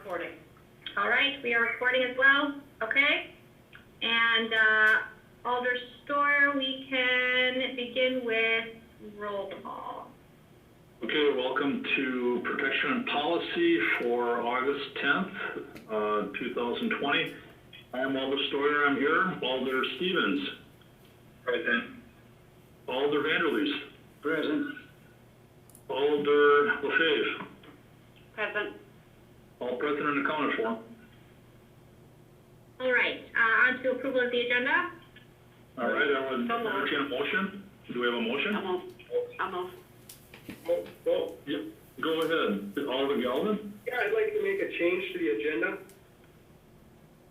recording. All right, we are recording as well, okay? And Alder Stoyer, we can begin with roll call. Okay, welcome to Protection and Policy for August 10th, 2020. I am Alder Stoyer, I'm here. Alder Stevens. Present. Alder Vanderleest. Present. Alder LaFave. Present. All present and accounted for. All right, on to approval of the agenda. All right, I would entertain a motion. Do we have a motion? I'll move. Oh, yep. Go ahead. Alder Galvin? Yeah, I'd like to make a change to the agenda.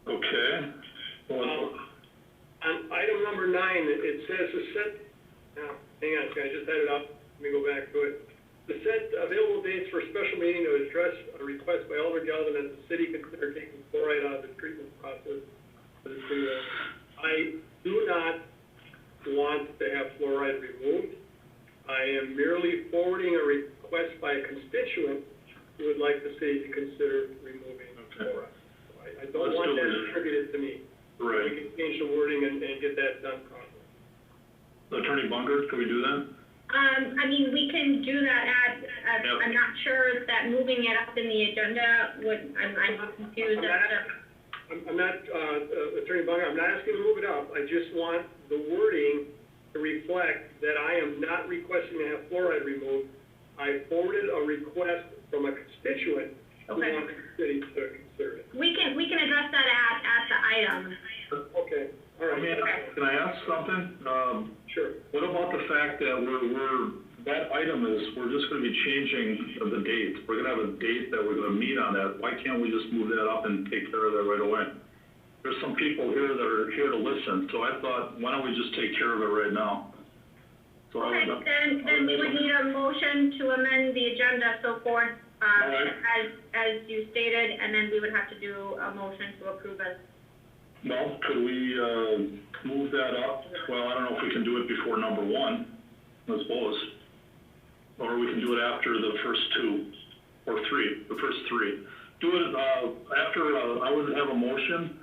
Okay. Well, On item number 9, it says to set, now, hang on, I just had it up, let me go back to it. To set available dates for a special meeting to address a request by Alder Galvin that the city consider taking fluoride out of the treatment process. I do not want to have fluoride removed. I am merely forwarding a request by a constituent who would like the city to consider removing fluoride. So I don't want that attributed to me. right. We can change the wording and get that done properly. Attorney Bunger, can we do that? I mean, we can do that at Yep. I'm not sure that moving it up in the agenda would, I'm confused as to. I'm not, Attorney Bunger, I'm not asking to move it up. I just want the wording to reflect that I am not requesting to have fluoride removed. I forwarded a request from a constituent who Okay. wants the city to consider it. We can address that at the item. Okay, all I mean, right, can I ask something? sure. What about the fact that that item is, we're just gonna be changing the date. We're gonna have a date that we're gonna meet on that. Why can't we just move that up and take care of that right away? There's some people here that are here to listen, so I thought, why don't we just take care of it right now? So Okay, then we would need a motion to amend the agenda so forth, right. as you stated, and then we would have to do a motion to approve it. Well, could we, move that up? Well, I don't know if we can do it before number 1, I suppose. Or we can do it after the first 2, or 3, the first 3. Do it, after, I would have a motion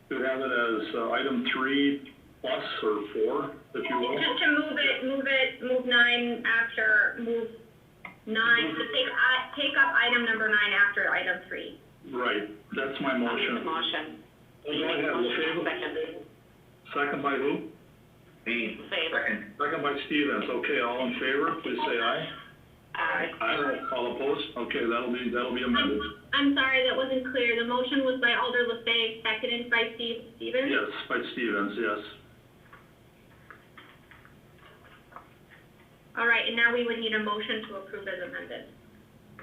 to have it as, item 3 plus or 4, if you will. Just to move 9 after, move 9, to take up item number 9 after item 3. Right, that's my motion. Motion. Go ahead, LaFave. Second. Second by who? Me. Favor. Second by Stevens. Okay, all in favor, please say aye. Aye. Aye. All opposed? Okay, that'll be amended. I'm sorry, that wasn't clear. The motion was by Alder LaFave, seconded by Stevens? Yes, by Stevens, yes. All right, and now we would need a motion to approve as amended.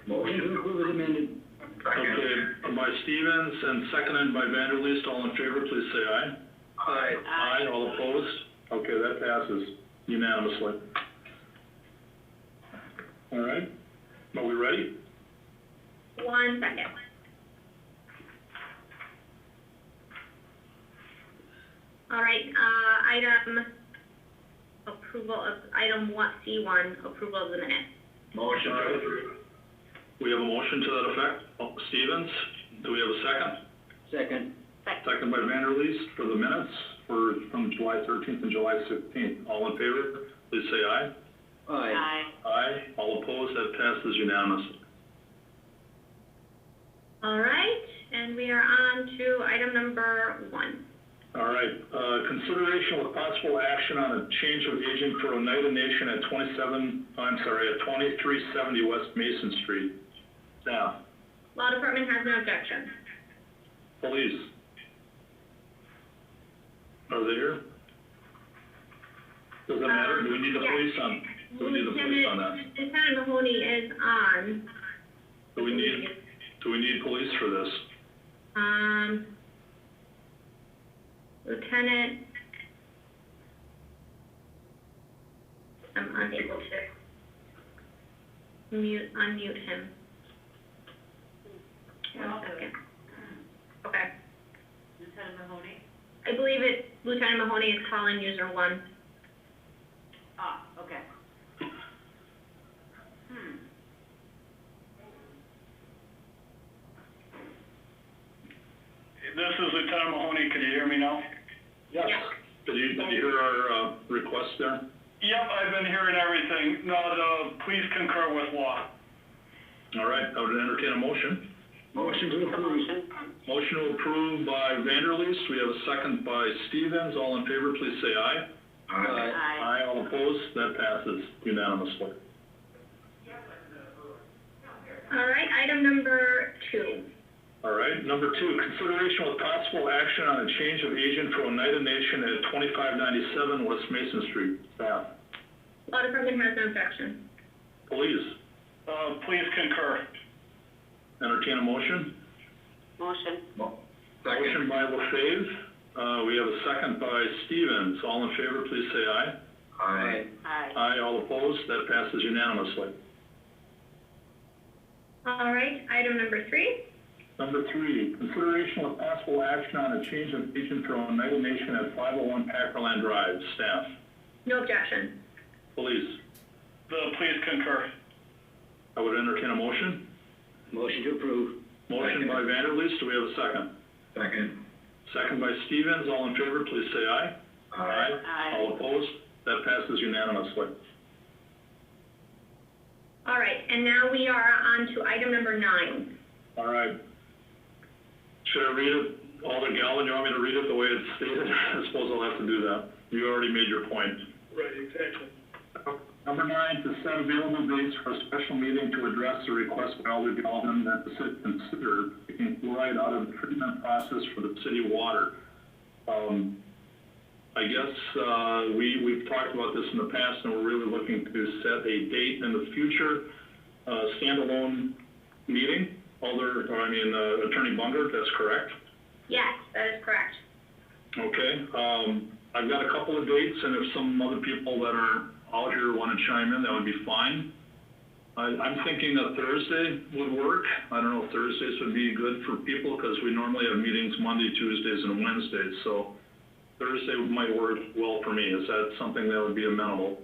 Motion to approve as amended. Okay, by Stevens and seconded by Vanderleest. All in favor, please say aye. Aye. Aye. All opposed? Okay, that passes unanimously. All right, are we ready? 1 second. All right, item approval of item C1, approval of the minutes. Motion. We have a motion to that effect. Stevens, do we have a second? Second. Second by Vanderleest for the minutes from July 13th and July 16th. All in favor, please say aye. Aye. Aye. Aye. All opposed, that passes unanimously. All right, and we are on to item number 1. All right, consideration with possible action on a change of agent for Oneida Nation at 2370 West Mason Street. Staff. Law Department has no objection. Police. Are they here? Does that matter? Do we need the yes. police on? Do we need the police on that? Lieutenant Mahoney is on. Do we need police for this? Lieutenant, I'm unable to unmute him. 1 second. Okay. Lieutenant Mahoney? I believe Lieutenant Mahoney is calling user 1. Ah, okay. this is Lieutenant Mahoney, can you hear me now? Yes. Yeah. Did you hear our, request there? Yep, I've been hearing everything. No, please concur with law. All right, I would entertain a motion. Motion to approve. Motion to approve by Vanderleest, we have a second by Stevens, all in favor, please say aye. Aye. Aye, all opposed, that passes unanimously. All right, item number 2. All right, number 2, consideration with possible action on a change of agent for Oneida Nation at 2597 West Mason Street. Staff. Law Department has no objection. Police, Please concur. entertain a motion. Motion. Motion by LaFave, we have a second by Stevens, all in favor, please say aye. Aye. Aye. Aye, all opposed, that passes unanimously. All right, item number 3. Number 3, consideration with possible action on a change of agent for Oneida Nation at 501 Packerland Drive. Staff. No objection. Police, Please concur. I would entertain a motion. Motion to approve. Motion by Vanderleest, do we have a second? Second. Second by Stevens, all in favor, please say aye. Aye. All opposed, that passes unanimously. All right, and now we are on to item number 9. All right. Should I read it, Alder Galvin, you want me to read it the way it's stated? I suppose I'll have to do that. You already made your point. Right, exactly. Number 9, to set available dates for a special meeting to address the request by Alder Galvin that the city consider taking fluoride out of the treatment process for the city water. I guess we've talked about this in the past, and we're really looking to set a date in the future, standalone meeting. Attorney Bungert, that's correct? Yes, that is correct. Okay, I've got a couple of dates, and if some other people that are out here want to chime in, that would be fine. I'm thinking a Thursday would work. I don't know if Thursdays would be good for people, because we normally have meetings Monday, Tuesdays, and Wednesdays, so Thursday might work well for me. Is that something that would be amenable?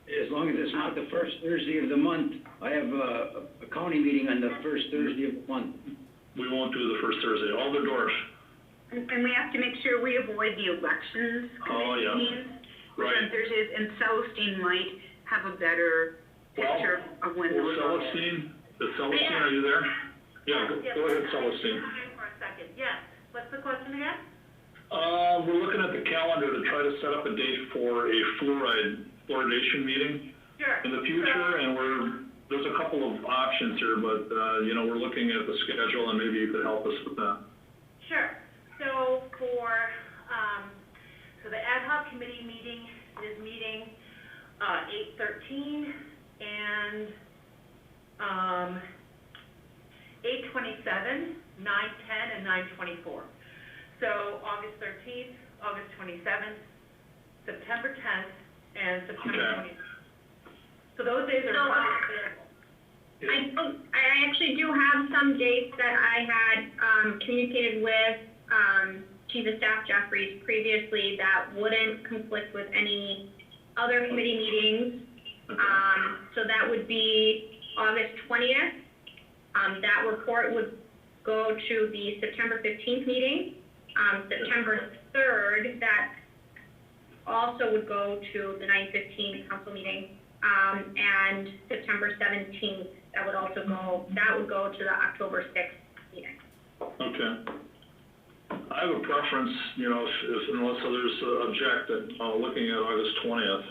As long as it's not the first Thursday of the month. I have a county meeting on the first Thursday of the month. We won't do the first Thursday. Alderdorf. And we have to make sure we avoid the elections Oh, yeah. meetings, which Right. on Thursdays, and Celestine might have a better picture of when those are. Celestine, are you there? Yeah, go ahead, Celestine. For a second, yes. What's the question again? We're looking at the calendar to try to set up a date for a fluoridation meeting Sure. in the future, and there's a couple of options here, but, we're looking at the schedule, and maybe you could help us with that. Sure. So so the ad hoc committee meeting is meeting, 8/13 and, 8/27, 9/10, and 9/24. So August 13th, August 27th, September 10th, and September Okay. 20th. So those days are not available. I actually do have some dates that I had communicated with Chief of Staff Jeffries previously that wouldn't conflict with any other committee meetings. So that would be August 20th. That report would go to the September 15th meeting. September 3rd, that also would go to the 9/15 council meeting. And September 17th, that would go to the October 6th meeting. Okay. I have a preference, unless others object, looking at August 20th,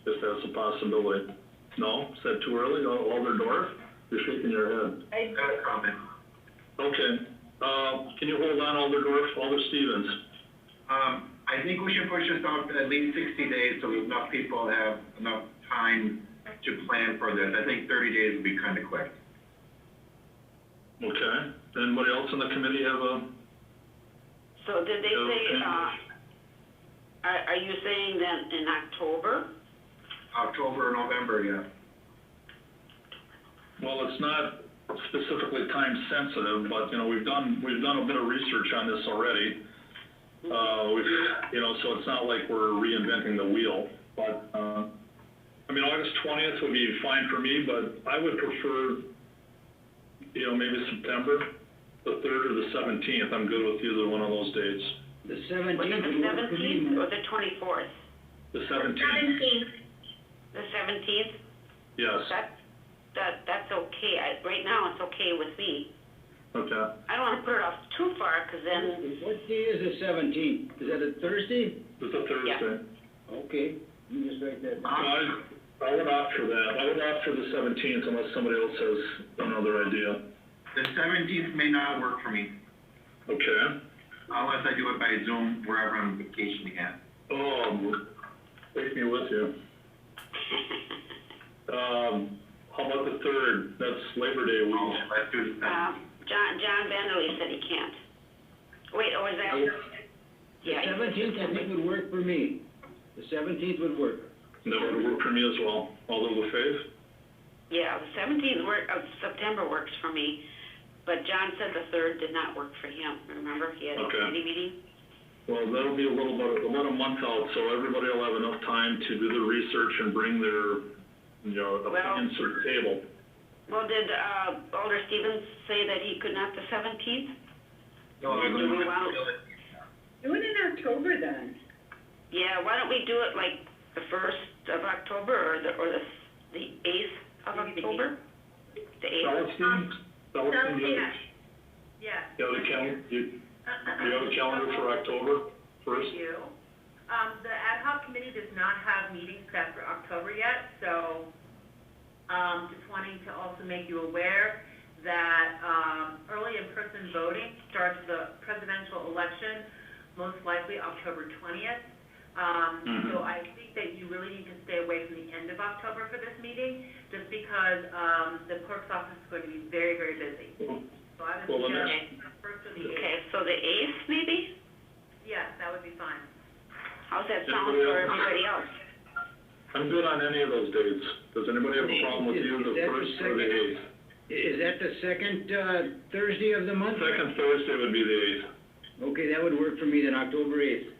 if that's a possibility. No? Is that too early? Alderdorf? You're shaking your head. I Got a comment. Okay. Can you hold on, Alderdorf? Alder Stevens? I think we should push this out at least 60 days so enough people have enough time to plan for this. I think 30 days would be kind of quick. Okay. Anybody else on the committee have a? So did they say, are you saying that in October? October or November, yeah. Well, it's not specifically time sensitive, but, we've done a bit of research on this already. So it's not like we're reinventing the wheel, but, August 20th would be fine for me, but I would prefer, maybe September. the 3rd or the 17th, I'm good with either one of those dates. The Was it seventeenth the would work for me. 17th or the 24th? The 17th, 17th. The 17th? yes, That's okay. Right now, it's okay with me. okay. I don't wanna put it off too far, 'cause then, What day is the seventeenth? Is that a Thursday? It's a Thursday. Okay, you just write that down. I would opt for that. I would opt for the 17th unless somebody else has another idea. The 17th may not work for me, Okay. unless I do it by Zoom wherever I'm vacationing at. Oh, take me with you. How about the 3rd? That's Labor Day week. Oh, let's do the 17th. John Vanderlee said he can't. Wait, or is that? The Yeah. he said seventeenth, I think, would work for me. The seventeenth would work. That would work for me as well. All those with faith? Yeah, the 17th of September works for me, but John said the 3rd did not work for him, remember? He had a Okay. committee meeting. Well, that'll be about a month out, so everybody will have enough time to do the research and bring their, opinions to the table. Well, did, Alder Stevens say that he could not the 17th? No, Then do we want- Do it in October then. Yeah, why don't we do it like the 1st of October or the 8th of October? The 8th? Celestine? Sounds good. Yes. You have a calendar for October first? Thank you. The ad hoc committee does not have meetings set for October yet, so, just wanting to also make you aware that, early in-person voting starts the presidential election, most likely October 20th. So I think that you really need to stay away from the end of October for this meeting, just because, the clerk's office is going to be very, very busy. So I would Well, then suggest the 1st or the 8th. Okay, so the 8th maybe? Yes, that would be fine. How's that sound for everybody else? I'm good on any of those dates. Does anybody have a problem with either Is the that the 1st or the second? 8th? Is that the second, Thursday of the month? Second Thursday would be the 8th. Okay, that would work for me then, October 8th.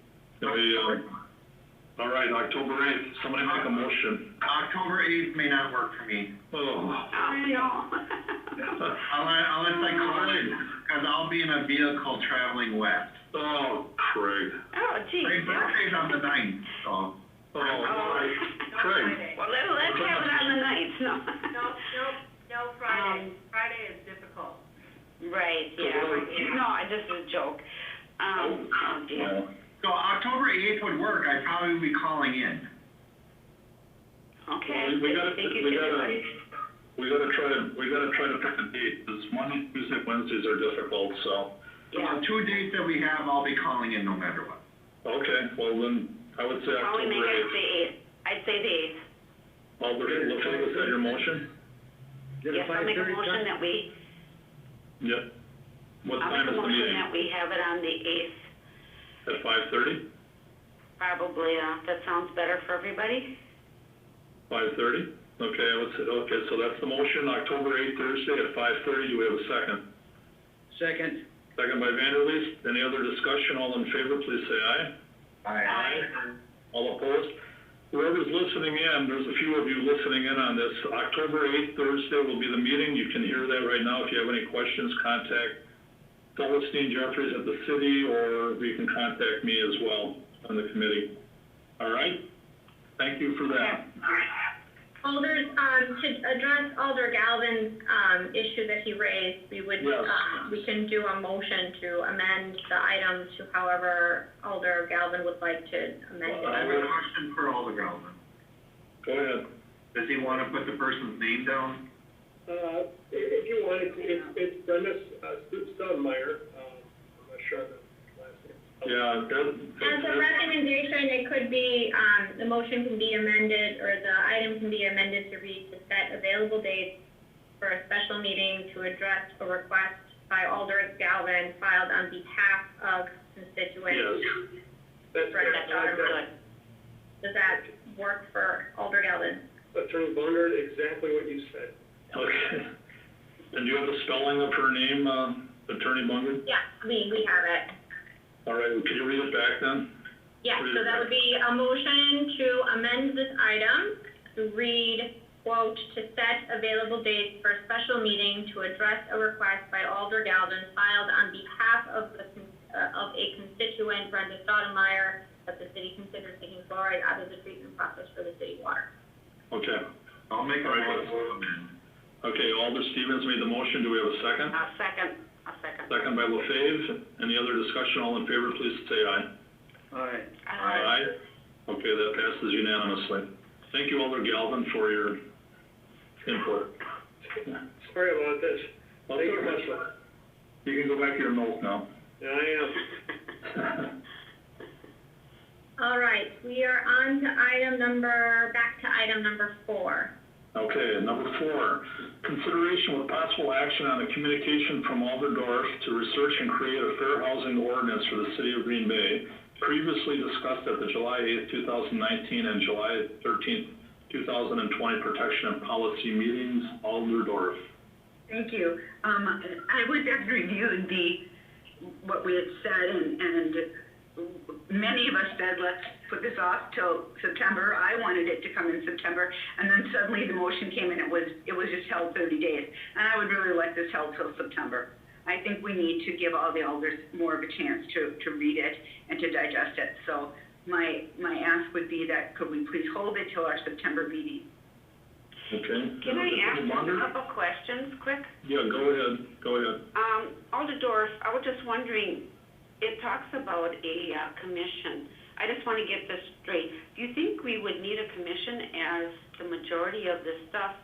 All right, October 8th, somebody make a motion. October 8th may not work for me, Oh, Oh, no. unless I call in, because I'll be in a vehicle traveling west. oh, Craig. Oh, geez. My birthday's on the 9th, so. Oh, Oh. Craig. Well, let's have it on the 9th, no? No Friday. Friday is difficult. Right, yeah. No, this is a joke. Oh dear. Yeah. So October 8th would work, I'd probably be calling in. Okay. We gotta Think you can do it? we gotta try to pick a date, because Monday, Tuesday, Wednesdays are difficult, so. So Yeah. the 2 dates that we have, I'll be calling in no matter what. Okay, well then, I would say Why don't we make October it 8th. the 8th? I'd say the 8th. Alder, is that your motion? Is it Yes, I'll make a 5:30 motion time? that we, Yep. What I'll time make is a the motion meeting? that we have it on the 8th. At 5:30? Probably, that sounds better for everybody. 5:30? Okay, okay, so that's the motion, October 8th, Thursday at 5:30. Do we have a second? Second. Second by Vanderleest. Any other discussion? All in favor, please say aye. Aye. All opposed? Whoever's listening in, there's a few of you listening in on this. October 8th, Thursday will be the meeting. You can hear that right now. If you have any questions, contact Celestine Jeffries at the city, or you can contact me as well on the committee. All right? Thank you for that. Alders, to address Alder Galvin's, issue that he raised, we would, Yes. we can do a motion to amend the item to however Alder Galvin would like to amend I have a it. question for all the Galvin. Go ahead. Does he want to put the person's name down? If you want, it's Brenda Stoudemire, I'm not sure of the last name. Yeah, As a recommendation, it could be, the motion can be amended, or the item can be amended to read to set available dates for a special meeting to address a request by Alder Galvin filed on behalf of constituents. yes. That's Brenda Sounds Stoudemire. good. Does that work for Alder Galvin? Attorney Bondard, exactly what you said. Okay. And do you have the spelling of her name, Attorney Munger? Yeah, we have it. All right, well, can you read it back then? Yeah, so that would be a motion to amend this item to read quote, to set available dates for a special meeting to address a request by Alder Galvin filed on behalf of a constituent, Brenda Stoudemire, that the city considers taking fluoride out of the treatment process for the city water. Okay. I'll make a motion. Okay, Alder Stevens made the motion. Do we have a second? I'll second. Second by LaFave. Any other discussion? All in favor, please say aye. Aye. Aye. Okay, that passes unanimously. Thank you, Alder Galvin, for your input. Sorry about this. Well, Thank you it's much. okay. You can go back to your notes now. Yeah, I am. All right, we are on to back to item number 4. Okay, number 4, consideration with possible action on the communication from Alderdorf to research and create a fair housing ordinance for the city of Green Bay, previously discussed at the July 8th, 2019 and July 13th, 2020 Protection and Policy meetings, Alderdorf. Thank you. I would have reviewed what we had said, and many of us said, let's put this off till September. I wanted it to come in September, and then suddenly the motion came in, it was just held 30 days. And I would really like this held till September. I think we need to give all the elders more of a chance to read it and to digest it. So my ask would be that could we please hold it till our September meeting? Okay. Can I ask a couple questions quick? Yeah, go ahead. Alderdorf, I was just wondering, it talks about a commission. I just want to get this straight. Do you think we would need a commission, as the majority of this stuff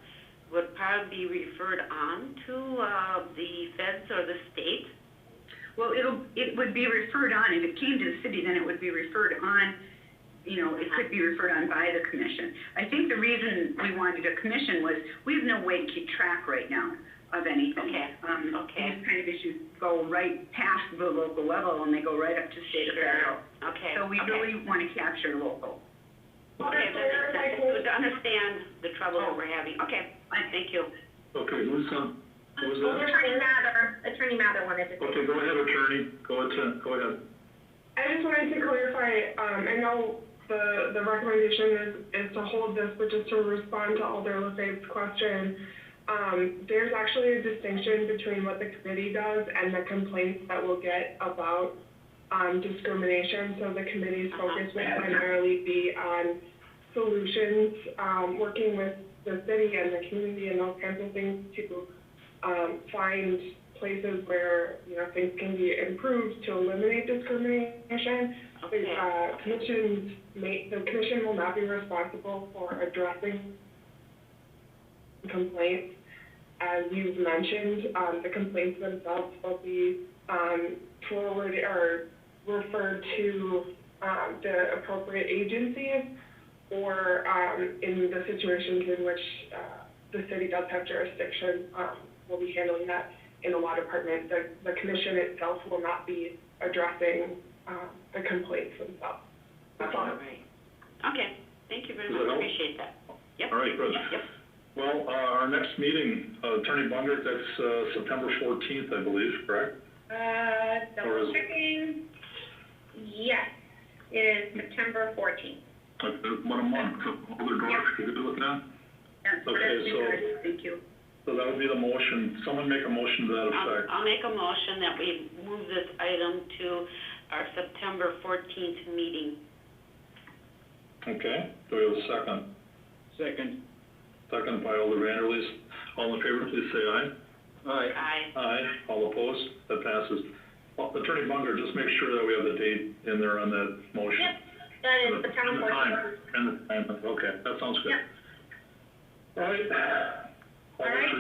would probably be referred on to the feds or the state? Well, it would be referred on. If it came to the city, then it would be referred on. It could be referred on by the commission. I think the reason we wanted a commission was we have no way to keep track right now of anything. Okay. These kind of issues go right past the local level and they go right up to state or federal. Okay. So we really want to capture local. Okay, that makes sense. It's good to understand the trouble that we're having. Okay, thank you. Okay, who's that? Attorney Mather wanted to say. Okay, go ahead, attorney. Go ahead. I just wanted to clarify, I know the recommendation is to hold this, but just to respond to Alder LaFave's question, there's actually a distinction between what the committee does and the complaints that we'll get about discrimination. So the committee's focus will primarily be on solutions, working with the city and the community and those kinds of things to find places where things can be improved to eliminate discrimination. Okay. The commission will not be responsible for addressing complaints. As you've mentioned, the complaints themselves will be forwarded or referred to the appropriate agencies, or in the situations in which the city does have jurisdiction, we'll be handling that in the law department. The commission itself will not be addressing the complaints themselves. That's all. Right. Okay, thank you very much. Appreciate that. Yep. All right, good. Yep. Well, our next meeting, Attorney Bundert, that's September 14th, I believe, correct? Double checking. Yes, it is September 14th. What a month. Alderdorf, could you look at that? Yes, Okay, thank you. So that would be the motion. Someone make a motion to that effect. I'll make a motion that we move this item to our September 14th meeting. Okay, do we have a second? Second. Second by Alder Vanderleest. All in favor, please say aye. Aye. Aye. Aye. All opposed? That passes. Well, Attorney Bunger, just make sure that we have the date in there on that motion. Yep, that is September 14th. And the time, okay, that sounds good. Yep. All right. All right,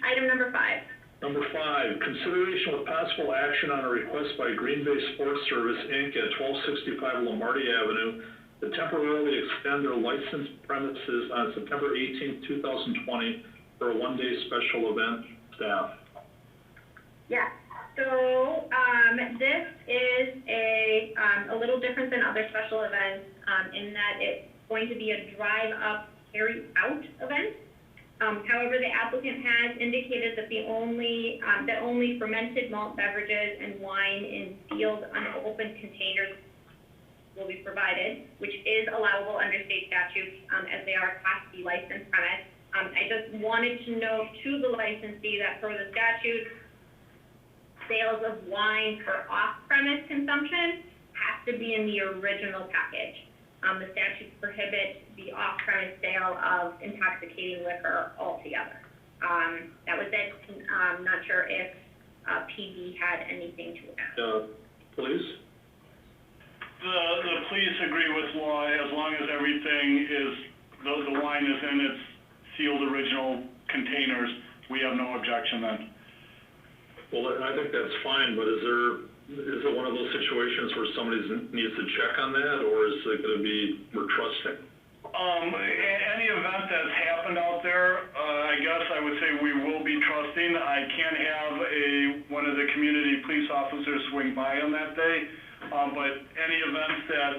item number 5. Number 5, consideration with possible action on a request by Green Bay Sports Service, Inc. at 1265 Lamarty Avenue to temporarily extend their licensed premises on September 18, 2020 for a one-day special event staff. Yeah, so this is a little different than other special events in that it's going to be a drive-up, carry-out event. However, the applicant has indicated that only fermented malt beverages and wine in sealed, unopened containers will be provided, which is allowable under state statutes as they are Class B licensed premise. I just wanted to note to the licensee that per the statute, sales of wine for off-premise consumption has to be in the original package. The statutes prohibit the off-premise sale of intoxicating liquor altogether. That was it. I'm not sure if PD had anything to add. Please? The police agree with law as long as everything is, the wine is in its sealed original containers, we have no objection then. Well, I think that's fine, but is it one of those situations where somebody needs to check on that, or is it gonna be, we're trusting? Any event that's happened out there, I guess I would say we will be trusting. I can't have one of the community police officers swing by on that day, but any events that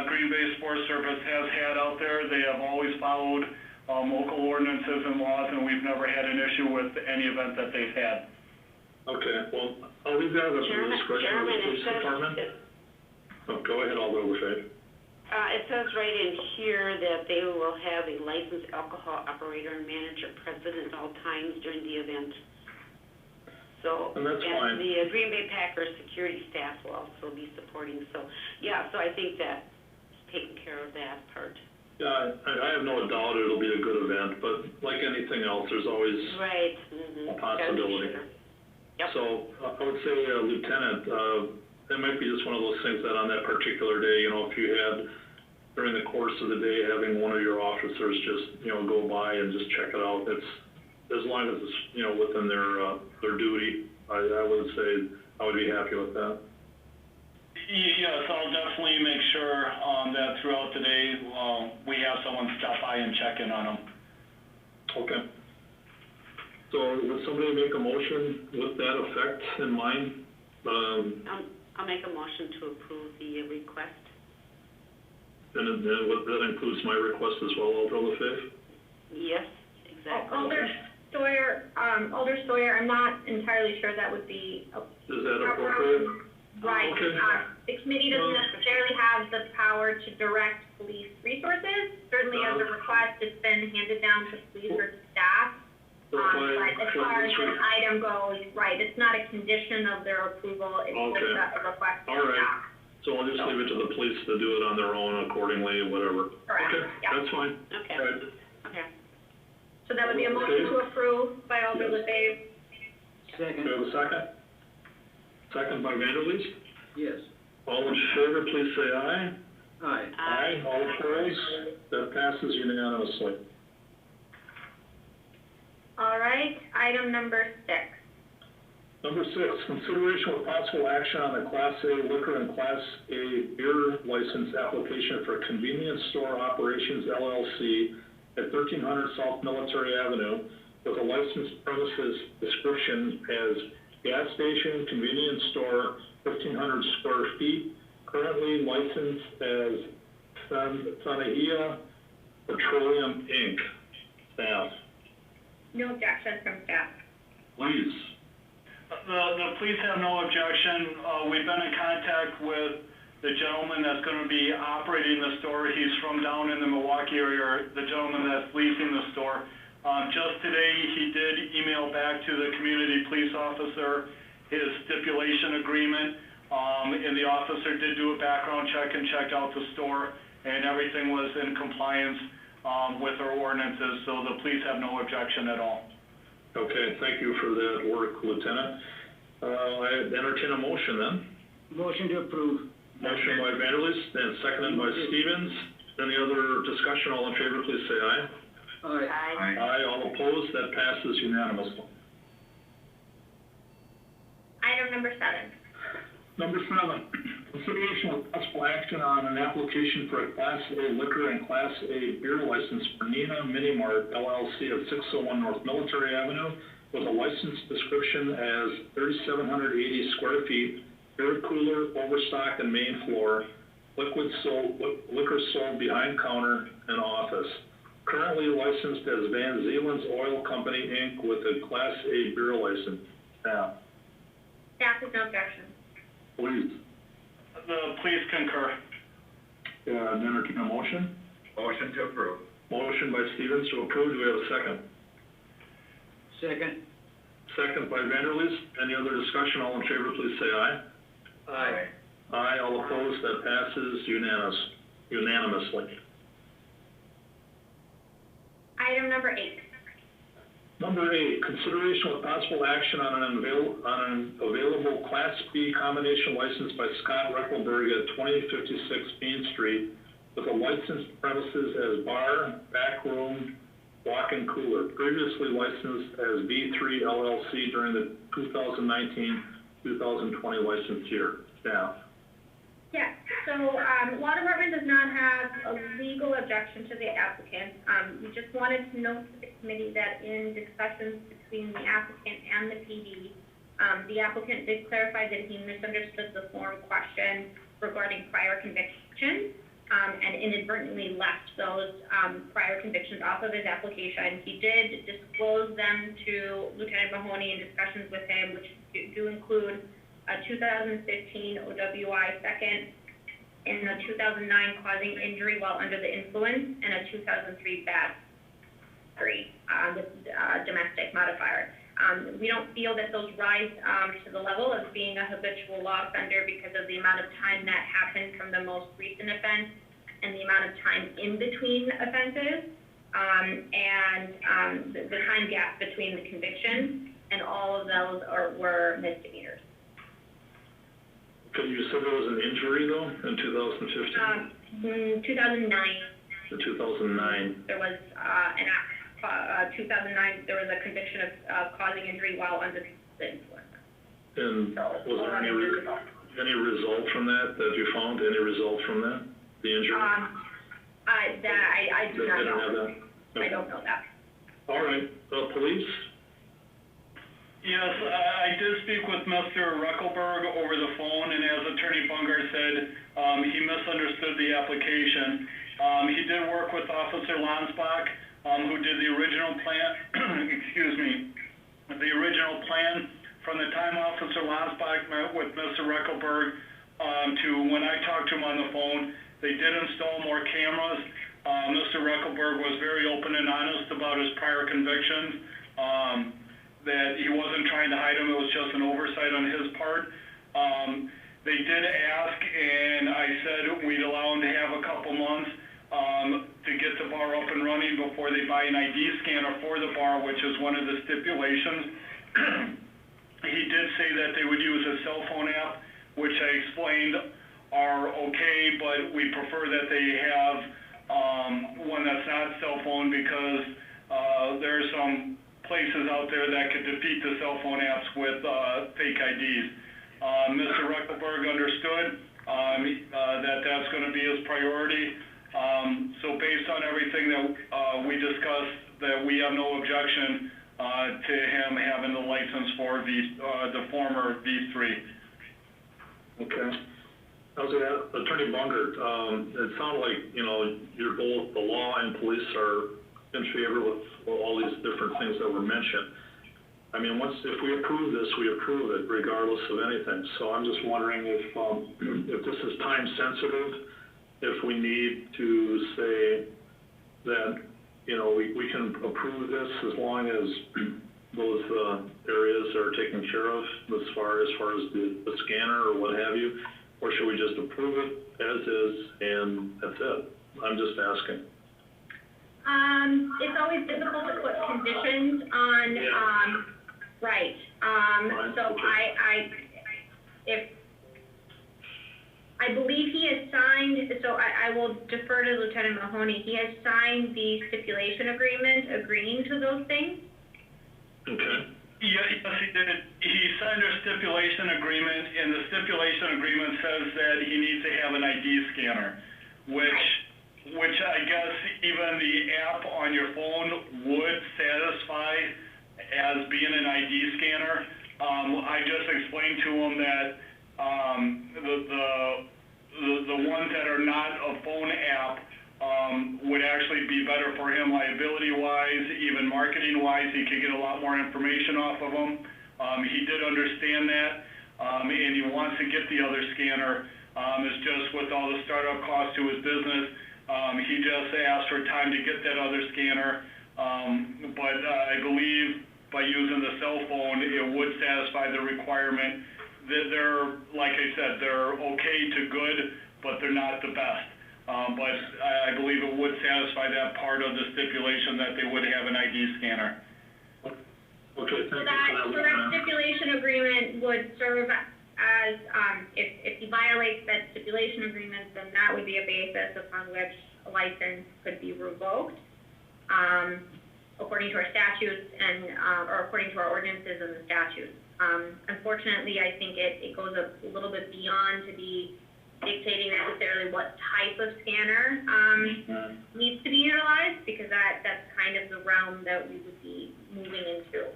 Green Bay Sports Service has had out there, they have always followed local ordinances and laws, and we've never had an issue with any event that they've had. Okay, well, I'll leave that up to the discretion of the police department. Oh, go ahead, Alderman LaFave. It says right in here that they will have a licensed alcohol operator and manager present at all times during the event. So, And that's fine. the Green Bay Packers security staff will also be supporting, so, yeah, so I think that's taking care of that part. Yeah, I have no doubt it'll be a good event, but like anything else, there's always Right, a possibility. Sure. Yep. So I would say, Lieutenant, it might be just one of those things that on that particular day, you know, if you had during the course of the day, having one of your officers just, you know, go by and just check it out, it's, as long as it's, you know, within their duty, I would say I would be happy with that. Yes, I'll definitely make sure that throughout the day, we have someone stop by and check in on them. Okay. So would somebody make a motion with that effect in mind? I'll make a motion to approve the request. And that includes my request as well, Alderman LaFave? Yes, exactly. Alder Sawyer, I'm not entirely sure that would be. Is that appropriate? Right. Okay. The committee doesn't necessarily have the power to direct police resources. Certainly as a request, it's been handed down to police or to staff. But as far as an item goes, right, it's not a condition of their approval, it's just a request. All right. So I'll just leave it to the police to do it on their own accordingly, whatever. Correct. Okay, Yeah. that's fine. Okay. All right. Okay. So that would be a motion to approve by Alder LaFave. Second. Do we have a second? Second by Vanderleest? Yes. All in favor, please say aye. Aye. Aye. All opposed? That passes unanimously. All right, item number 6. Number 6, consideration with possible action on the Class A liquor and Class A beer license application for Convenience Store Operations LLC at 1300 South Military Avenue with a licensed premises description as gas station, convenience store, 1,500 square feet, currently licensed as Sanahia Petroleum Inc. Staff. No objection from staff. Please. The police have no objection. We've been in contact with the gentleman that's gonna be operating the store. He's from down in the Milwaukee area, the gentleman that's leasing the store. Just today, he did email back to the community police officer his stipulation agreement. And the officer did do a background check and checked out the store, and everything was in compliance with our ordinances, so the police have no objection at all. Okay, thank you for that work, Lieutenant. I entertain a motion then. Motion to approve. Motion by Vanderleest and seconded by Stevens. Any other discussion? All in favor, please say aye. Aye. Aye. Aye, all opposed, that passes unanimously. Item number 7. Number 7, consideration of possible action on an application for a Class A liquor and Class A beer license for Nina Mini Mart LLC at 601 North Military Avenue with a license description as 3,780 square feet, beer cooler, overstock and main floor, liquor sold behind counter and office. Currently licensed as Van Zeeland's Oil Company, Inc. with a Class A beer license. Staff. Staff has no objection. Please. The police concur. Entertain a motion. Motion to approve. Motion by Stevens to approve, do we have a second? Second. Second by Vanderleest. Any other discussion? All in favor, please say aye. Aye. Aye, all opposed, that passes unanimously. Item number 8. Number 8, consideration with possible action on an available Class B combination license by Scott Reckelberg at 2056 Main Street with a licensed premises as bar, back room, walk-in cooler, previously licensed as B3 LLC during the 2019-2020 licensed year. Staff. Yeah, so, Law Department does not have a legal objection to the applicant. We just wanted to note to the committee that in discussions between the applicant and the PD, the applicant did clarify that he misunderstood the form question regarding prior conviction, and inadvertently left those, prior convictions off of his application. He did disclose them to Lieutenant Mahoney in discussions with him, which do include a 2015 OWI second, and a 2009 causing injury while under the influence, and a 2003 battery with domestic modifier. We don't feel that those rise to the level of being a habitual law offender because of the amount of time that happened from the most recent offense and the amount of time in between offenses, and the time gap between the convictions, and all of those were misdemeanors. Okay, you said there was an injury though in 2015? 2009. In 2009. There was an act, 2009, there was a conviction of causing injury while under the influence. And was there any result from that you found? Any result from that? The injury? I do not know. Have that? Okay. I don't know that. All right, police? Yes, I did speak with Mr. Reckelberg over the phone, and as Attorney Bungard said, he misunderstood the application. He did work with Officer Lansbach, who did the original plan, the original plan from the time Officer Lansbach met with Mr. Reckelberg to when I talked to him on the phone. They did install more cameras. Mr. Reckelberg was very open and honest about his prior convictions. That he wasn't trying to hide them, it was just an oversight on his part. They did ask, and I said we'd allow them to have a couple months to get the bar up and running before they buy an ID scanner for the bar, which is one of the stipulations. He did say that they would use a cell phone app, which I explained are okay, but we prefer that they have one that's not cell phone because there are some places out there that could defeat the cell phone apps with fake IDs. Mr. Reckelberg understood that that's going to be his priority. So based on everything that we discussed, that we have no objection to him having the license for the former V3. Okay. How's that? Attorney Bungard, it sounded like, you're both, the law and police are in favor with all these different things that were mentioned. I mean, if we approve this, we approve it regardless of anything. So I'm just wondering if this is time sensitive, if we need to say that, we can approve this as long as those areas are taken care of as far as the scanner or what have you, or should we just approve it as is and that's it? I'm just asking. It's always difficult to put conditions on, right. So I believe he has signed, so I will defer to Lieutenant Mahoney. He has signed the stipulation agreement agreeing to those things. Okay. Yes, he did. He signed a stipulation agreement, and the stipulation agreement says that he needs to have an ID scanner, which I guess even the app on your phone would satisfy as being an ID scanner. I just explained to him that the ones that are not a phone app would actually be better for him liability-wise, even marketing-wise. He could get a lot more information off of them. He did understand that, and he wants to get the other scanner. It's just with all the startup costs to his business, He just asked for time to get that other scanner, but I believe by using the cell phone, it would satisfy the requirement. They're, like I said, they're okay to good, but they're not the best. But I believe it would satisfy that part of the stipulation that they would have an ID scanner. Okay, So thank you for that that, Lieutenant. stipulation agreement would serve as, if he violates that stipulation agreement, then that would be a basis upon which a license could be revoked, according to our statutes and, or according to our ordinances and the statutes. Unfortunately, I think it goes a little bit beyond to be dictating necessarily what type of scanner, needs to be utilized, because that's kind of the realm that we would be moving into.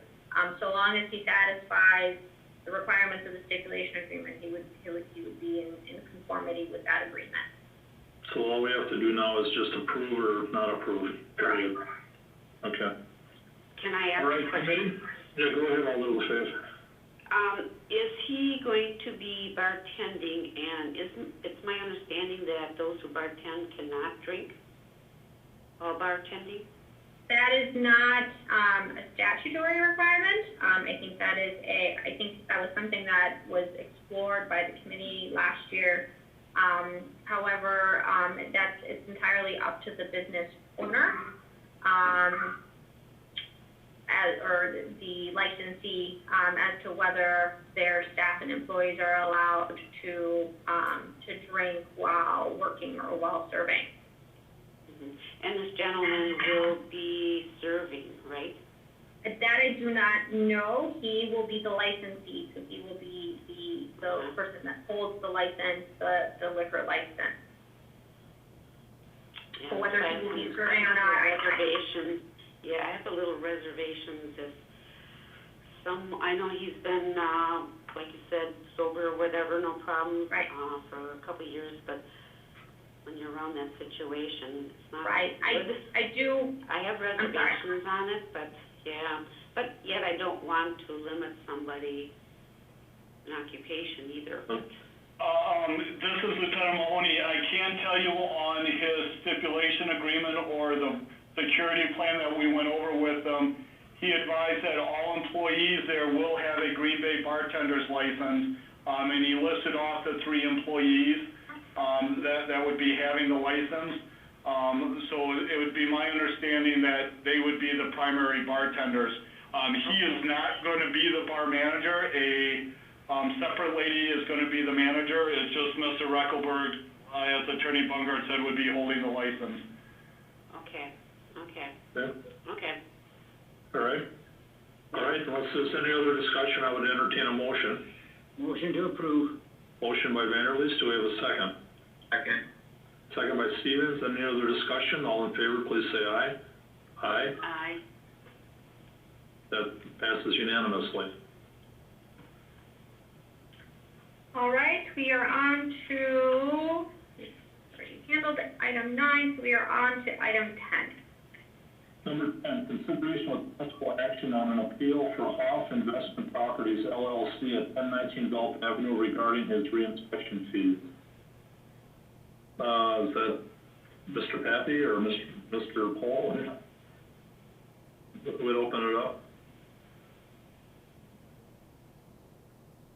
So long as he satisfies the requirements of the stipulation agreement, he would be in conformity with that agreement. So all we have to do now is just approve or not approve, period. Okay. Can I ask All right, a question? committee? Yeah, go ahead, Alderman LaFave. Is he going to be bartending, and it's my understanding that those who bartend cannot drink while bartending? That is not, a statutory requirement. I think that was something that was explored by the committee last year. However, it's entirely up to the business owner, or the licensee, as to whether their staff and employees are allowed to drink while working or while serving. Mm-hmm. And this gentleman will be serving, right? That I do not know. He will be the licensee, so he will be the person that holds the license, the liquor license. Yeah, So whether he will be serving or not, reservations. Yeah, I have a little reservations if I know he's been, like you said, sober or whatever, no problem, Right. For a couple of years, but when you're around that situation, it's not Right. good. I have reservations on it, but yet I don't want to limit somebody an occupation either. This is Lieutenant Mahoney. I can tell you on his stipulation agreement or the security plan that we went over with him, he advised that all employees there will have a Green Bay bartender's license, and he listed off the 3 employees that would be having the license. So it would be my understanding that they would be the primary bartenders. He is not going to be the bar manager. A separate lady is going to be the manager. It's just Mr. Reckelberg, as Attorney Bungard said, would be holding the license. Okay. Yeah. Okay. All right. All right, unless there's any other discussion, I would entertain a motion. Motion to approve. Motion by Vanderleest, do we have a second? Second. Second by Stevens, any other discussion? All in favor, please say aye. Aye. Aye. That passes unanimously. All right, we are on to, already handled item 9, so we are on to item 10. Number 10, consideration with possible action on an appeal for Hoff Investment Properties LLC at 1019 Gulf Avenue regarding his reinspection fees. Is that Mr. Pappy or Mr. Paul? We'd open it up.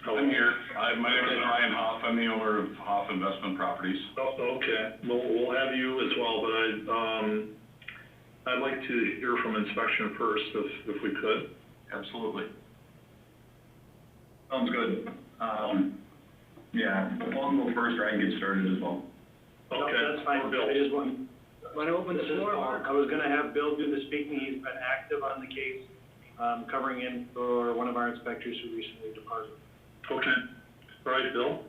I'm here. My name is Ryan Hoff. I'm the owner of Hoff Investment Properties. Oh, okay. We'll have you as well, but I'd like to hear from inspection first, if we could. Absolutely. Sounds good. Yeah, Paul can go first, or I can get started as well. Okay. No, that's fine. Bill. I just want, Want to open the this is floor, Paul. Mark? I was gonna have Bill do the speaking. He's been active on the case, covering in for one of our inspectors who recently departed. Okay. All right, Bill?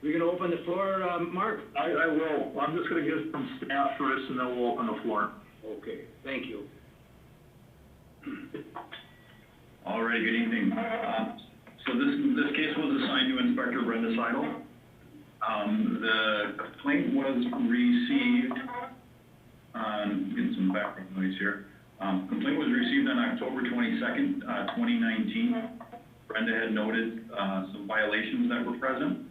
We're going to open the floor, Mark? I will. I'm just gonna get some staff first, and then we'll open the floor. Okay, thank you. All right, good evening. So this case was assigned to Inspector Brenda Seidel. The complaint was received, getting some background noise here. Complaint was received on October 22nd, 2019. Brenda had noted some violations that were present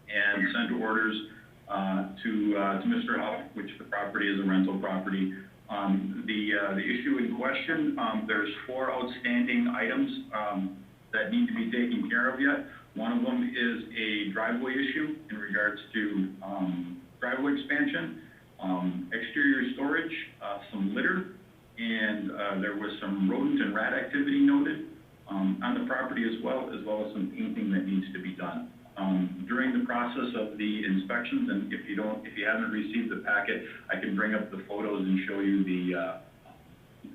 and sent orders to Mr. Huff, which the property is a rental property. The issue in question, there's 4 outstanding items, that need to be taken care of yet. One of them is a driveway issue in regards to, driveway expansion, exterior storage, some litter, and, there was some rodent and rat activity noted, on the property as well as some painting that needs to be done. During the process of the inspections, and if you haven't received the packet, I can bring up the photos and show you the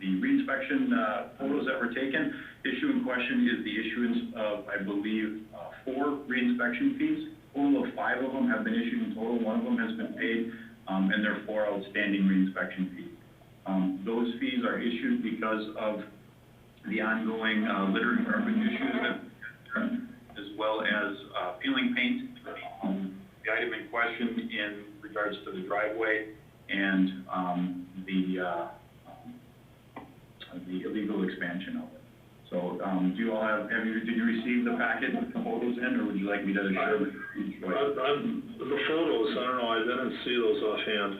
reinspection, photos that were taken. Issue in question is the issuance of, I believe, 4 reinspection fees. Total of 5 of them have been issued in total, 1 of them has been paid, and there are 4 outstanding reinspection fees. Those fees are issued because of the ongoing litter and garbage issues that, as well as peeling paint. The item in question in regards to the driveway and the illegal expansion of it. So, do you all did you receive the packet with the photos in, or would you like me to show them? The photos, I don't know, I didn't see those offhand.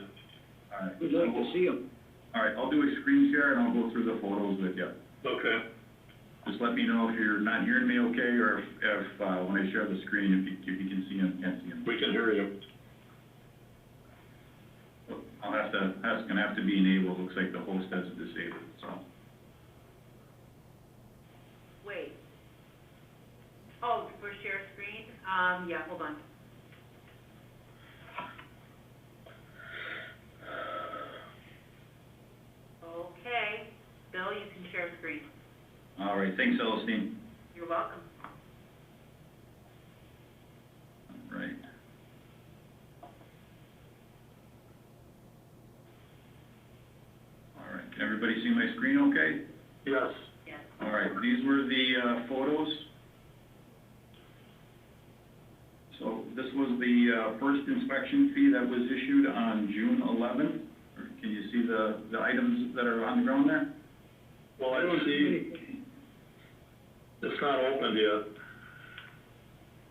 All right. We'd like to see them. All right, I'll do a screen share and I'll go through the photos with you. Okay. Just let me know if you're not hearing me okay, or if when I share the screen, if you can see them, can't see them. We can hear you. That's gonna have to be enabled. Looks like the host has it disabled, so. Wait. Oh, for share screen? Yeah, hold on. Okay, Bill, you can share screen. All right, thanks, Celestine. You're welcome. All right. All right, can everybody see my screen okay? Yes. Yes. All right, these were the photos. So this was the first inspection fee that was issued on June 11th. Can you see the items that are on the ground there? Well, I see, it's not opened yet.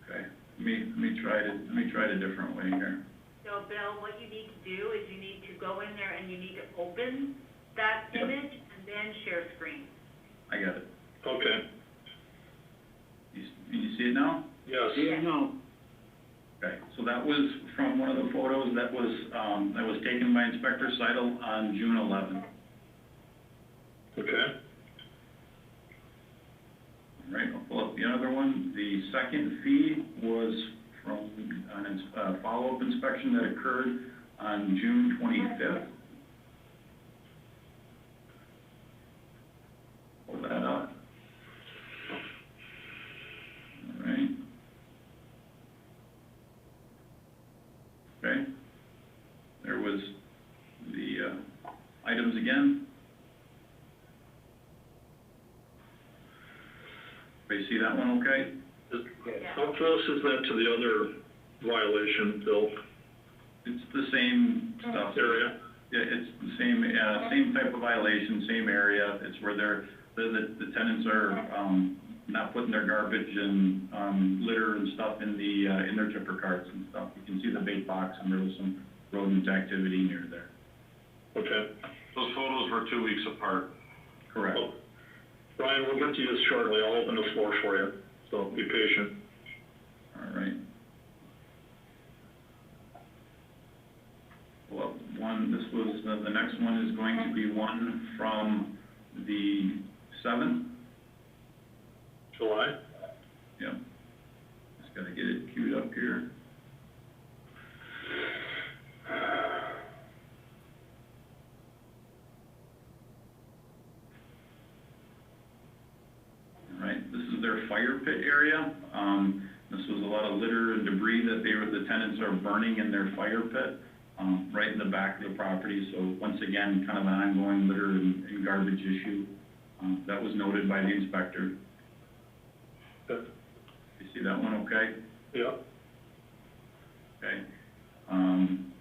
Okay, let me try it a different way here. So, Bill, what you need to do is you need to go in there and you need to open that image and then share screen. I got it. Okay. You see it now? Yes. See it now. Okay, so that was from one of the photos that was taken by Inspector Seidel on June 11th. Okay. All right, I'll pull up the other one. The second fee was from a follow-up inspection that occurred on June 25th. Pull that up. All right. Okay. There was the items again. Everybody see that one okay? How close is that to the other violation, Bill? It's the same stuff. Area? Yeah, it's the same type of violation, same area. It's where the tenants are, not putting their garbage and, litter and stuff in their tipper carts and stuff. You can see the bait box, and there was some rodent activity near there. Okay. Those photos were 2 weeks apart. Correct. Well, Brian, we'll get to you shortly. I'll open the floor for you, so be patient. All right. Well, the next one is going to be one from the 7th. July? Yep. Just gotta get it queued up here. All right, this is their fire pit area. This was a lot of litter and debris that the tenants are burning in their fire pit, right in the back of the property. So once again, kind of an ongoing litter and garbage issue. That was noted by the inspector. Good. You see that one okay? Yeah. Okay.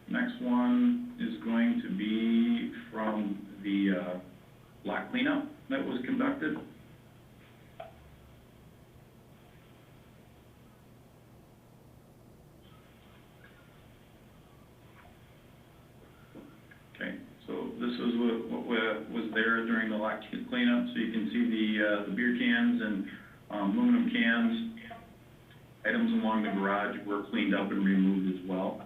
Next one is going to be from the block cleanup that was conducted. this is what was there during the lot cleanup, so you can see the beer cans and aluminum cans. Items along the garage were cleaned up and removed as well.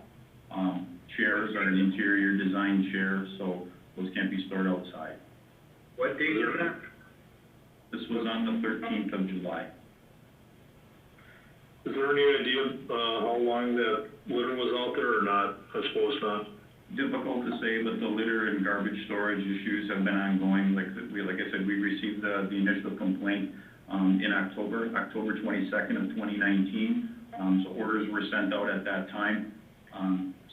Chairs are an interior design chair, so those can't be stored outside. What date is that? This was on the 13th of July. Is there any idea, how long that litter was out there or not? I suppose not. Difficult to say, but the litter and garbage storage issues have been ongoing. Like I said, we received the initial complaint in October 22nd of 2019. So orders were sent out at that time.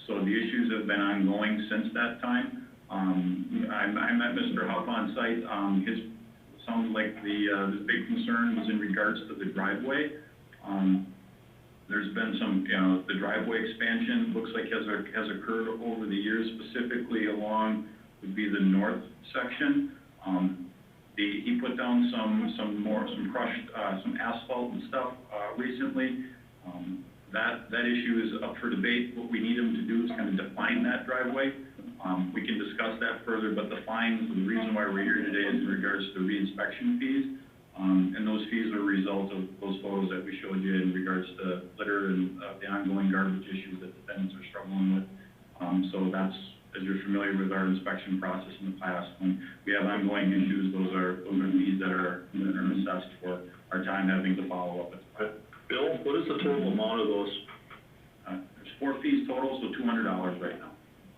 So the issues have been ongoing since that time. I met Mr. Huff on site. His sounded like the big concern was in regards to the driveway. There's been some, the driveway expansion looks like has occurred over the years, specifically along would be the north section. He put down some crushed, some asphalt and stuff recently. That issue is up for debate. What we need him to do is kind of define that driveway. We can discuss that further, but the fines, the reason why we're here today is in regards to reinspection fees. And those fees are a result of those photos that we showed you in regards to litter and the ongoing garbage issues that the tenants are struggling with. So that's, as you're familiar with our inspection process in the past, when we have ongoing issues, those are fees that are assessed for our time having to follow up. Bill, what is the total amount of those? There's 4 fees total, so $200 right now.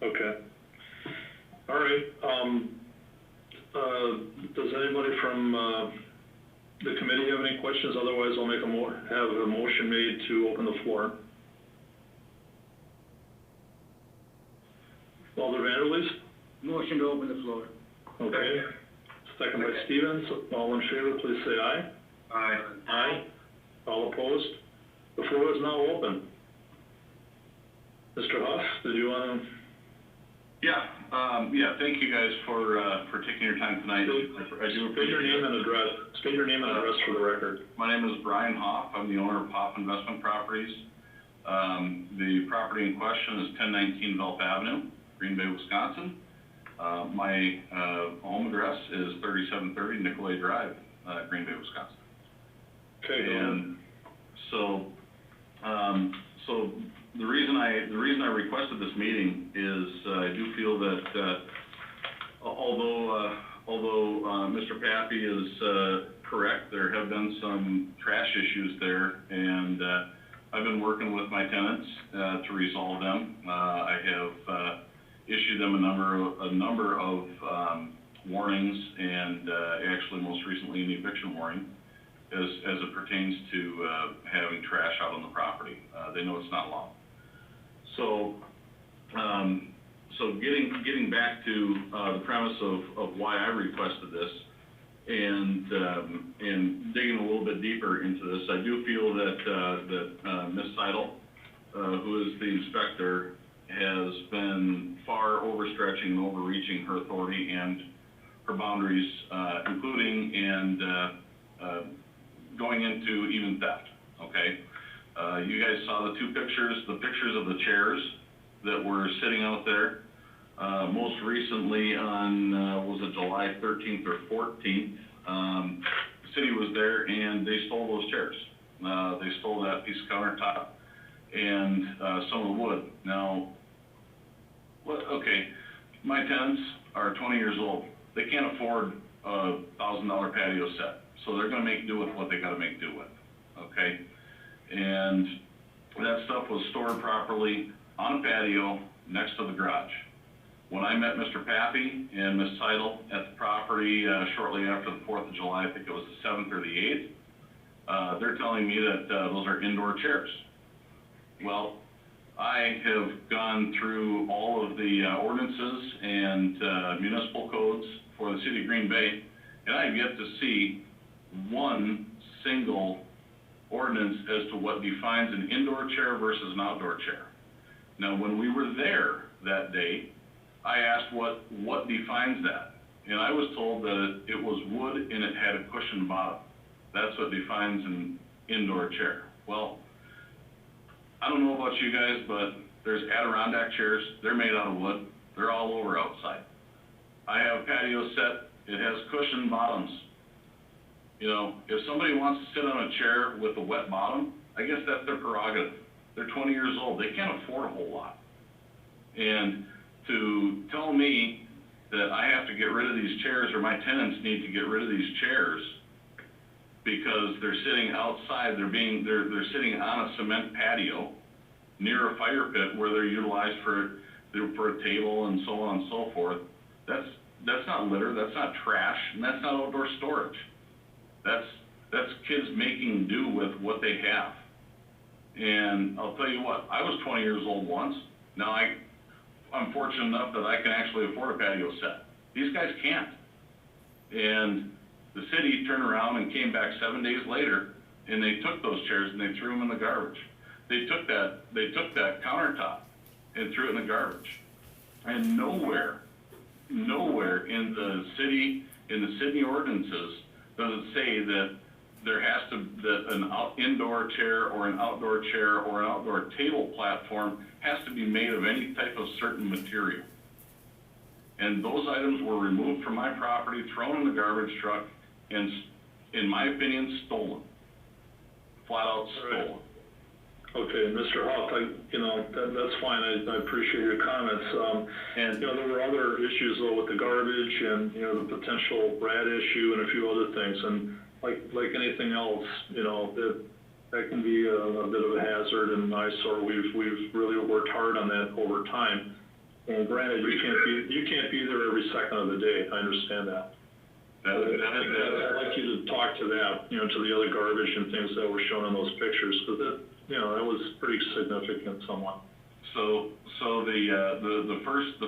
Okay. All right. Does anybody from the committee have any questions? Otherwise, I'll have a motion made to open the floor. Alder Vanderleest? Motion to open the floor. Okay. Second by Stevens. All in favor, please say aye. Aye. Aye. All opposed? The floor is now open. Mr. Huff, did you want to? Yeah, thank you guys for taking your time tonight. I do appreciate State your name and address. State your name and address for the record. My name is Brian Hoff. I'm the owner of Hoff Investment Properties. The property in question is 1019 Velp Avenue, Green Bay, Wisconsin. My home address is 3730 Nicolay Drive, Green Bay, Wisconsin. Okay. And so the reason I requested this meeting is I do feel that although Mr. Pappy is correct, there have been some trash issues there, and I've been working with my tenants to resolve them. I have issued them a number of warnings, and actually most recently an eviction warning as it pertains to having trash out on the property. They know it's not allowed. So getting back to the premise of why I requested this, and digging a little bit deeper into this, I do feel that Ms. Seidel, who is the inspector, has been far overstretching and overreaching her authority and her boundaries, including and going into even theft. Okay. You guys saw the pictures of the chairs that were sitting out there. Most recently on, was it July 13th or 14th, the city was there and they stole those chairs. They stole that piece of countertop and some of the wood. Now, okay, my tenants are 20 years old. They can't afford a $1,000 patio set, so they're gonna make do with what they gotta make do with, okay? And that stuff was stored properly on a patio next to the garage. When I met Mr. Pappy and Ms. Seidel at the property shortly after the 4th of July, I think it was the 7th or the 8th, they're telling me that those are indoor chairs. Well, I have gone through all of the ordinances and municipal codes for the city of Green Bay, and I have yet to see one single ordinance as to what defines an indoor chair versus an outdoor chair. Now, when we were there that day, I asked what defines that, and I was told that it was wood and it had a cushioned bottom. That's what defines an indoor chair. Well, I don't know about you guys, but there's Adirondack chairs. They're made out of wood. They're all over outside. I have a patio set, it has cushioned bottoms. You know, if somebody wants to sit on a chair with a wet bottom, I guess that's their prerogative. They're 20 years old, they can't afford a whole lot. And to tell me that I have to get rid of these chairs, or my tenants need to get rid of these chairs because they're sitting outside, they're sitting on a cement patio near a fire pit where they're utilized for a table and so on and so forth. That's not litter, that's not trash, and that's not outdoor storage. That's kids making do with what they have. And I'll tell you what, I was 20 years old once. Now I'm fortunate enough that I can actually afford a patio set. These guys can't. And the city turned around and came back 7 days later, and they took those chairs and they threw them in the garbage. They took that countertop and threw it in the garbage. And nowhere in the city ordinances does it say that that an indoor chair or an outdoor chair or an outdoor table platform has to be made of any type of certain material. And those items were removed from my property, thrown in the garbage truck, and, in my opinion, stolen. Flat out stolen. Okay, Mr. Huff, that's fine, I appreciate your comments. And, there were other issues though with the garbage and, the potential rat issue and a few other things. And like anything else, that can be a bit of a hazard and an eyesore. We've really worked hard on that over time. And granted, you can't be there every second of the day, I understand that. I'd like you to talk to that, to the other garbage and things that were shown in those pictures, because that was pretty significant somewhat. So the first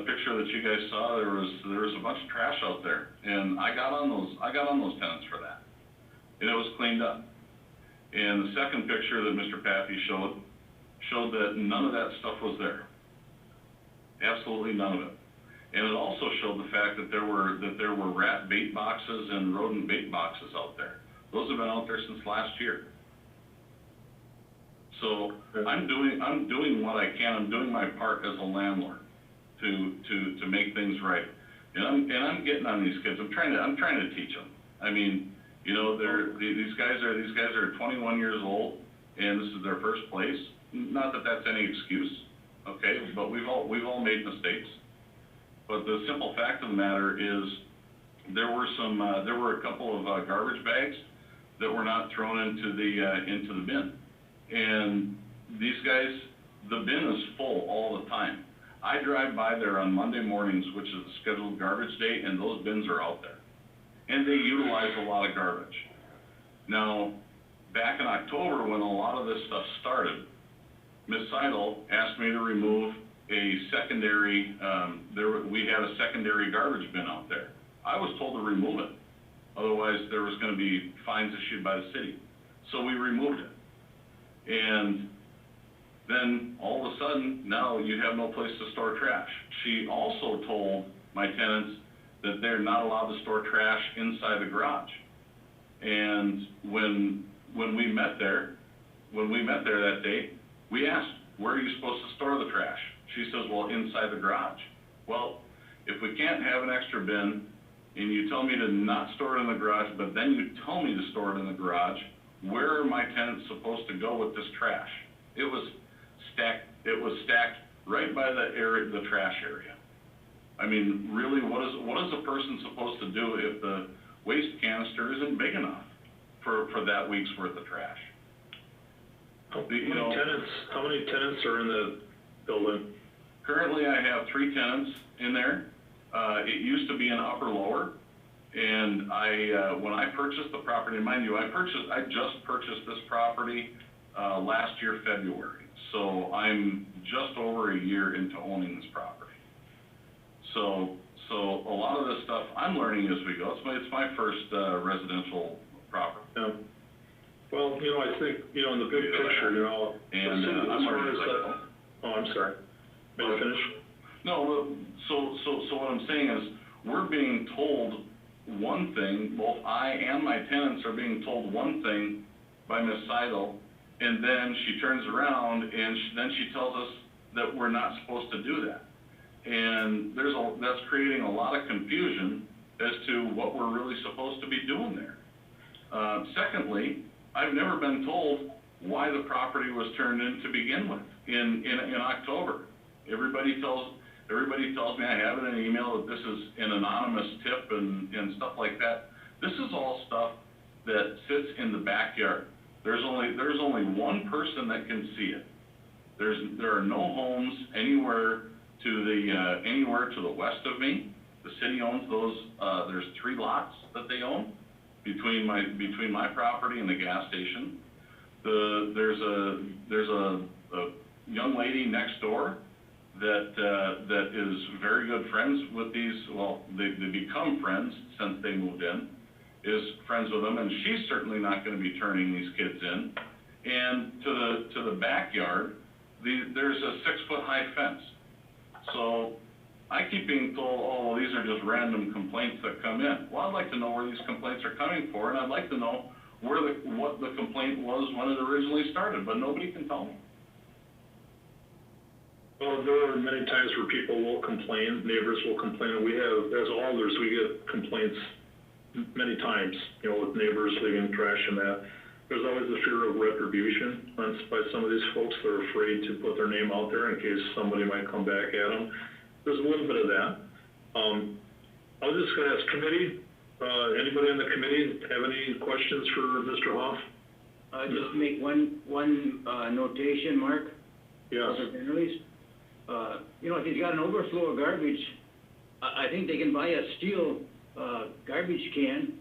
picture that you guys saw, there was a bunch of trash out there, and I got on those tenants for that, and it was cleaned up. And the second picture that Mr. Paffey showed that none of that stuff was there. Absolutely none of it. And it also showed the fact that there were rat bait boxes and rodent bait boxes out there. Those have been out there since last year. So I'm doing what I can. I'm doing my part as a landlord to make things right. And I'm getting on these kids. I'm trying to teach them. I mean, these guys are 21 years old, and this is their first place. Not that that's any excuse, okay? But we've all made mistakes. But the simple fact of the matter is, there were a couple of garbage bags that were not thrown into the bin. And these guys, the bin is full all the time. I drive by there on Monday mornings, which is a scheduled garbage day, and those bins are out there. And they utilize a lot of garbage. Now, back in October, when a lot of this stuff started, Ms. Seidel asked me to remove a secondary, we had a secondary garbage bin out there. I was told to remove it. Otherwise, there was going to be fines issued by the city. So we removed it. And then all of a sudden, now you have no place to store trash. She also told my tenants that they're not allowed to store trash inside the garage. And when we met there that day, we asked, where are you supposed to store the trash? She says, well, inside the garage. Well, if we can't have an extra bin, and you tell me to not store it in the garage, but then you tell me to store it in the garage, where are my tenants supposed to go with this trash? It was stacked right by the trash area. I mean, really, what is a person supposed to do if the waste canister isn't big enough for that week's worth of trash? How many tenants are in the building? Currently, I have 3 tenants in there. It used to be an upper-lower, and when I purchased the property, mind you, I just purchased this property last year, February. So I'm just over a year into owning this property. So a lot of this stuff I'm learning as we go. It's my first residential property. Yeah. Well, I think, in the big picture, and I'm learning. Oh, I'm sorry. May I finish? No, so what I'm saying is, we're being told one thing, both I and my tenants are being told one thing by Ms. Seidel, and then she turns around and then she tells us that we're not supposed to do that. And that's creating a lot of confusion as to what we're really supposed to be doing there. Secondly, I've never been told why the property was turned in to begin with in October. Everybody tells me, I have it in an email, that this is an anonymous tip and stuff like that. This is all stuff that sits in the backyard. There's only one person that can see it. There are no homes anywhere to the west of me. The city owns those. There's 3 lots that they own between my property and the gas station. There's a young lady next door that is very good friends with these. Well, they become friends since they moved in. Is friends with them, and she's certainly not going to be turning these kids in. And to the backyard, there's a 6-foot-high fence. So I keep being told, oh, well, these are just random complaints that come in. Well, I'd like to know where these complaints are coming for, and I'd like to know what the complaint was when it originally started, but nobody can tell me. Well, there are many times where people will complain, neighbors will complain. We have, as alders, we get complaints many times, with neighbors leaving trash and that. There's always the fear of retribution by some of these folks. They're afraid to put their name out there in case somebody might come back at them. There's a little bit of that. I was just gonna ask committee, anybody on the committee have any questions for Mr. Hoff? Just make one notation, Mark. Yes. If he's got an overflow of garbage, I think they can buy a steel garbage can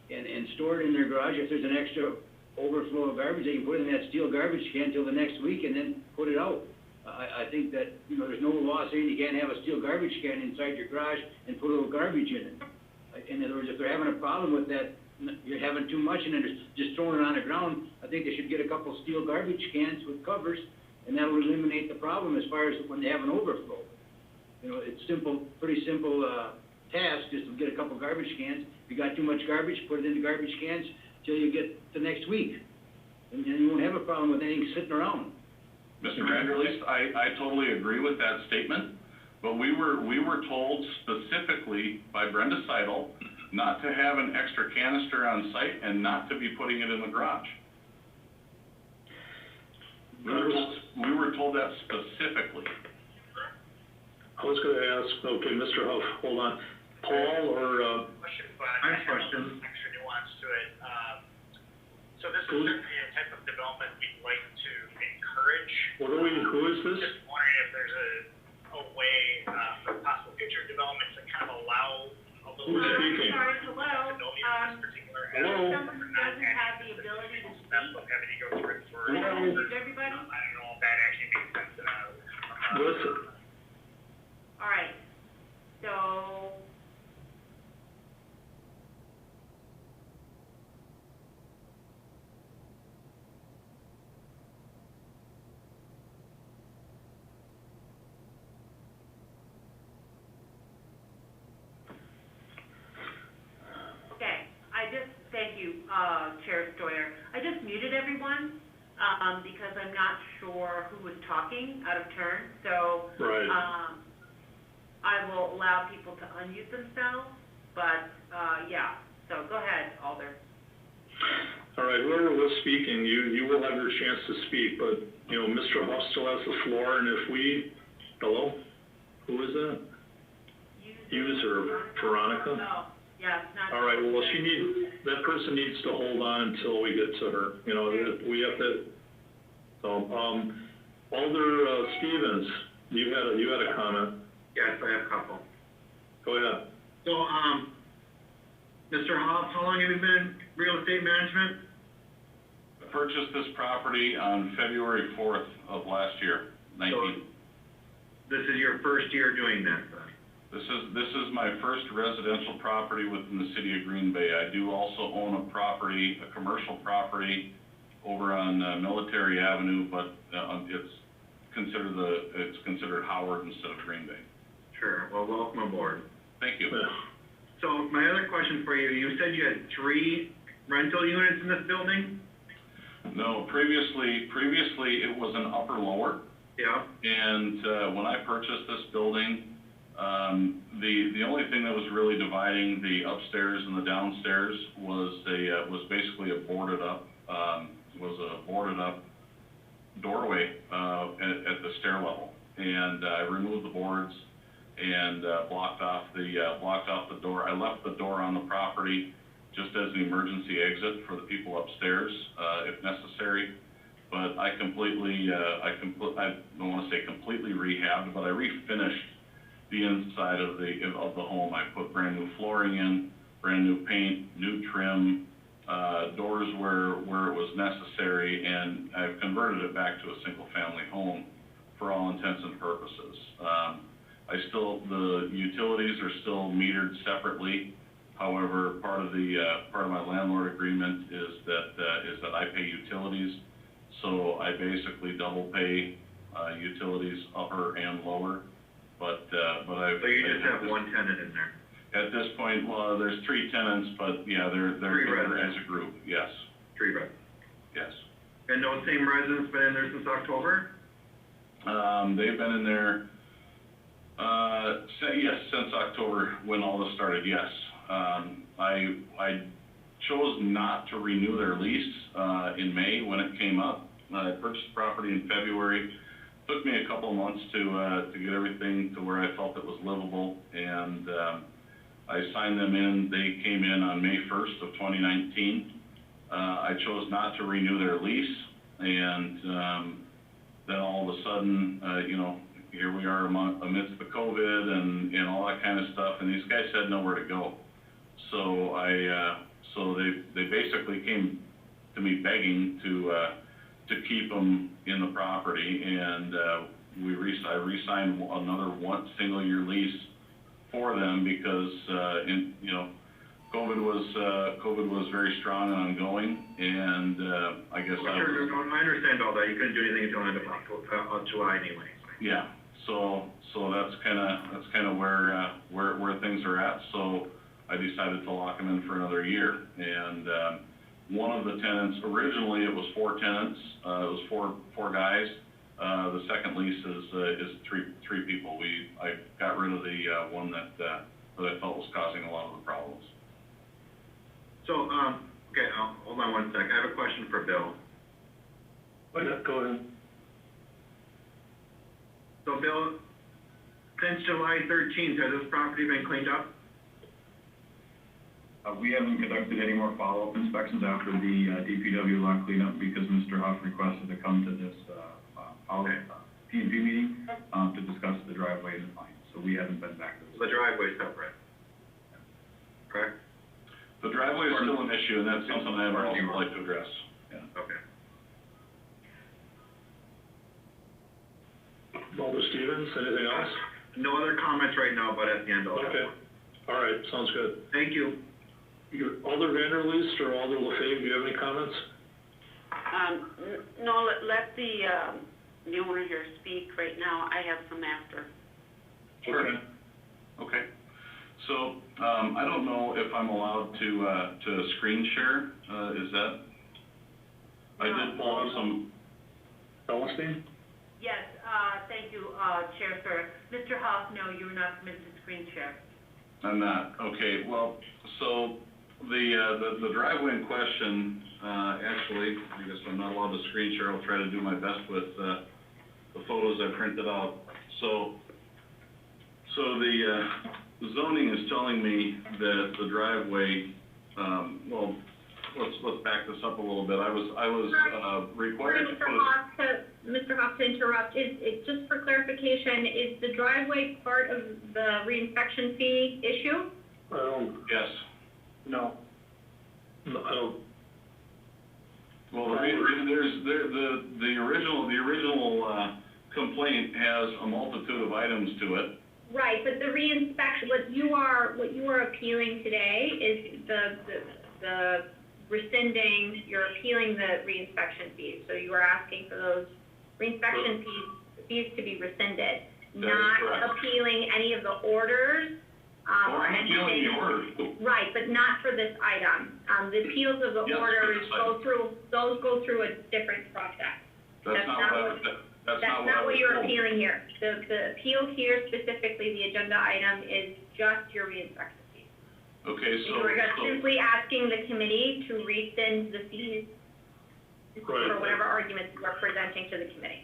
and store it in their garage. If there's an extra overflow of garbage, they can put it in that steel garbage can till the next week and then put it out. I think that, there's no law saying you can't have a steel garbage can inside your garage and put a little garbage in it. In other words, if they're having a problem with that, you're having too much and then just throwing it on the ground, I think they should get a couple steel garbage cans with covers, and that will eliminate the problem as far as when they have an overflow. It's pretty simple task, just to get a couple garbage cans. If you got too much garbage, put it in the garbage cans till you get the next week. And then you won't have a problem with anything sitting around. Mr. Vanderleest, I totally agree with that statement, but we were told specifically by Brenda Seidel not to have an extra canister on site and not to be putting it in the garage. We were told that specifically. I was gonna ask, okay, Mr. Huff, hold on. Paul or, Question, but I have a question. extra nuance to it. So this is certainly a type of development we'd like to encourage. who is this? Just wondering if there's a way, for possible future developments that kind of allow a little Who's bit of speaking? Sorry, hello? flexibility in this particular Hello? area. Someone doesn't have the ability to Step speak. of having to go through it for. Hello? Mute everybody? I don't know if that actually makes sense, Listen, All right, so, okay, thank you, Chair Stoyer. I just muted everyone, because I'm not sure who was talking out of turn, so, right. I will allow people to unmute themselves, but, yeah, so go ahead, Alder. All right, whoever was speaking, you will have your chance to speak, but, Mr. Huff still has the floor, and if hello? Who is that? User, Veronica? No, yeah, it's not. All right, well, that person needs to hold on until we get to her, we have to, so, Alder, Stevens, you had a comment. Yes, I have a couple. Go ahead. So, Mr. Hoff, how long have you been in real estate management? I purchased this property on February 4th of last year, 19. This is your first year doing that, then? This is my first residential property within the city of Green Bay. I do also own a commercial property over on Military Avenue, but it's considered Howard instead of Green Bay. Sure, well, welcome aboard. Thank you. So, my other question for you, you said you had 3 rental units in this building? No, previously it was an upper-lower. Yeah. And when I purchased this building, The only thing that was really dividing the upstairs and the downstairs was basically a boarded up doorway, at the stair level. And I removed the boards and, blocked off the door. I left the door on the property just as an emergency exit for the people upstairs, if necessary. But I don't wanna say completely rehabbed, but I refinished the inside of the home. I put brand new flooring in, brand new paint, new trim, doors where it was necessary, and I've converted it back to a single-family home for all intents and purposes. The utilities are still metered separately. However, part of my landlord agreement is that I pay utilities, so I basically double pay utilities upper and lower. But I've. So you just have one tenant in there? At this point, well, there's 3 tenants, but yeah, they're as a group, yes. 3 residents? Yes. And those same residents been in there since October? They've been in there, since October when all this started, yes. I chose not to renew their lease, in May when it came up. I purchased the property in February. Took me a couple months to get everything to where I felt it was livable, and, I signed them in. They came in on May 1st of 2019. I chose not to renew their lease, and, then all of a sudden, here we are amidst the COVID and all that kind of stuff, and these guys had nowhere to go. So they basically came to me begging to keep them in the property, and I re-signed another single-year lease for them because COVID was very strong and ongoing, and I guess I understand all that. You couldn't do anything until end of July anyway. Yeah. So that's kind of where things are at. So I decided to lock them in for another year, and one of the tenants, originally it was 4 tenants, it was four guys. The second lease is three people. I got rid of the one that I felt was causing a lot of the problems. So, okay, hold on one sec. I have a question for Bill. Go ahead. So Bill, since July 13th, has this property been cleaned up? We haven't conducted any more follow-up inspections after the DPW lot cleanup because Mr. Huff requested to come to this P&P meeting to discuss the driveway and the fines. So we haven't been back to this. The driveway's separate, correct? The driveway is still an issue, and that's something I would also like to address. Yeah. Okay. Alder Stevens, anything else? No other comments right now, but at the end I'll have Okay. one. All right, sounds good. Thank you. Alder Vanderleest or Alder LaFave, do you have any comments? No, let the owner here speak right now. I have some after. Sure. Okay. So, I don't know if I'm allowed to screen share, is that? I did pull up some. Celestine? Yes, thank you, Chair, sir. Mr. Hoff, no, you're not permitted to screen share. I'm not, okay, well, so the driveway in question, actually, I guess I'm not allowed to screen share. I'll try to do my best with the photos I printed out. So the zoning is telling me that the driveway, well, let's back this up a little bit. I was required to put Mr. Hoff, to interrupt, just for clarification, is the driveway part of the reinspection fee issue? Yes. No, I don't. Well, the original complaint has a multitude of items to it. Right, but the reinspection, what you are appealing today is the rescinding, you're appealing the reinspection fees. So you are asking for those reinspection fees to be rescinded, not appealing any of the orders, or I'm appealing the orders. Right, but not for this item. The appeals of the orders go through a different process. That's That's That's not not what you're told. appealing here. The appeal here, specifically, the agenda item, is just your reinspection fees. Okay, so. We're just simply asking the committee to rescind the fees for whatever arguments you are presenting to the committee.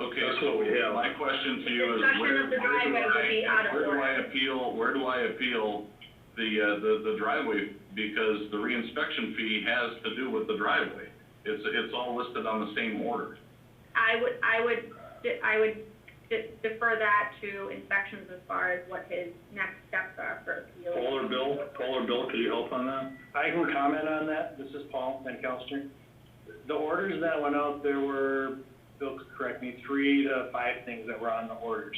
Okay, That's so what we have. my question to you is, Discussion of the driveway would be out of where do order. where do I appeal the driveway? Because the reinspection fee has to do with the driveway. It's all listed on the same order. I would defer that to inspections as far as what his next steps are for appeal. Paul or Bill, could you help on that? I can comment on that. This is Paul Van Kelster. The orders that went out, there were, Bill could correct me, 3 to 5 things that were on the orders.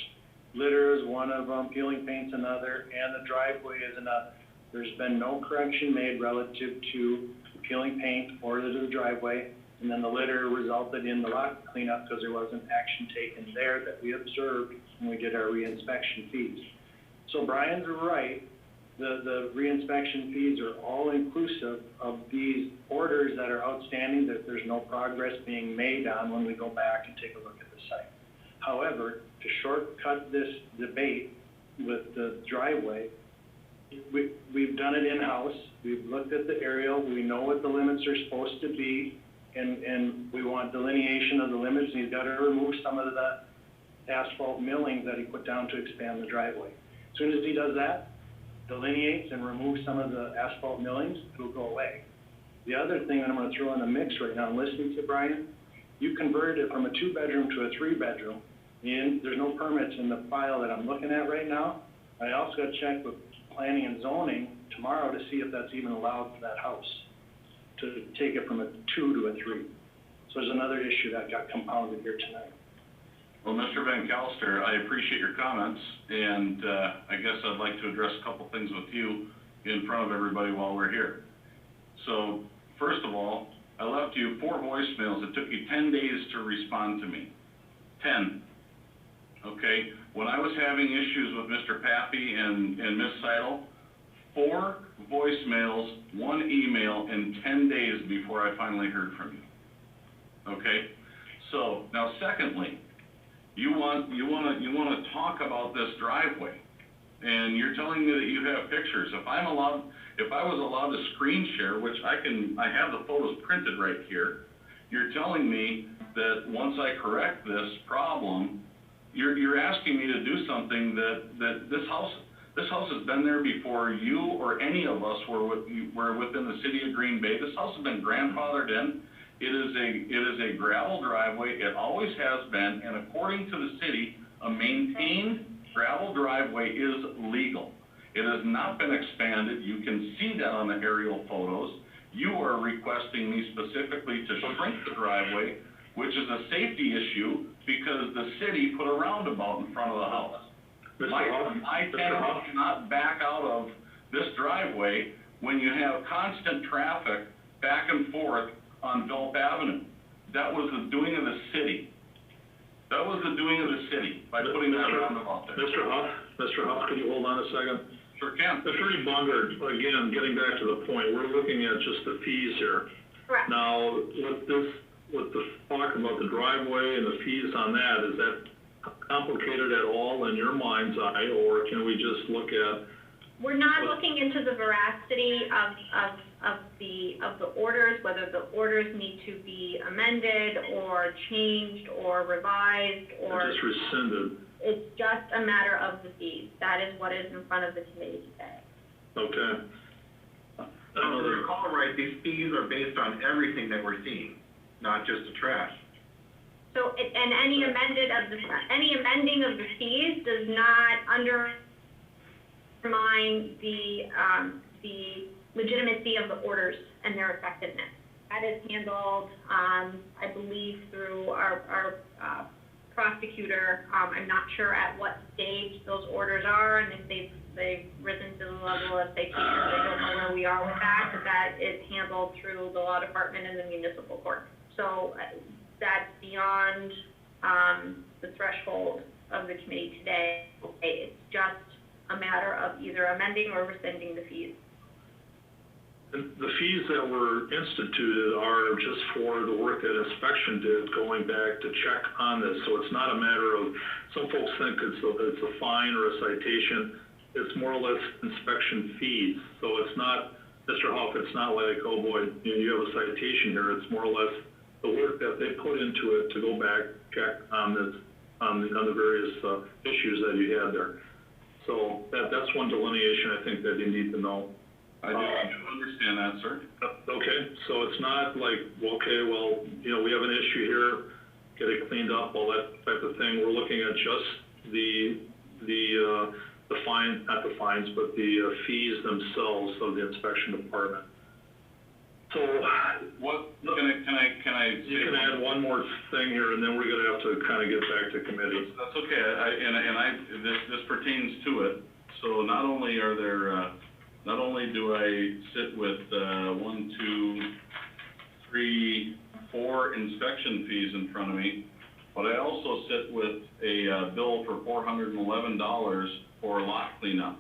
Litter is one of them, peeling paint's another, and the driveway is another. There's been no correction made relative to peeling paint or to the driveway. And then the litter resulted in the lot cleanup because there wasn't action taken there that we observed when we did our reinspection fees. So Brian's right. The reinspection fees are all inclusive of these orders that are outstanding that there's no progress being made on when we go back and take a look at the site. However, to shortcut this debate with the driveway, we've done it in-house. We've looked at the aerial. We know what the limits are supposed to be, and we want delineation of the limits. And he's got to remove some of the asphalt millings that he put down to expand the driveway. As soon as he does that, delineates and removes some of the asphalt millings, it'll go away. The other thing that I'm going to throw in the mix right now, listening to Brian, you converted it from a 2-bedroom to a 3-bedroom, and there's no permits in the file that I'm looking at right now. I also got to check with planning and zoning tomorrow to see if that's even allowed for that house, to take it from a 2 to a 3. So there's another issue that got compounded here tonight. Well, Mr. Van Kelster, I appreciate your comments, and I guess I'd like to address a couple things with you in front of everybody while we're here. So, first of all, I left you 4 voicemails. It took you 10 days to respond to me. 10. Okay? When I was having issues with Mr. Pappy and Ms. Seidel, 4 voicemails, 1 email in 10 days before I finally heard from you. Okay? So, now secondly, you want to talk about this driveway, and you're telling me that you have pictures. If I was allowed to screen share, which I have the photos printed right here, you're telling me that once I correct this problem, you're asking me to do something that this house has been there before you or any of us were within the city of Green Bay. This house has been grandfathered in. It is a gravel driveway. It always has been, and according to the city, a maintained gravel driveway is legal. It has not been expanded. You can see that on the aerial photos. You are requesting me specifically to shrink the driveway, which is a safety issue because the city put a roundabout in front of the house. My tenant cannot back out of this driveway when you have constant traffic back and forth on Gulf Avenue. That was the doing of the city. That was the doing of the city by putting that roundabout there. Mr. Huff, could you hold on a second? Sure can. Attorney Bungard, again, getting back to the point, we're looking at just the fees here. Correct. Now, with the talk about the driveway and the fees on that, is that complicated at all in your mind's eye, or can we just look at? We're not looking into the veracity of the orders, whether the orders need to be amended or changed or revised or. Just rescinded. It's just a matter of the fees. That is what is in front of the committee today. Okay. If I recall right, these fees are based on everything that we're seeing, not just the trash. So, and any amending of the fees does not undermine the legitimacy of the orders and their effectiveness. That is handled, I believe, through our prosecutor. I'm not sure at what stage those orders are, and if they've risen to the level of citation. I don't know where we are with that, but that is handled through the law department and the municipal court. So that's beyond the threshold of the committee today. It's just a matter of either amending or rescinding the fees. And the fees that were instituted are just for the work that inspection did, going back to check on this. So it's not a matter of, some folks think it's a fine or a citation. It's more or less inspection fees. So it's not, Mr. Huff, it's not like, oh boy, you have a citation here. It's more or less the work that they put into it to go back, check on the various issues that you had there. So that's one delineation I think that you need to know. I do understand that, sir. Okay, so it's not like, okay, well, we have an issue here, get it cleaned up, all that type of thing. We're looking at just the fine, not the fines, but the fees themselves of the inspection department. So what, can I you can add one more thing here, and then we're gonna have to kind of get back to committee. That's okay, this pertains to it. So not only are there, not only do I sit with, 1, 2, 3, 4 inspection fees in front of me, but I also sit with a, bill for $411 for lot cleanup.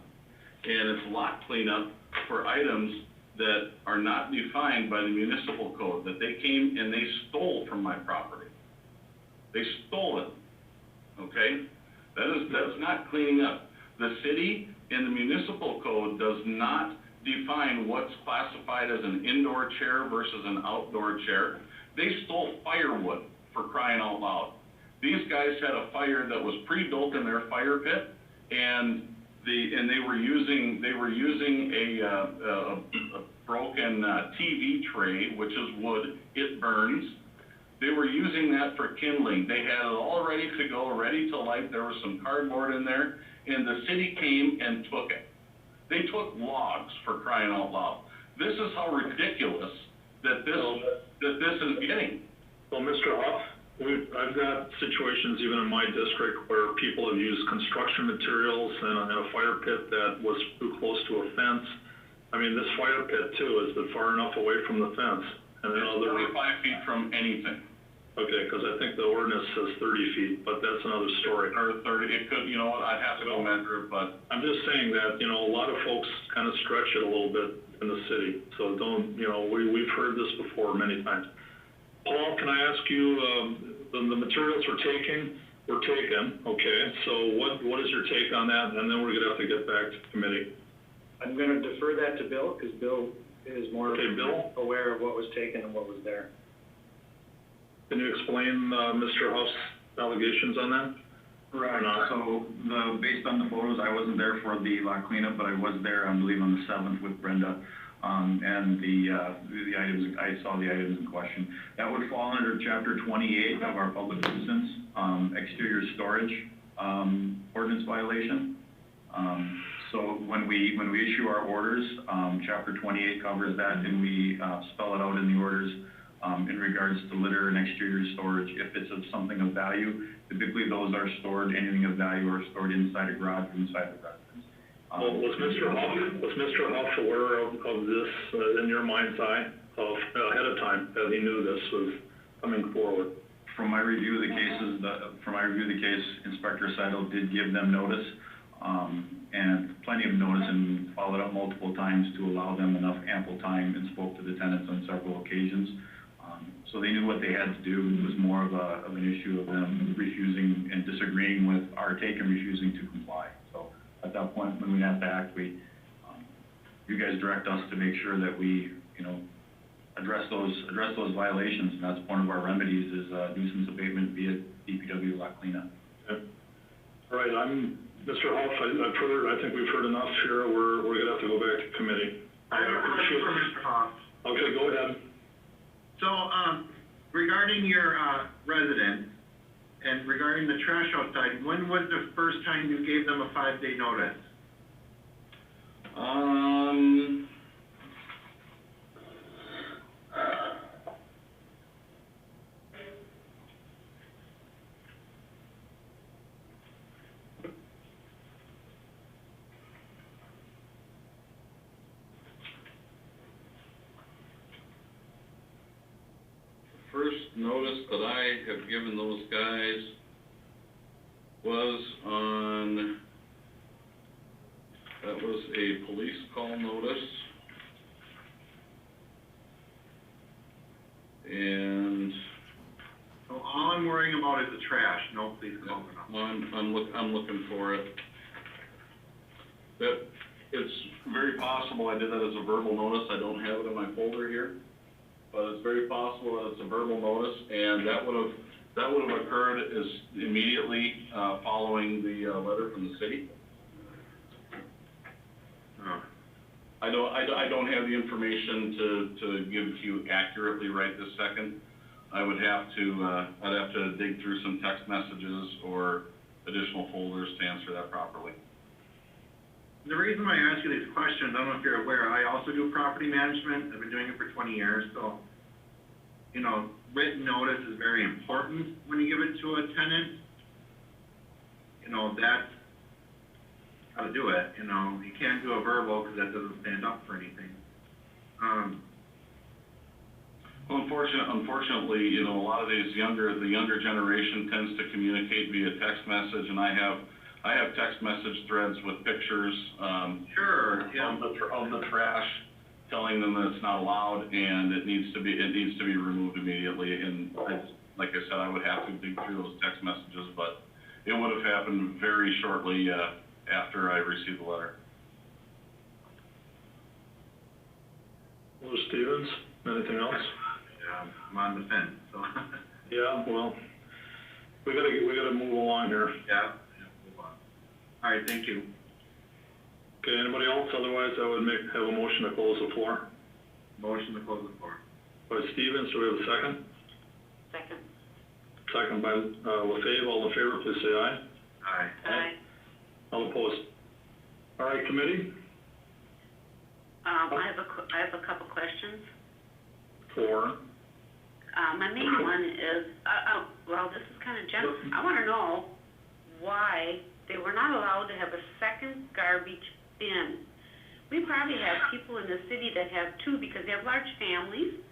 And it's lot cleanup for items that are not defined by the municipal code, that they came and they stole from my property. They stole it, okay? That's not cleaning up. The city and the municipal code does not define what's classified as an indoor chair versus an outdoor chair. They stole firewood, for crying out loud. These guys had a fire that was pre-built in their fire pit, and they were using a broken TV tray, which is wood. It burns. They were using that for kindling. They had it all ready to go, ready to light. There was some cardboard in there, and the city came and took it. They took logs, for crying out loud. This is how ridiculous that this is getting. Well, Mr. Huff, I've got situations even in my district where people have used construction materials in a fire pit that was too close to a fence. I mean, this fire pit too, is it far enough away from the fence? And then it's 25 feet from anything. Okay, because I think the ordinance says 30 feet, but that's another story. Or 30, it could, you know what, I'd have to go measure it, but. I'm just saying that, a lot of folks kind of stretch it a little bit in the city. So don't, we've heard this before many times. Paul, can I ask you, the materials were taken, okay? So what is your take on that? And then we're gonna have to get back to committee. I'm gonna defer that to Bill, because Bill is more Bill? aware of what was taken and what was there. Can you explain, Mr. Huff's allegations on that? Right, so based on the photos, I wasn't there for the lot cleanup, but I was there, I believe, on the 7th with Brenda. And the items, I saw the items in question. That would fall under Chapter 28 of our public nuisance, exterior storage, ordinance violation. So when we issue our orders, Chapter 28 covers that, and we spell it out in the orders in regards to litter and exterior storage. If it's of something of value, typically those are stored, anything of value are stored inside a garage or inside the residence. Well, was Mr. Huff aware of this in your mind's eye ahead of time, that he knew this was coming forward? From my review of the case, Inspector Seidel did give them notice, and plenty of notice, and followed up multiple times to allow them enough ample time, and spoke to the tenants on several occasions. So they knew what they had to do. It was more of an issue of them refusing and disagreeing with our take and refusing to comply. So at that point, when we have to act, you guys direct us to make sure that we, address those violations, and that's one of our remedies is nuisance abatement via DPW lot cleanup. Okay. All right, Mr. Huff, I think we've heard enough here. We're gonna have to go back to committee. I have a question for Mr. Huff. Okay, go ahead. So, regarding your, resident, and regarding the trash outside, when was the first time you gave them a 5-day notice? First notice that I have given those guys was that was a police call notice. And, So all I'm worrying about is the trash, no, please call it up. well, I'm looking for it. That, it's very possible I did that as a verbal notice, I don't have it in my folder here. But it's very possible that it's a verbal notice, and that would have occurred as immediately, following the, letter from the city. Oh. I don't have the information to give to you accurately right this second. I would have to, I'd have to dig through some text messages or additional folders to answer that properly. The reason why I ask you these questions, I don't know if you're aware, I also do property management. I've been doing it for 20 years, so, you know, written notice is very important when you give it to a tenant. You know, that's how to do it, you know. You can't do a verbal because that doesn't stand up for anything. Well, unfortunately, you know, a lot of the younger generation tends to communicate via text message, and I have text message threads with pictures, Sure, yeah. of the trash, telling them that it's not allowed and it needs to be removed immediately. And like I said, I would have to dig through those text messages, but it would have happened very shortly, after I received the letter. Well, Stevens, anything else? Yeah, I'm on the fence, so. Yeah, well, we gotta move along here. Yeah, move on. All right, thank you. Okay, anybody else? Otherwise, I would have a motion to close the floor. Motion to close the floor. By Stevens, do we have a second? Second. Second by, LaFave. All in favor, please say aye. Aye. Aye. All opposed? All right, committee? I have a couple questions. For? My main one is, well, this is kind of general. I want to know why they were not allowed to have a second garbage bin. We probably have people in the city that have two because they have large families.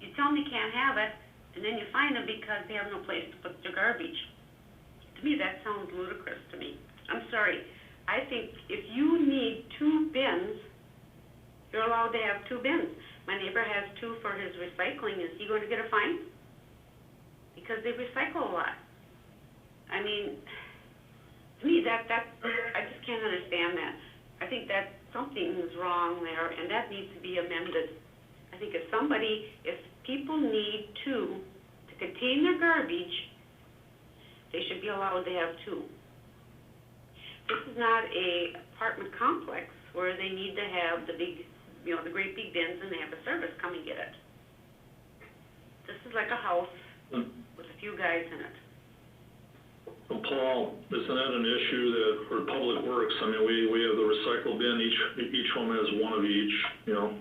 You tell them you can't have it, and then you fine them because they have no place to put their garbage. To me, that sounds ludicrous to me. I'm sorry. I think if you need two bins, you're allowed to have two bins. My neighbor has two for his recycling. Is he going to get a fine? Because they recycle a lot. I mean, to me, I just can't understand that. I think that something is wrong there, and that needs to be amended. I think if people need two to contain their garbage, they should be allowed to have two. This is not a apartment complex where they need to have the big, you know, the great big bins and they have a service come and get it. This is like a house with a few guys in it. Well, Paul, isn't that an issue that for Public Works? I mean, we have the recycle bin, each home has one of each, you know.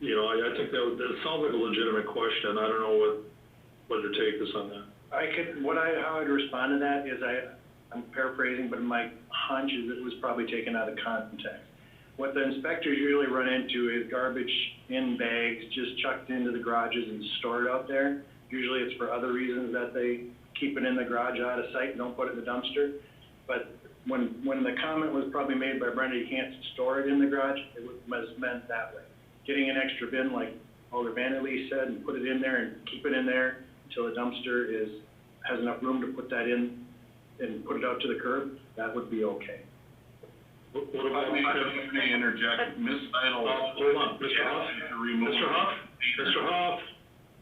I think that sounds like a legitimate question. I don't know what your take is on that. How I'd respond to that is I'm paraphrasing, but my hunch is it was probably taken out of context. What the inspectors usually run into is garbage in bags just chucked into the garages and stored out there. Usually it's for other reasons that they keep it in the garage out of sight and don't put it in the dumpster. But when the comment was probably made by Brenda, you can't store it in the garage, it was meant that way. Getting an extra bin like Alder Vanderlee said and put it in there and keep it in there until the dumpster has enough room to put that in and put it out to the curb, that would be okay. What about, May interject, Ms. Idle. Hold on, Mr. Hoff,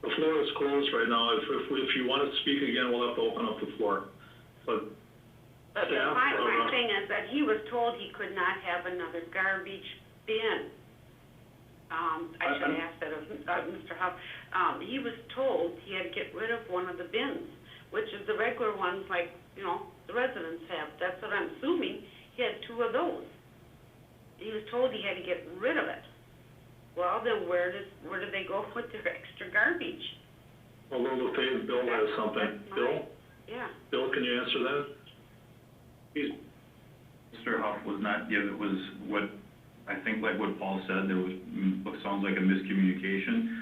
the floor is closed right now. If you want to speak again, we'll have to open up the floor. But my thing is that he was told he could not have another garbage bin. I should have asked that of Mr. Huff. He was told he had to get rid of one of the bins, which is the regular ones like, you know, the residents have. That's what I'm assuming. He had two of those. He was told he had to get rid of it. Well, then where do they go with their extra garbage? Well, Bill has something. Bill? Yeah. Bill, can you answer that? Mr. Huff was not given, it was what, I think like what Paul said, there was, what sounds like a miscommunication.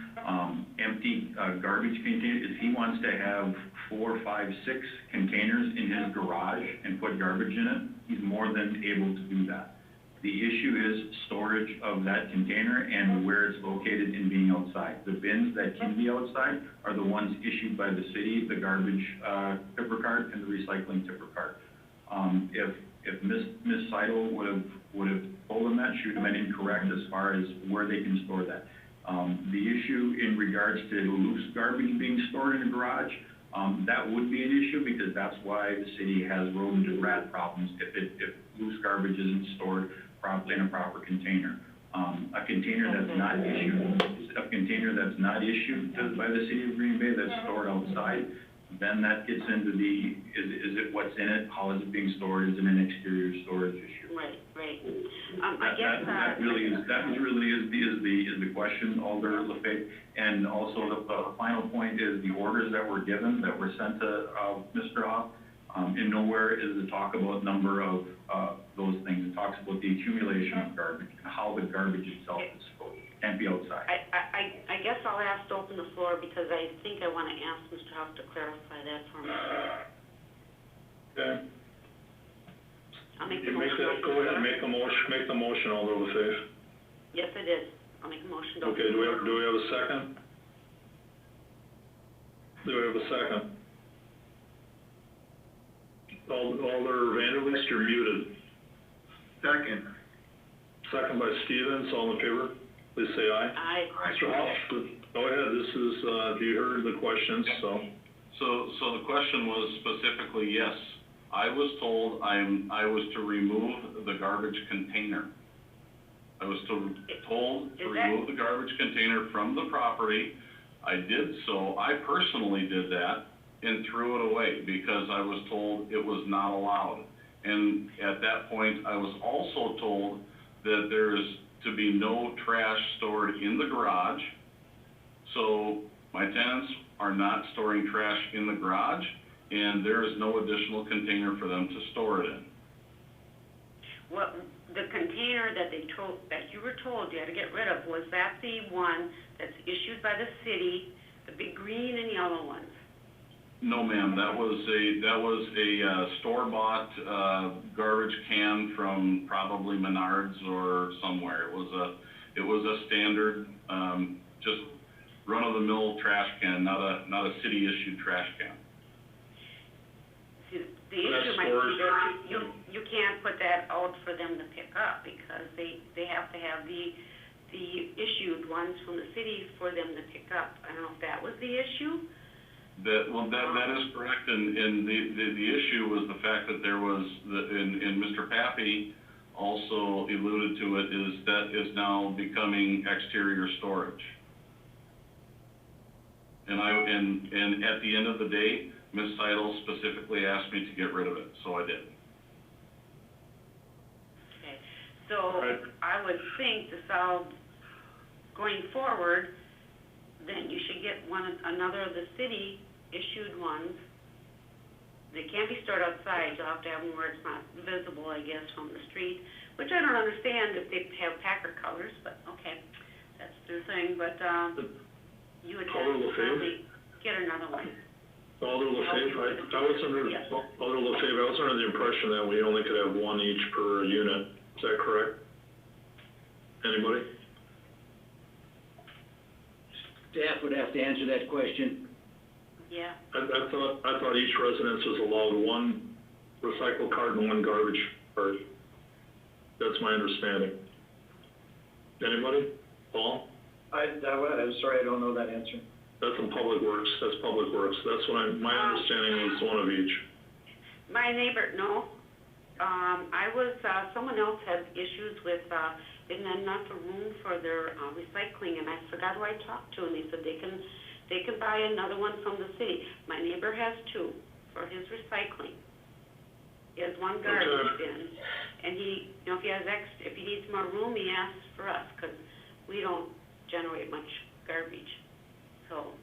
Empty garbage containers, if he wants to have 4, 5, 6 containers in his garage and put garbage in it, he's more than able to do that. The issue is storage of that container and where it's located and being outside. The bins that can be outside are the ones issued by the city, the garbage, tipper card and the recycling tipper card. If Ms. Seidel would have told them that, she would have been incorrect as far as where they can store that. The issue in regards to loose garbage being stored in a garage, that would be an issue because that's why the city has rodent and rat problems if loose garbage isn't stored properly in a proper container. A container that's not issued by the city of Green Bay that's stored outside, then that gets into the, is it what's in it, how is it being stored, is it an exterior storage issue? Right. I guess, That really is the question, Alder LaFave. And also the final point is the orders that were given, that were sent to, Mr. Hoff, and nowhere is the talk about number of, those things. It talks about the accumulation of garbage and how the garbage itself is disposed. Can't be outside. I guess I'll ask to open the floor because I think I want to ask Mr. Hoff to clarify that for me. Okay. I'll make You the motion. go ahead and make the motion, Alder LaFave. Yes, it is. I'll make a motion to open. Okay, do we have a second? Do we have a second? Alder Vanderleest, you're muted. Second. Second by Stevens, all in favor, please say aye. Aye. Mr. Hoff, go ahead, this is, you heard the questions, so. So the question was specifically, yes, I was told I was to remove the garbage container. I was told to remove the garbage container from the property. I did so, I personally did that and threw it away because I was told it was not allowed. And at that point, I was also told that there is to be no trash stored in the garage. So my tenants are not storing trash in the garage, and there is no additional container for them to store it in. What, the container that you were told you had to get rid of, was that the one that's issued by the city, the big green and yellow ones? No, ma'am, that was a store-bought, garbage can from probably Menards or somewhere. It was a standard, just run-of-the-mill trash can, not a city-issued trash can. See, the issue might be that you can't put that out for them to pick up because they have to have the issued ones from the city for them to pick up. I don't know if that was the issue. That is correct, and the issue was the fact that there was, and Mr. Pappy also alluded to it, is that is now becoming exterior storage. And at the end of the day, Ms. Seidel specifically asked me to get rid of it, so I did. Okay, so I would think to solve, going forward, then you should get another of the city issued ones. They can't be stored outside, you'll have to have them where it's not visible, I guess, from the street, which I don't understand if they have Packer colors, but okay, that's their thing, but, you would have to probably get another one. Alder LaFave, I was under the impression that we only could have one each per unit, is that correct? Anybody? Staff would have to answer that question. Yeah. I thought each residence was allowed one recycle cart and one garbage cart. That's my understanding. Anybody? Paul? I'm sorry, I don't know that answer. That's in Public Works, that's what my understanding was one of each. My neighbor, no. Someone else had issues with, didn't have enough room for their, recycling, and I forgot who I talked to, and they said they can buy another one from the city. My neighbor has two for his recycling. He has one garbage bin, and he, if he needs more room, he asks for us, because we don't generate much garbage. So,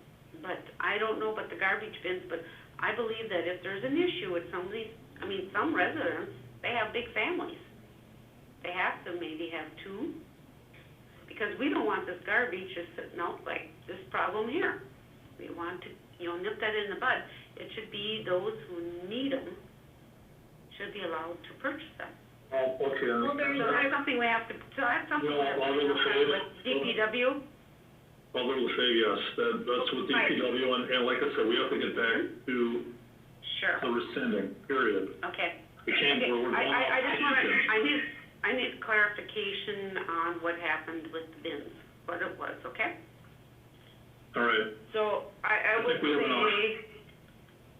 but I don't know about the garbage bins, but I believe that if there's an issue with some residents, they have big families. They have to maybe have two, because we don't want this garbage just sitting out like this problem here. We want to, nip that in the bud. It should be those who need them should be allowed to purchase them. Oh, okay. Well, there's So that's something we have to, with DPW? Alder LaFave, yes, that's with DPW, and like I said, we have to get back to Sure, the rescinding, period. okay. We can't, Okay, we're going I just wanna, off I need clarification on what happened with the bins, what it was, okay? All right, So I would think we have enough. say,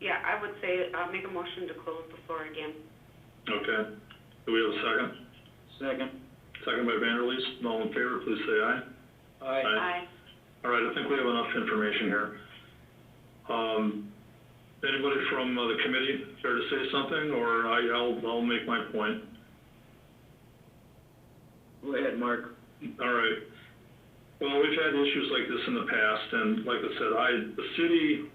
yeah, I would say, make a motion to close the floor again. okay. Do we have a second? Second. Second by Vanderleest, all in favor, please say aye. Aye. Aye. All right, I think we have enough information here. Anybody from the committee care to say something, or I'll make my point? Go ahead, Mark. All right. Well, we've had issues like this in the past, and like I said, the city,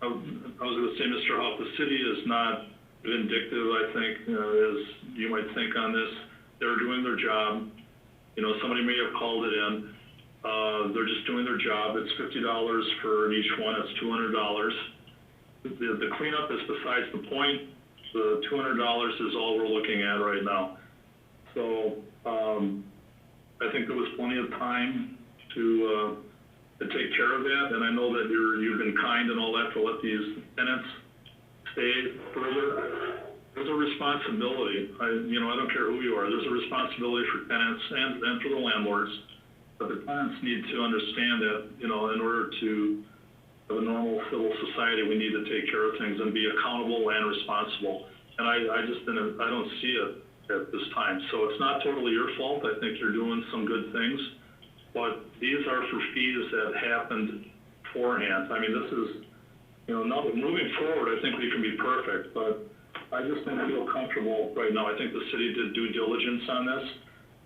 I was gonna say, Mr. Huff, the city is not vindictive, I think, as you might think on this. They're doing their job. You know, somebody may have called it in. They're just doing their job. It's $50 for each one. It's $200. The cleanup is besides the point. The $200 is all we're looking at right now. So, I think there was plenty of time to take care of that, and I know that you've been kind and all that to let these tenants stay further. There's a responsibility. I don't care who you are. There's a responsibility for tenants and for the landlords. But the tenants need to understand that, in order to have a normal civil society, we need to take care of things and be accountable and responsible. And I don't see it at this time. So it's not totally your fault. I think you're doing some good things. But these are for fees that happened beforehand. I mean, this is, moving forward, I think we can be perfect, but I just don't feel comfortable right now. I think the city did due diligence on this.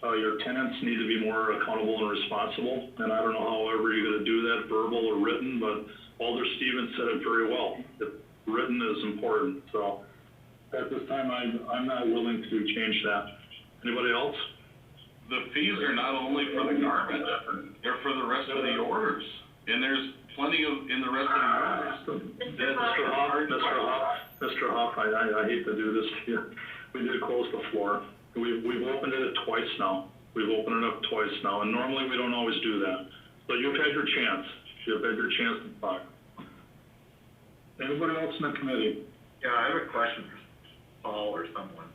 Your tenants need to be more accountable and responsible, and I don't know however you're gonna do that, verbal or written, but Alder Stevens said it very well. Written is important, so at this time, I'm not willing to change that. Anybody else? The fees are not only for the garbage, they're for the rest of the orders. And there's plenty in the rest of the orders. Mr. Huff, I hate to do this to you. We did close the floor. We've opened it twice now. We've opened it up twice now, and normally we don't always do that. So you've had your chance. You've had your chance to talk. Anybody else in the committee? Yeah, I have a question for Paul or someone.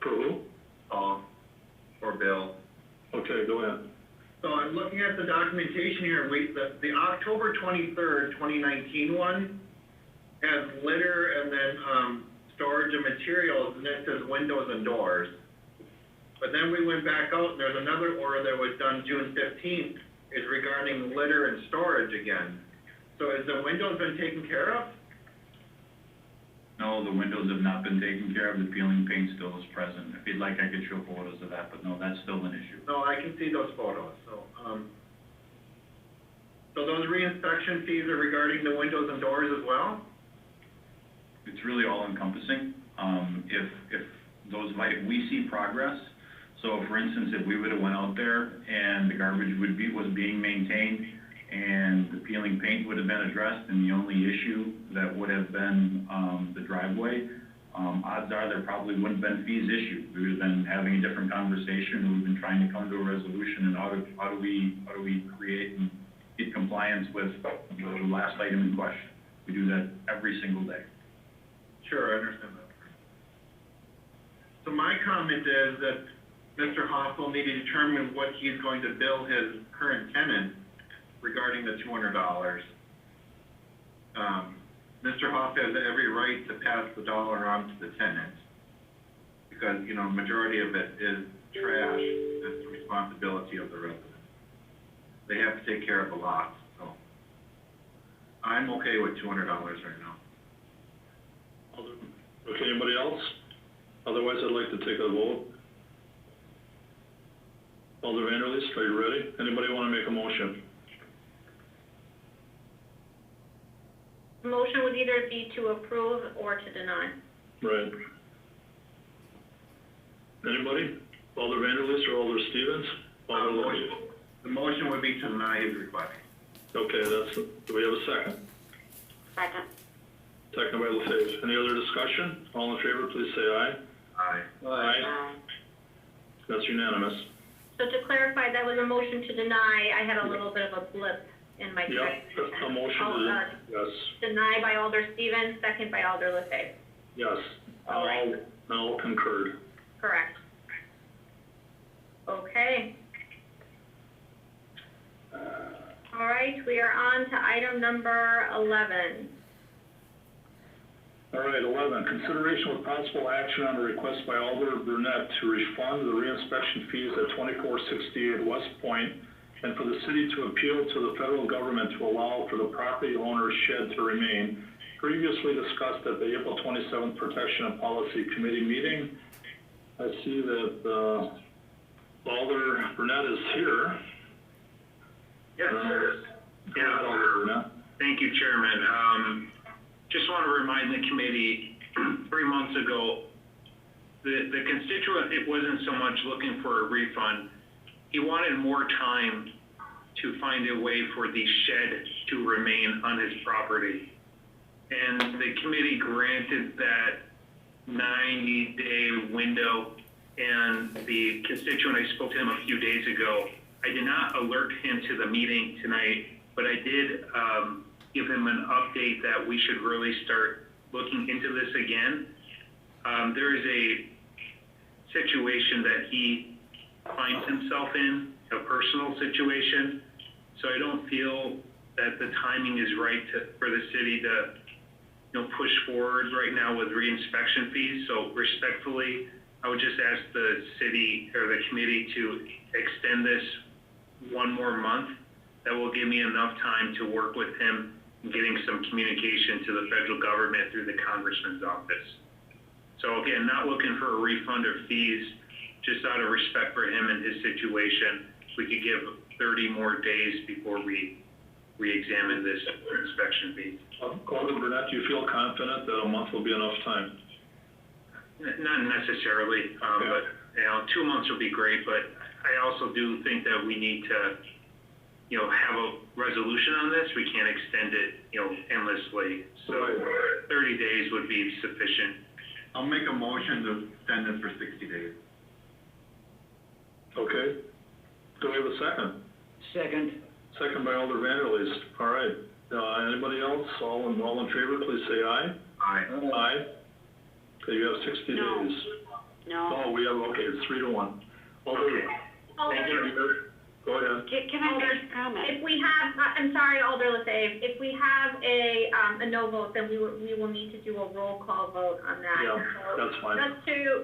For who? Paul or Bill. Okay, go ahead. So I'm looking at the documentation here, the October 23rd, 2019 one has litter and then, storage of materials, and it says windows and doors. But then we went back out, and there's another order that was done June 15th, is regarding litter and storage again. So has the windows been taken care of? No, the windows have not been taken care of, the peeling paint still is present. If you'd like, I could show photos of that, but no, that's still an issue. No, I can see those photos, so, so those reinspection fees are regarding the windows and doors as well? It's really all encompassing. If we see progress, so for instance, if we would've went out there and the garbage was being maintained and the peeling paint would have been addressed and the only issue that would have been, the driveway, odds are there probably wouldn't have been fees issued. We would have been having a different conversation, and we've been trying to come to a resolution, and how do we create and get compliance with the last item in question. We do that every single day. Sure, I understand that. So my comment is that Mr. Hoff will need to determine what he's going to bill his current tenant regarding the $200. Mr. Hoff has every right to pass the dollar on to the tenant because, majority of it is trash. It's the responsibility of the resident. They have to take care of the lots, so I'm okay with $200 right now. Okay, anybody else? Otherwise, I'd like to take a vote. Alder Vanderleest, are you ready? Anybody want to make a motion? The motion would either be to approve or to deny. Right. Anybody? Alder Vanderleest or Alder Stevens? The motion would be to deny his request. Okay, do we have a second? Second. Second by LaFave. Any other discussion? All in favor, please say aye. Aye. Aye. That's unanimous. So to clarify, that was a motion to deny. I had a little bit of a blip in my Yep, text. a motion to, yes, Deny by Alder Stevens, second by Alder LaFave. yes. All right. All concurred. Correct. Okay. All right, we are on to item number 11. All right, 11, consideration with possible action on a request by Alder Burnett to refund the reinspection fees at 2468 West Point and for the city to appeal to the federal government to allow for the property owner's shed to remain. Previously discussed at the April 27th Protection and Policy Committee meeting. I see that Alder Burnett is here. Yes, sir. Go ahead, Alder Burnett. Thank you, Chairman. Just want to remind the committee, 3 months ago, the constituent, it wasn't so much looking for a refund. He wanted more time to find a way for the shed to remain on his property. And the committee granted that 90-day window, and the constituent, I spoke to him a few days ago. I did not alert him to the meeting tonight, but I did give him an update that we should really start looking into this again. There is a situation that he finds himself in, a personal situation, so I don't feel that the timing is right for the city to push forward right now with reinspection fees. So respectfully, I would just ask the city or the committee to extend this one more month. That will give me enough time to work with him in getting some communication to the federal government through the congressman's office. So again, not looking for a refund of fees, just out of respect for him and his situation. We could give 30 more days before we re-examine this inspection fee. Alder Burnett, do you feel confident that a month will be enough time? Not necessarily, but 2 months would be great, but I also do think that we need to have a resolution on this. We can't extend it, endlessly. So 30 days would be sufficient. I'll make a motion to extend this for 60 days. Okay. Do we have a second? Second. Second by Alder Vanderleest. All right. Anybody else? All in favor, please say aye. Aye. Aye. Okay, you have 60 No. days. No. Oh, we have, okay, it's 3-1. Alder, go ahead. Can I make a comment? If we have, I'm sorry, Alder LaFave, if we have a no vote, then we will need to do a roll call vote on that. Yeah, So that's fine.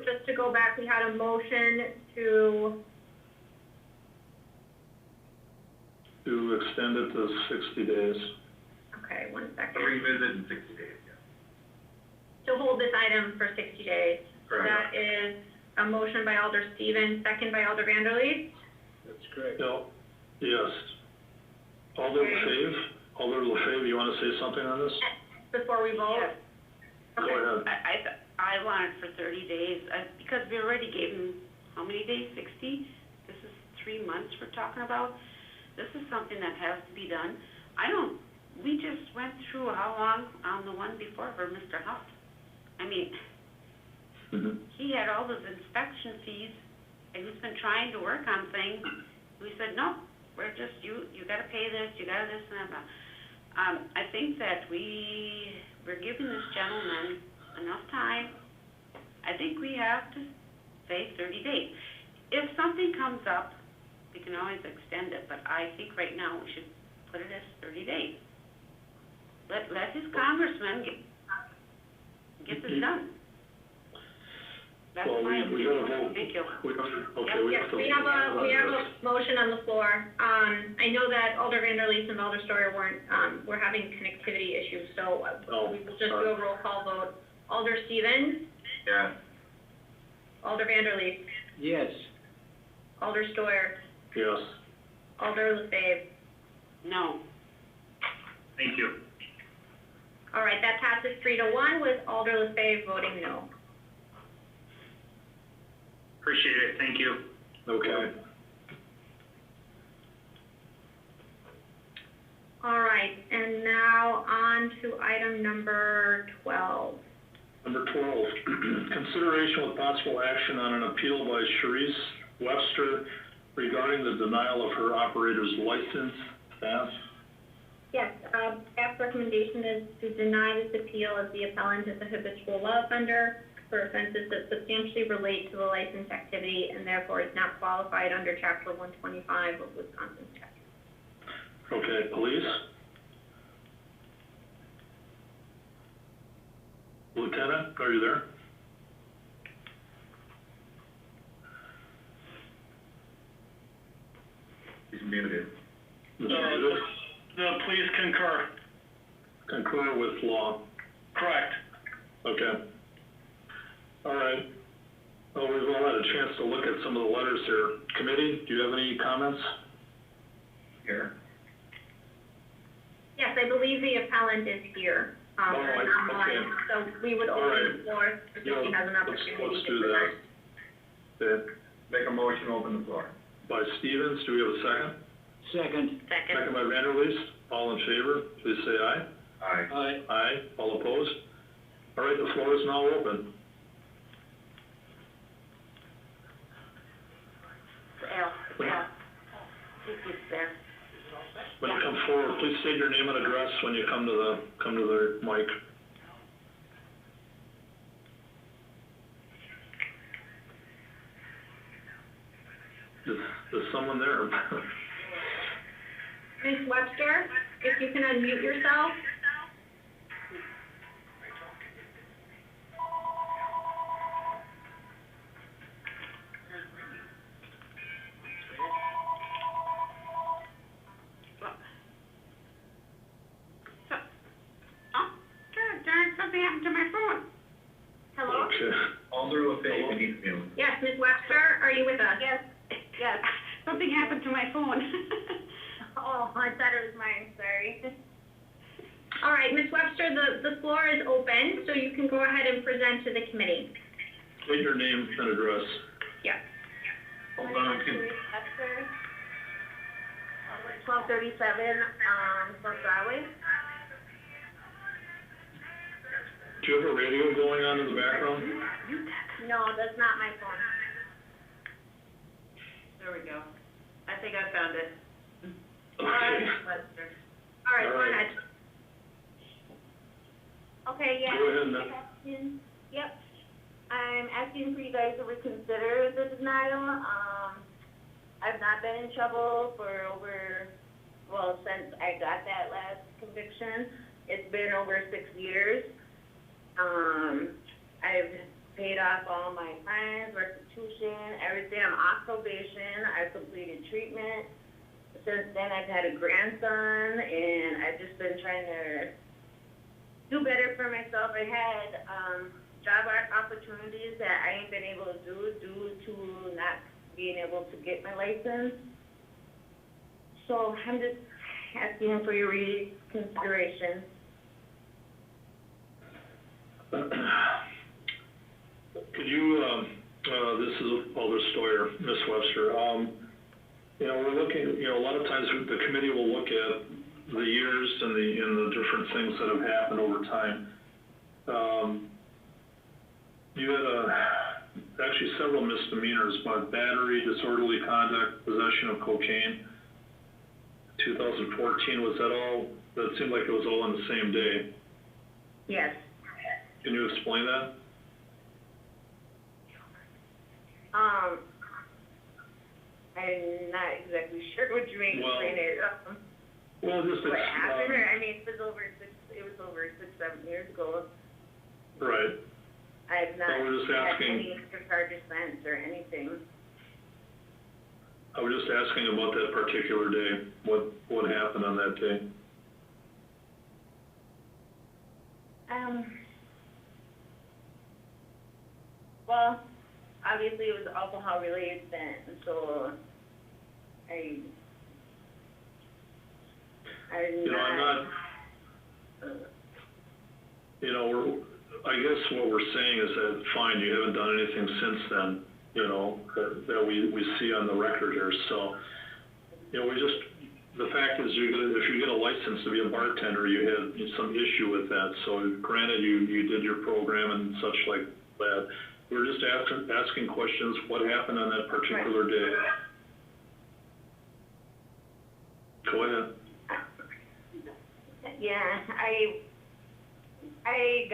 just to go back, we had a motion to, extend it to 60 days. okay, 1 second. Revisit in 60 days, yeah. To hold this item for 60 days. So Correct. that is a motion by Alder Stevens, second by Alder Vanderleest. That's correct. No. Yes. Alder LaFave, you want to say something on this? Before we vote? Yes. Go ahead. I want it for 30 days, because we already gave him, how many days, 60? This is 3 months we're talking about. This is something that has to be done. We just went through how long on the one before for Mr. Huff? I mean, he had all those inspection fees, and he's been trying to work on things. We said, no, we're just, you gotta pay this, you gotta this and that. I think that we're giving this gentleman enough time. I think we have to say 30 days. If something comes up, we can always extend it, but I think right now we should put it as 30 days. Let his congressman get this done. That's Well, my we gotta opinion. vote. Thank you. Yes, we have a motion on the floor. I know that Alder Vanderleest and Alder Stoyer were having connectivity issues, so we will just do a roll call vote. Alder Stevens? Yeah. Alder Vanderleest? Yes. Alder Stoyer? Yes. Alder LaFave? No. Thank you. All right, that passes 3-1 with Alder LaFave voting no. Appreciate it. Thank you. Okay. All right, and now on to item number 12. Number 12, consideration with possible action on an appeal by Sharice Webster regarding the denial of her operator's license. Staff? Yes, staff's recommendation is to deny this appeal as the appellant is a habitual law offender for offenses that substantially relate to the license activity and therefore is not qualified under Chapter 125 of Wisconsin statute. Okay, police? Lieutenant, are you there? He's muted. The police concur. Concur with law. Correct. Okay. All right. Well, we've all had a chance to look at some of the letters here. Committee, do you have any comments? Here. Yes, I believe the appellant is here, okay. so we would open the floor if he has an opportunity to Let's do present. that. Okay. Make a motion, open the floor. By Stevens, do we have a second? Second. Second by Vanderleest. All in favor, please say aye. Aye. Aye. Aye. All opposed? All right, the floor is now open. When you come forward, please state your name and address when you come to the mic. Is someone there? Ms. Webster, if you can unmute yourself. Something happened to my phone. Hello? Okay. Alder LaFave, you need to mute. Yes, Ms. Webster, are you with us? Yes, yes, something happened to my phone. Oh, I thought it was mine, sorry. All right, Ms. Webster, the floor is open, so you can go ahead and present to the committee. State your name and address. Yes. Hold on, can, 1237, North Broadway. Do you have a radio going on in the background? No, that's not my phone. There we go. I think I found it. Okay. All right, go ahead. Okay, yeah. Go ahead, then. Yep. I'm asking for you guys to reconsider the denial. I've not been in trouble for since I got that last conviction. It's been over 6 years. I've paid off all my fines, restitution, everything. I'm off probation. I've completed treatment. Since then, I've had a grandson, and I've just been trying to do better for myself. I had job opportunities that I ain't been able to do due to not being able to get my license. So I'm just asking for your reconsideration. Could you, this is Alder Stoyer, Ms. Webster. We're looking, a lot of times the committee will look at the years and the different things that have happened over time. You had actually several misdemeanors, but battery, disorderly conduct, possession of cocaine. 2014, was that all? That seemed like it was all on the same day. Yes. Can you explain that? I'm not exactly sure what you mean. Well, just what happened, or, I mean, it was over 6-7 years ago. Right. I've not we're just had asking, any extra charges sent or anything. I was just asking about that particular day. What happened on that day? Well, obviously it was alcohol related then, so I'm I guess what we're saying is that, fine, you haven't done anything since then, that we see on the record here. So, the fact is, if you get a license to be a bartender, you had some issue with that. So granted, you did your program and such like that. We're just asking questions, what happened on that particular day? Go ahead. Yeah, I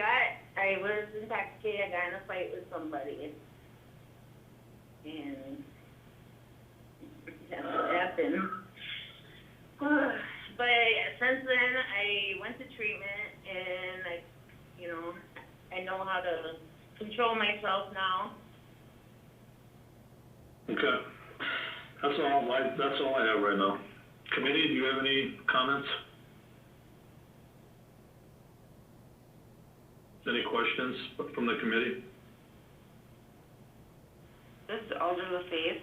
was intoxicated, I got in a fight with somebody. And that's what happened. But since then, I went to treatment and I know how to control myself now. Okay. That's all I have right now. Committee, do you have any comments? Any questions from the committee? This is Alder LaFave.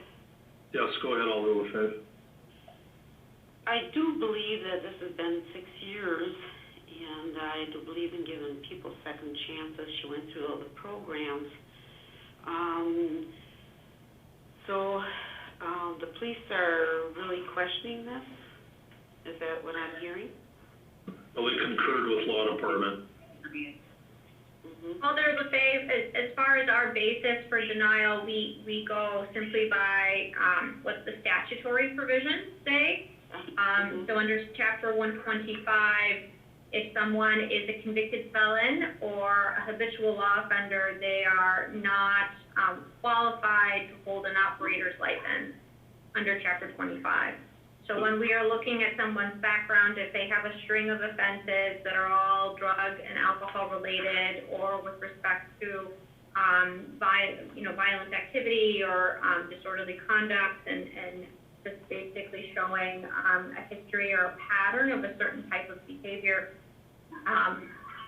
Yes, go ahead, Alder LaFave. I do believe that this has been 6 years, and I do believe in giving people second chances. She went through all the programs. The police are really questioning this? Is that what I'm hearing? Well, they concurred with law department. Alder LaFave, as far as our basis for denial, we go simply by what the statutory provisions say. So under Chapter 125, if someone is a convicted felon or a habitual law offender, they are not qualified to hold an operator's license under Chapter 25. So when we are looking at someone's background, if they have a string of offenses that are all drug and alcohol related, or with respect to violent activity or disorderly conduct, and just basically showing a history or a pattern of a certain type of behavior,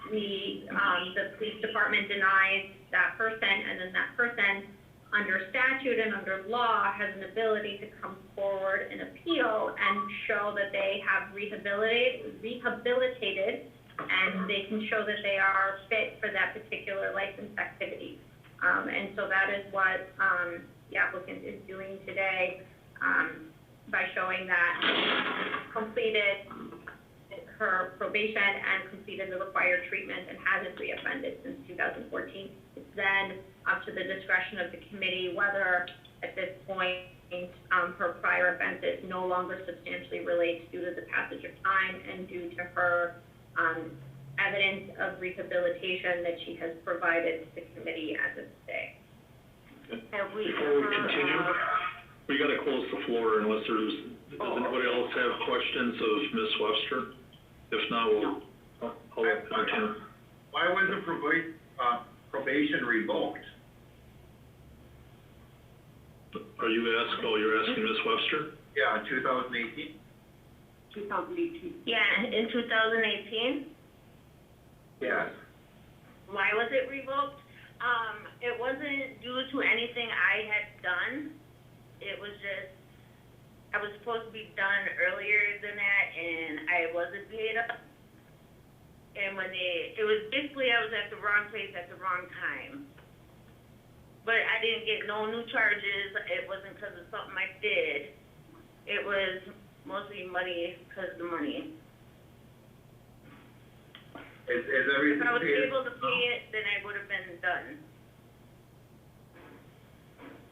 the police department denies that person, and then that person, under statute and under law, has an ability to come forward and appeal and show that they have rehabilitated, and they can show that they are fit for that particular licensed activity. And so that is what the applicant is doing today, by showing that completed her probation and completed the required treatment and hasn't reoffended since 2014. It's then up to the discretion of the committee whether at this point her prior offenses no longer substantially relate due to the passage of time and due to her evidence of rehabilitation that she has provided to the committee as of today. Okay. Have we Before we continue, we gotta close the floor unless does anybody else have questions of Ms. Webster? If not, I'll entertain. Why was the probation revoked? You're asking Ms. Webster? Yeah, 2018. 2018. Yeah, in 2018. Yes. Why was it revoked? It wasn't due to anything I had done. It was just, I was supposed to be done earlier than that, and I wasn't paid up. And it was basically, I was at the wrong place at the wrong time. But I didn't get no new charges. It wasn't because of something I did. It was mostly money, because of the money. Is everything If I was paid? able to pay it, then I would have been done.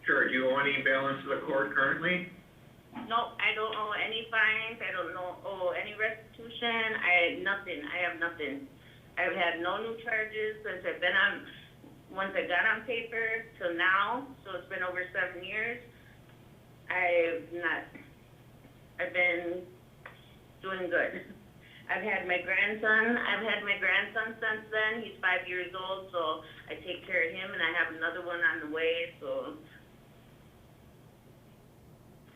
Sure, do you owe any balance to the court currently? No, I don't owe any fines, I don't owe any restitution, I have nothing. I've had no new charges since once I got on paper till now, so it's been over 7 years. I've been doing good. I've had my grandson since then, he's 5 years old, so I take care of him, and I have another one on the way, so.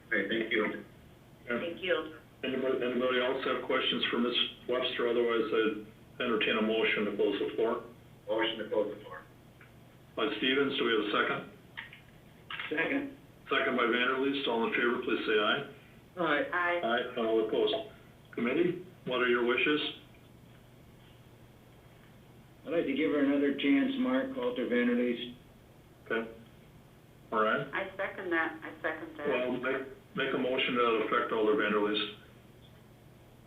Okay, thank you. Thank you. Anybody else have questions for Ms. Webster? Otherwise, I'd entertain a motion to close the floor. Motion to close the floor. By Stevens, do we have a second? Second. Second by Vanderleest. All in favor, please say aye. Aye. Aye. Aye. All opposed. Committee, what are your wishes? I'd like to give her another chance, Mark, Alter Vanderleest. Okay. All right. I second that. Well, make a motion to that effect, Alder Vanderleest.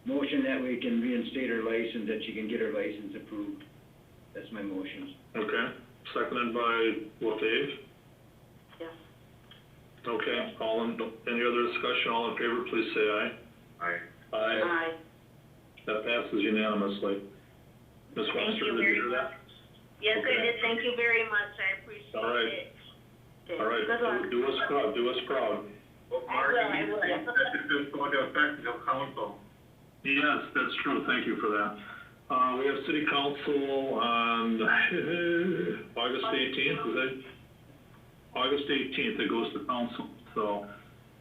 Motion that we can reinstate her license, that she can get her license approved. That's my motion. Okay. seconded by Dave. Yes. Okay, any other discussion, all in favor, please say aye. Aye. Aye. Aye. That passes unanimously. Ms. Thank Webster, you did very you hear that? Yes, Okay. I did, thank you very much, I appreciate All right. it. All right, Good luck. do us proud, do us proud. Well, I Mark, will, I will. that should just go into effect until council. Yes, that's true, thank you for that. We have city council on August 18th, is it? August 18th, it goes to council, so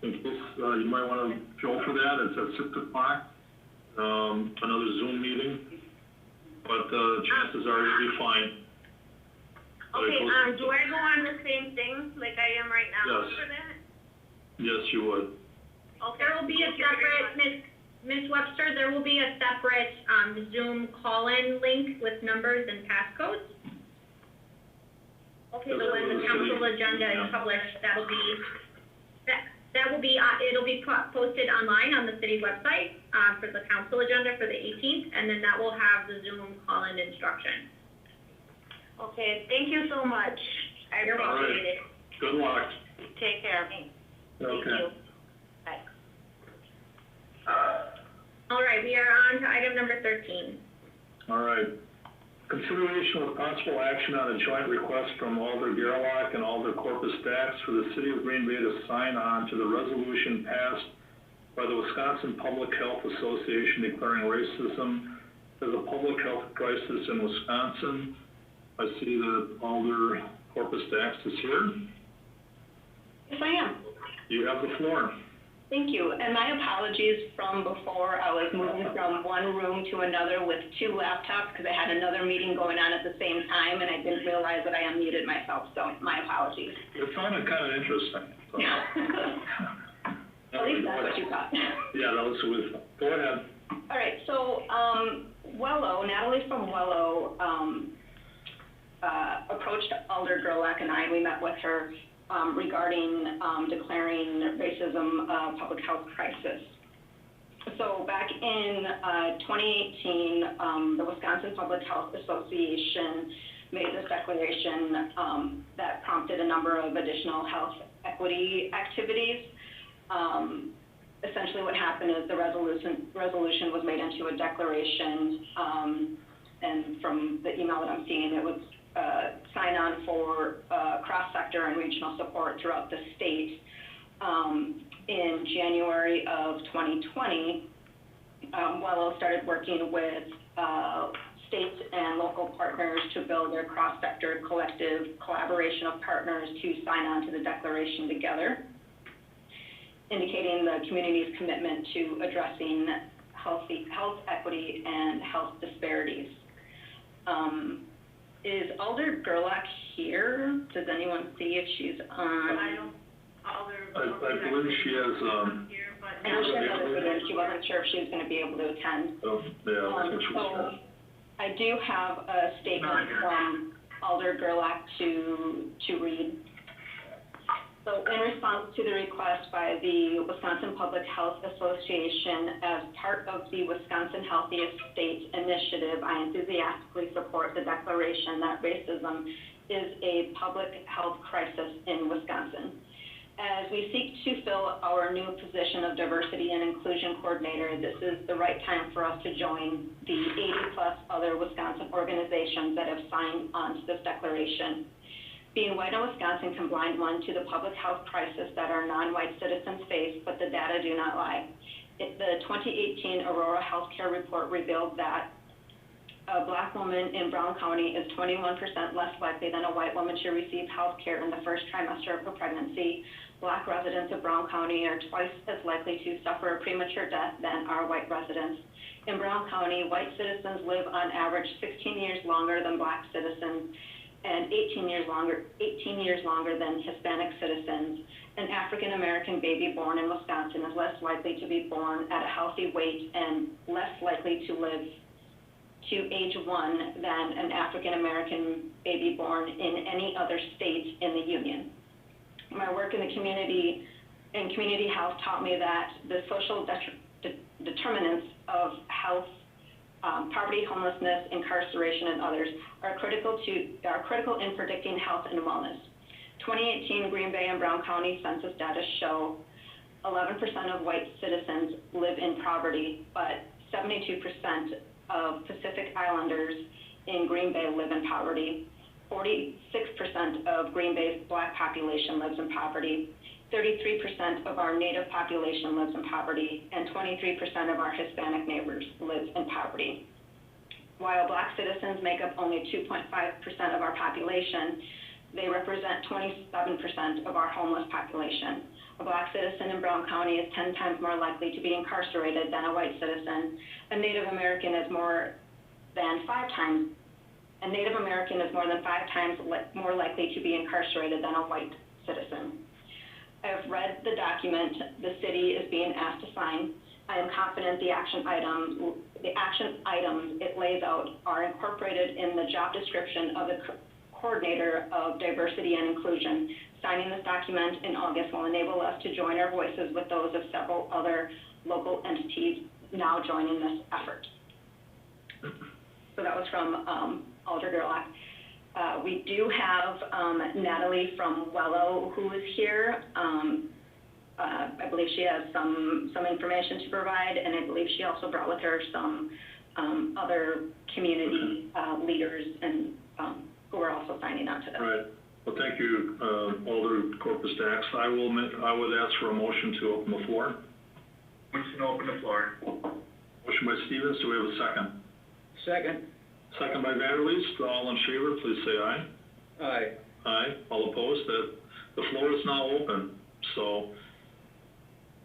in case, you might wanna go for that, it's at 6 o'clock. Another Zoom meeting, but, chances are you'll be fine. But it Okay, goes- do I go on the same thing like I am right now Yes. for that? Yes, you would. Okay. There will be a thank you very separate, Ms. Webster, there will be a separate, Zoom call-in link with numbers and passcodes. Okay, So when the council agenda is published, that will be, it'll be posted online on the city website, for the council agenda for the 18th, and then that will have the Zoom call-in instruction. Okay, thank you so much. I You're welcome. appreciate it. Good luck. Take care. Thank Okay. you. Bye. All right, we are on to item number 13. All right. Consideration of possible action on a joint request from Alder Gerlach and Alder Corpus Dax for the city of Green Bay to sign on to the resolution passed by the Wisconsin Public Health Association declaring racism as a public health crisis in Wisconsin. I see that Alder Corpus Dax is here. Yes, I am. You have the floor. Thank you. And my apologies from before. I was moving from one room to another with two laptops because I had another meeting going on at the same time, and I didn't realize that I unmuted myself, so my apologies. It sounded kind of interesting. So. At least that's what you thought. Yeah, that was with. Go ahead. All right, so Wello, Natalie from Wello approached Alder Gerlach and I. We met with her regarding declaring racism a public health crisis. So back in 2018, the Wisconsin Public Health Association made this declaration that prompted a number of additional health equity activities. Essentially what happened is the resolution was made into a declaration, and from the email that I'm seeing, it was sign on for cross-sector and regional support throughout the state. In January of 2020, Wello started working with state and local partners to build their cross-sector collective collaboration of partners to sign on to the declaration together, indicating the community's commitment to addressing health equity and health disparities. Is Alder Gerlach here? Does anyone see if she's on? I don't, Alder. I believe she has, Here, but. I know she has other meetings. She wasn't sure if she was going to be able to attend. yeah, I think she was So I do have a statement from Alder Gerlach to read. So in response to the request by the Wisconsin Public Health Association as part of the Wisconsin Healthiest State Initiative, I enthusiastically support the declaration that racism is a public health crisis in Wisconsin. As we seek to fill our new position of Diversity and Inclusion Coordinator, this is the right time for us to join the 80-plus other Wisconsin organizations that have signed on to this declaration. Being white in Wisconsin can blind one to the public health crisis that our non-white citizens face, but the data do not lie. The 2018 Aurora Healthcare Report revealed that a Black woman in Brown County is 21% less likely than a white woman to receive health care in the first trimester of her pregnancy. Black residents of Brown County are twice as likely to suffer a premature death than are white residents. In Brown County, white citizens live on average 16 years longer than Black citizens, and 18 years longer than Hispanic citizens. An African American baby born in Wisconsin is less likely to be born at a healthy weight and less likely to live to age 1 than an African American baby born in any other state in the union. My work in the community health taught me that the social determinants of health poverty, homelessness, incarceration, and others are critical in predicting health and wellness. 2018 Green Bay and Brown County census data show 11% of white citizens live in poverty, but 72% of Pacific Islanders in Green Bay live in poverty. 46% of Green Bay's Black population lives in poverty. 33% of our Native population lives in poverty, and 23% of our Hispanic neighbors live in poverty. While Black citizens make up only 2.5% of our population, they represent 27% of our homeless population. A Black citizen in Brown County is 10 times more likely to be incarcerated than a white citizen. A Native American is more than 5 times more likely to be incarcerated than a white citizen. I have read the document the city is being asked to sign. I am confident the action items it lays out are incorporated in the job description of the Coordinator of Diversity and Inclusion. Signing this document in August will enable us to join our voices with those of several other local entities now joining this effort. So that was from Alder Gerlach. We do have Natalie from Wello who is here. I believe she has some information to provide, and I believe she also brought with her some other community leaders and who are also signing on to this. Right. Well, thank you, Alder Corpus Dax. I would ask for a motion to open the floor. Motion to open the floor. Motion by Stevens. Do we have a second? Second. Second by Vanderleest. All in favor, please say aye. Aye. Aye. All opposed? The floor is now open. So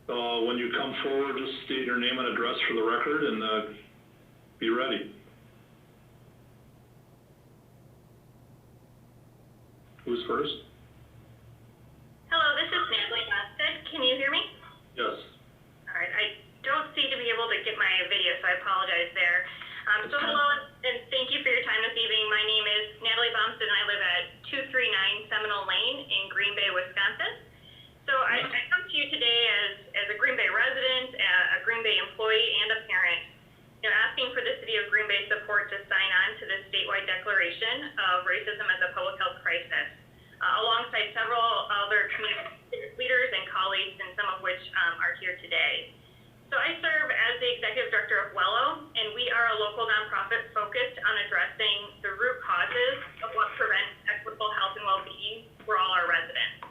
when you come forward, just state your name and address for the record and be ready. Who's first? Hello, this is Natalie Basted. Can you hear me? Yes. All right, I don't seem to be able to get my video, so I apologize there. So hello, and thank you for your time this evening. My name is Natalie Bumston, and I live at 239 Seminole Lane in Green Bay, Wisconsin. So I come to you today as a Green Bay resident, a Green Bay employee, and a parent, asking for the City of Green Bay support to sign on to the statewide declaration of racism as a public health crisis, alongside several other community leaders and colleagues, and some of which are here today. So I serve as the Executive Director of Wello, and we are a local nonprofit focused on addressing the root causes of what prevents equitable health and well-being for all our residents.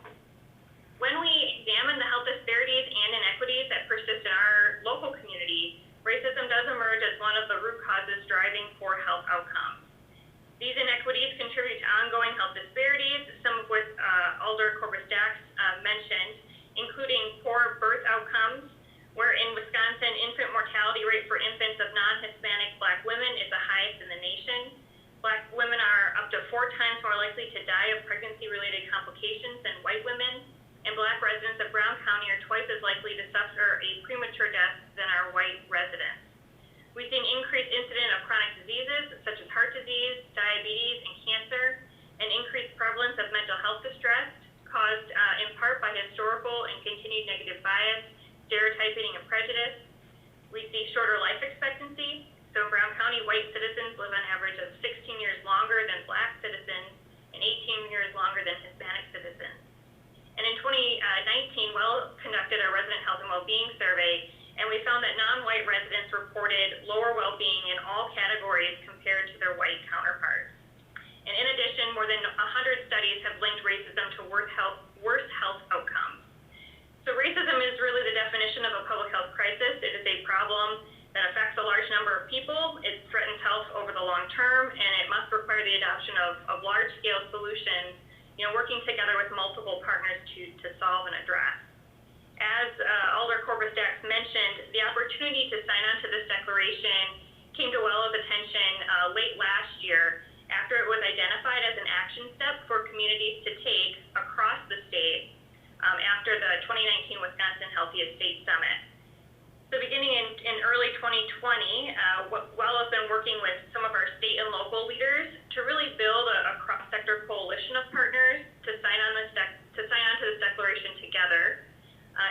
When we examine the health disparities and inequities that persist in our local community, racism does emerge as one of the root causes driving poor health outcomes. These inequities contribute to ongoing health disparities, some of which Alder Corpus Dax mentioned, including poor birth outcomes, where in Wisconsin, infant mortality rate for infants of non-Hispanic Black women is the highest in the nation. Black women are up to 4 times more likely to die of pregnancy-related complications than white women, and Black residents of Brown County are twice as likely to suffer a premature death than our white residents. We've seen increased incidence of chronic diseases such as heart disease, diabetes, and cancer, and increased prevalence of mental health distress caused in part by historical and continued negative bias, stereotyping, and prejudice. We see shorter life expectancy. So in Brown County, white citizens live on average of 16 years longer than Black citizens and 18 years longer than Hispanic citizens. And in 2019, Well conducted a resident health and well-being survey, and we found that non-white residents reported lower well-being in all categories compared to their white counterparts. And in addition, more than 100 studies have linked racism to worse health outcomes. So racism is really the definition of a public health crisis. It is a problem that affects a large number of people. It threatens health over the long term, and it must require the adoption of large-scale solutions, working together with multiple partners to solve and address. As Alder Corpus Dax mentioned, the opportunity to sign on to this declaration came to Wello's attention late last year after it was identified as an action step for communities to take across the state after the 2019 Wisconsin Healthiest State Summit. So beginning in early 2020, Wello's been working with some of our state and local leaders to really build a cross-sector coalition of partners to sign on to this declaration together,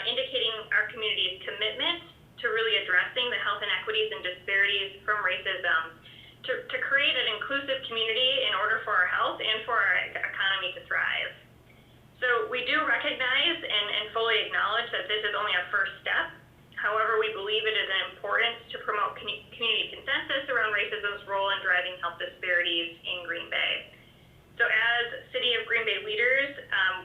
indicating our community's commitment to really addressing the health inequities and disparities from racism to create an inclusive community in order for our health and for our economy to thrive. So we do recognize and fully acknowledge that this is only a first step. However, we believe it is important to promote community consensus around racism's role in driving health disparities in Green Bay. So as City of Green Bay leaders,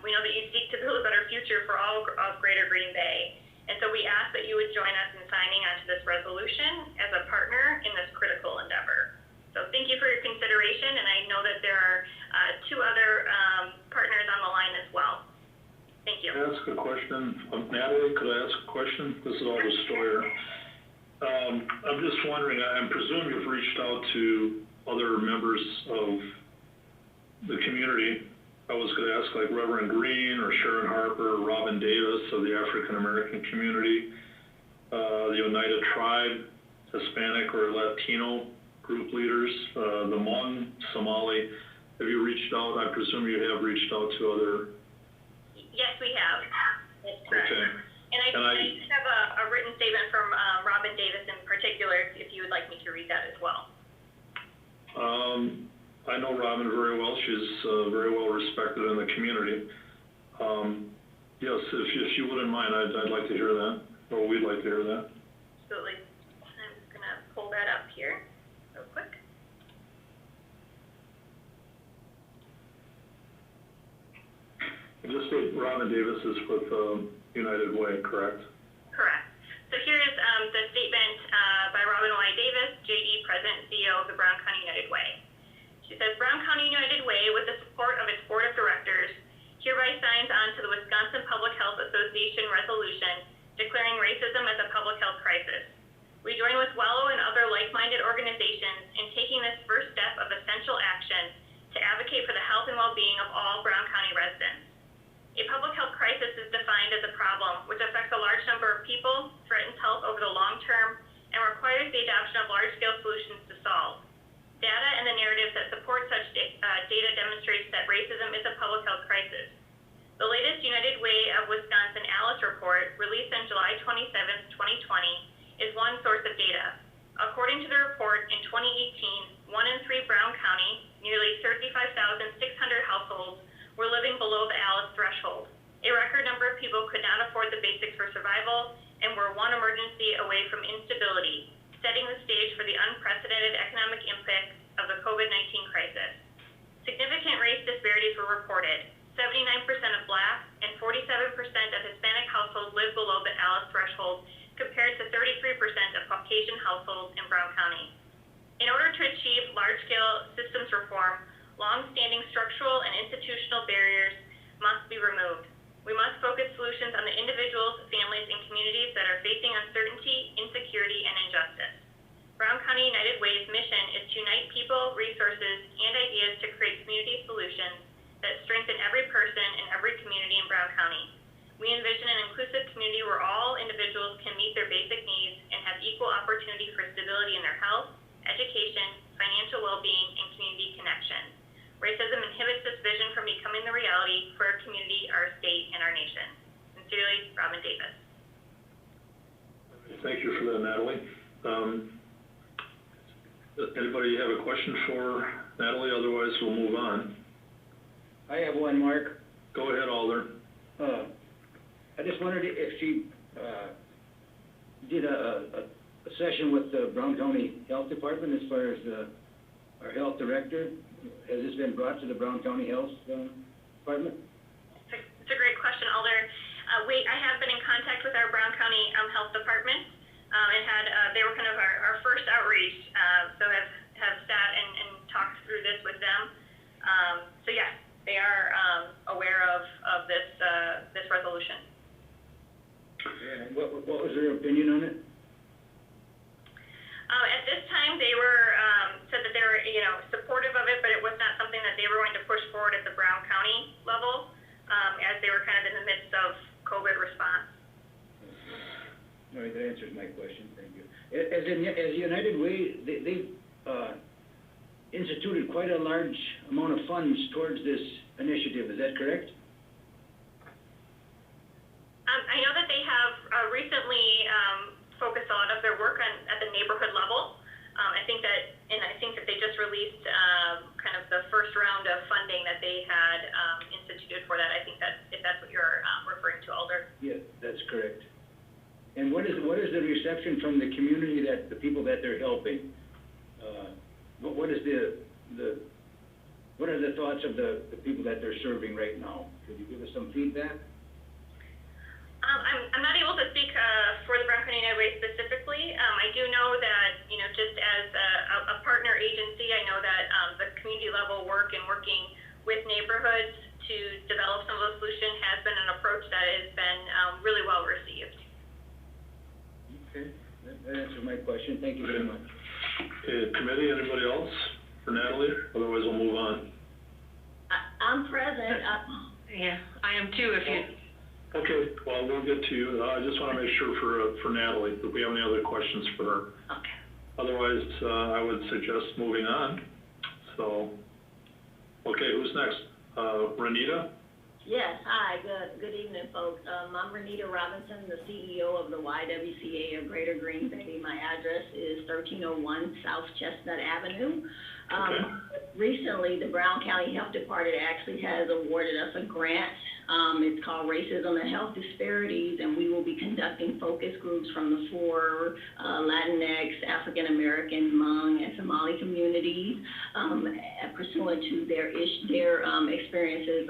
we know that you seek to build a better future for all of Greater Green Bay. And so we ask that you would join us in signing onto this resolution as a partner in this critical endeavor. So thank you for your consideration, and I know that there are two other partners on the line as well. Thank you. Can I ask a question? Natalie, could I ask a question? This is Alder Stoyer. I'm just wondering, I presume you've reached out to other members of the community. I was going to ask like Reverend Green or Sharon Harper or Robin Davis of the African American community, the Oneida Tribe, Hispanic or Latino group leaders, the Hmong, Somali. Have you reached out? I presume you have reached out to other. Yes, we have. That's correct. Okay. And I just have a written statement from Robin Davis in particular, if you would like me to read that as well. I know Robin very well. She's very well respected in the community. Yes, if you wouldn't mind, I'd like to hear that, or we'd like to hear that. Absolutely. I'm just going to pull that up here real quick. Just that Robin Davis is with United Way, correct? Correct. So here's the statement by Robin Y. Davis, JD, President and CEO of the Brown County United Way. She says, Brown County United Way, with the support of its board of directors, hereby signs on to the Wisconsin Public Health Association resolution declaring racism as a public health crisis. We join with WELLO and other like-minded organizations in taking this first step of essential action to advocate for the health and well-being of all Brown County residents. A public health crisis is defined as a problem which affects a large number of people, threatens health over the long term, and requires the adoption of large-scale solutions to solve. Data and the narratives that support such data demonstrates that racism is a public health crisis. The latest United Way of Wisconsin ALICE report, released on July 27, 2020, is one source of data. According to the report, in 2018, 1 in 3 Brown County, nearly 35,600 households, were living below the ALICE threshold. A record number of people could not afford the basics for survival and were one emergency away from instability, setting the stage for the unprecedented economic impact of the COVID-19 crisis. Significant race disparities were reported. 79% of Black and 47% of Hispanic households live below the ALICE threshold, compared to 33% of Caucasian households in Brown County. In order to achieve large-scale systems reform, long-standing structural and institutional barriers must be removed. We must focus solutions on the individuals, families, and communities that are facing uncertainty, insecurity, and injustice. Brown County United Way's mission is to unite people, resources, and ideas to create community solutions that strengthen every person and every community in Brown County. We envision an inclusive community where all individuals can meet their basic needs and have equal opportunity for stability in their health, education, financial well-being, and community connection. Racism inhibits this vision from becoming the reality for our community, our state, and our nation. Sincerely, Robin Davis. Thank you for that, Natalie. Anybody have a question for Natalie? Otherwise, we'll move on. I have one, Mark. Go ahead, Alder. I just wondered if she did a session with the Brown County Health Department as far as our health director. Has this been brought to the Brown County Health Department? It's a great question, Alder. I have been in contact with our Brown County Health Department and they were kind of our first outreach, so have sat and talked through this with them. So yes, they are aware of this resolution. And what was their opinion on it? At this time, they were said that they were supportive of it, but it was not something that they were going to push forward at the Brown County level, as they were kind of in the midst of COVID response. All right, that answers my question. Thank you. As United Way, they instituted quite a large amount of funds towards this initiative. Is that correct? I know that they have recently focused a lot of their work at the neighborhood level. I think that that they had, instituted for that. I think that's, if that's what you're, referring to, Alder. Yeah, that's correct. And what is the reception from the community, that the people that they're helping? What is what are the thoughts of the people that they're serving right now? Could you give us some feedback? I'm not able to speak, for the Brown County United Way specifically. I do know that, you know, just as a partner agency, I know that, the community level work and working with neighborhoods to develop some of those solutions has been an approach that has been, really well received. Okay, that answers my question. Thank you very much. Okay, committee, anybody else for Natalie? Otherwise, we'll move on. I'm present. Yeah, I am too, if you. Okay, well, we'll get to you. I just want to make sure for Natalie, if we have any other questions for her. Okay. Otherwise, I would suggest moving on. So, okay, who's next? Renita? Yes, hi, good evening, folks. I'm Renita Robinson, the CEO of the YWCA of Greater Green Bay. My address is 1301 South Chestnut Avenue. Recently, the Brown County Health Department actually has awarded us a grant. It's called Racism and Health Disparities, and we will be conducting focus groups from the 4 Latinx, African American, Hmong, and Somali communities, pursuant to their experiences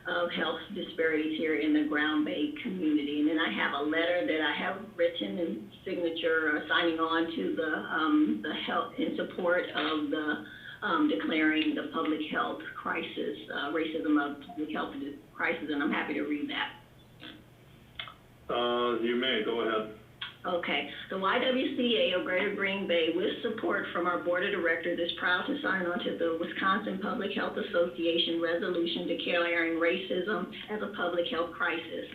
of health disparities here in the Ground Bay community. And then I have a letter that I have written in signature, signing on to the health in support of the declaring the public health crisis, racism of public health crisis, and I'm happy to read that. You may, go ahead. Okay, the YWCA of Greater Green Bay, with support from our board of directors, is proud to sign on to the Wisconsin Public Health Association resolution declaring racism as a public health crisis.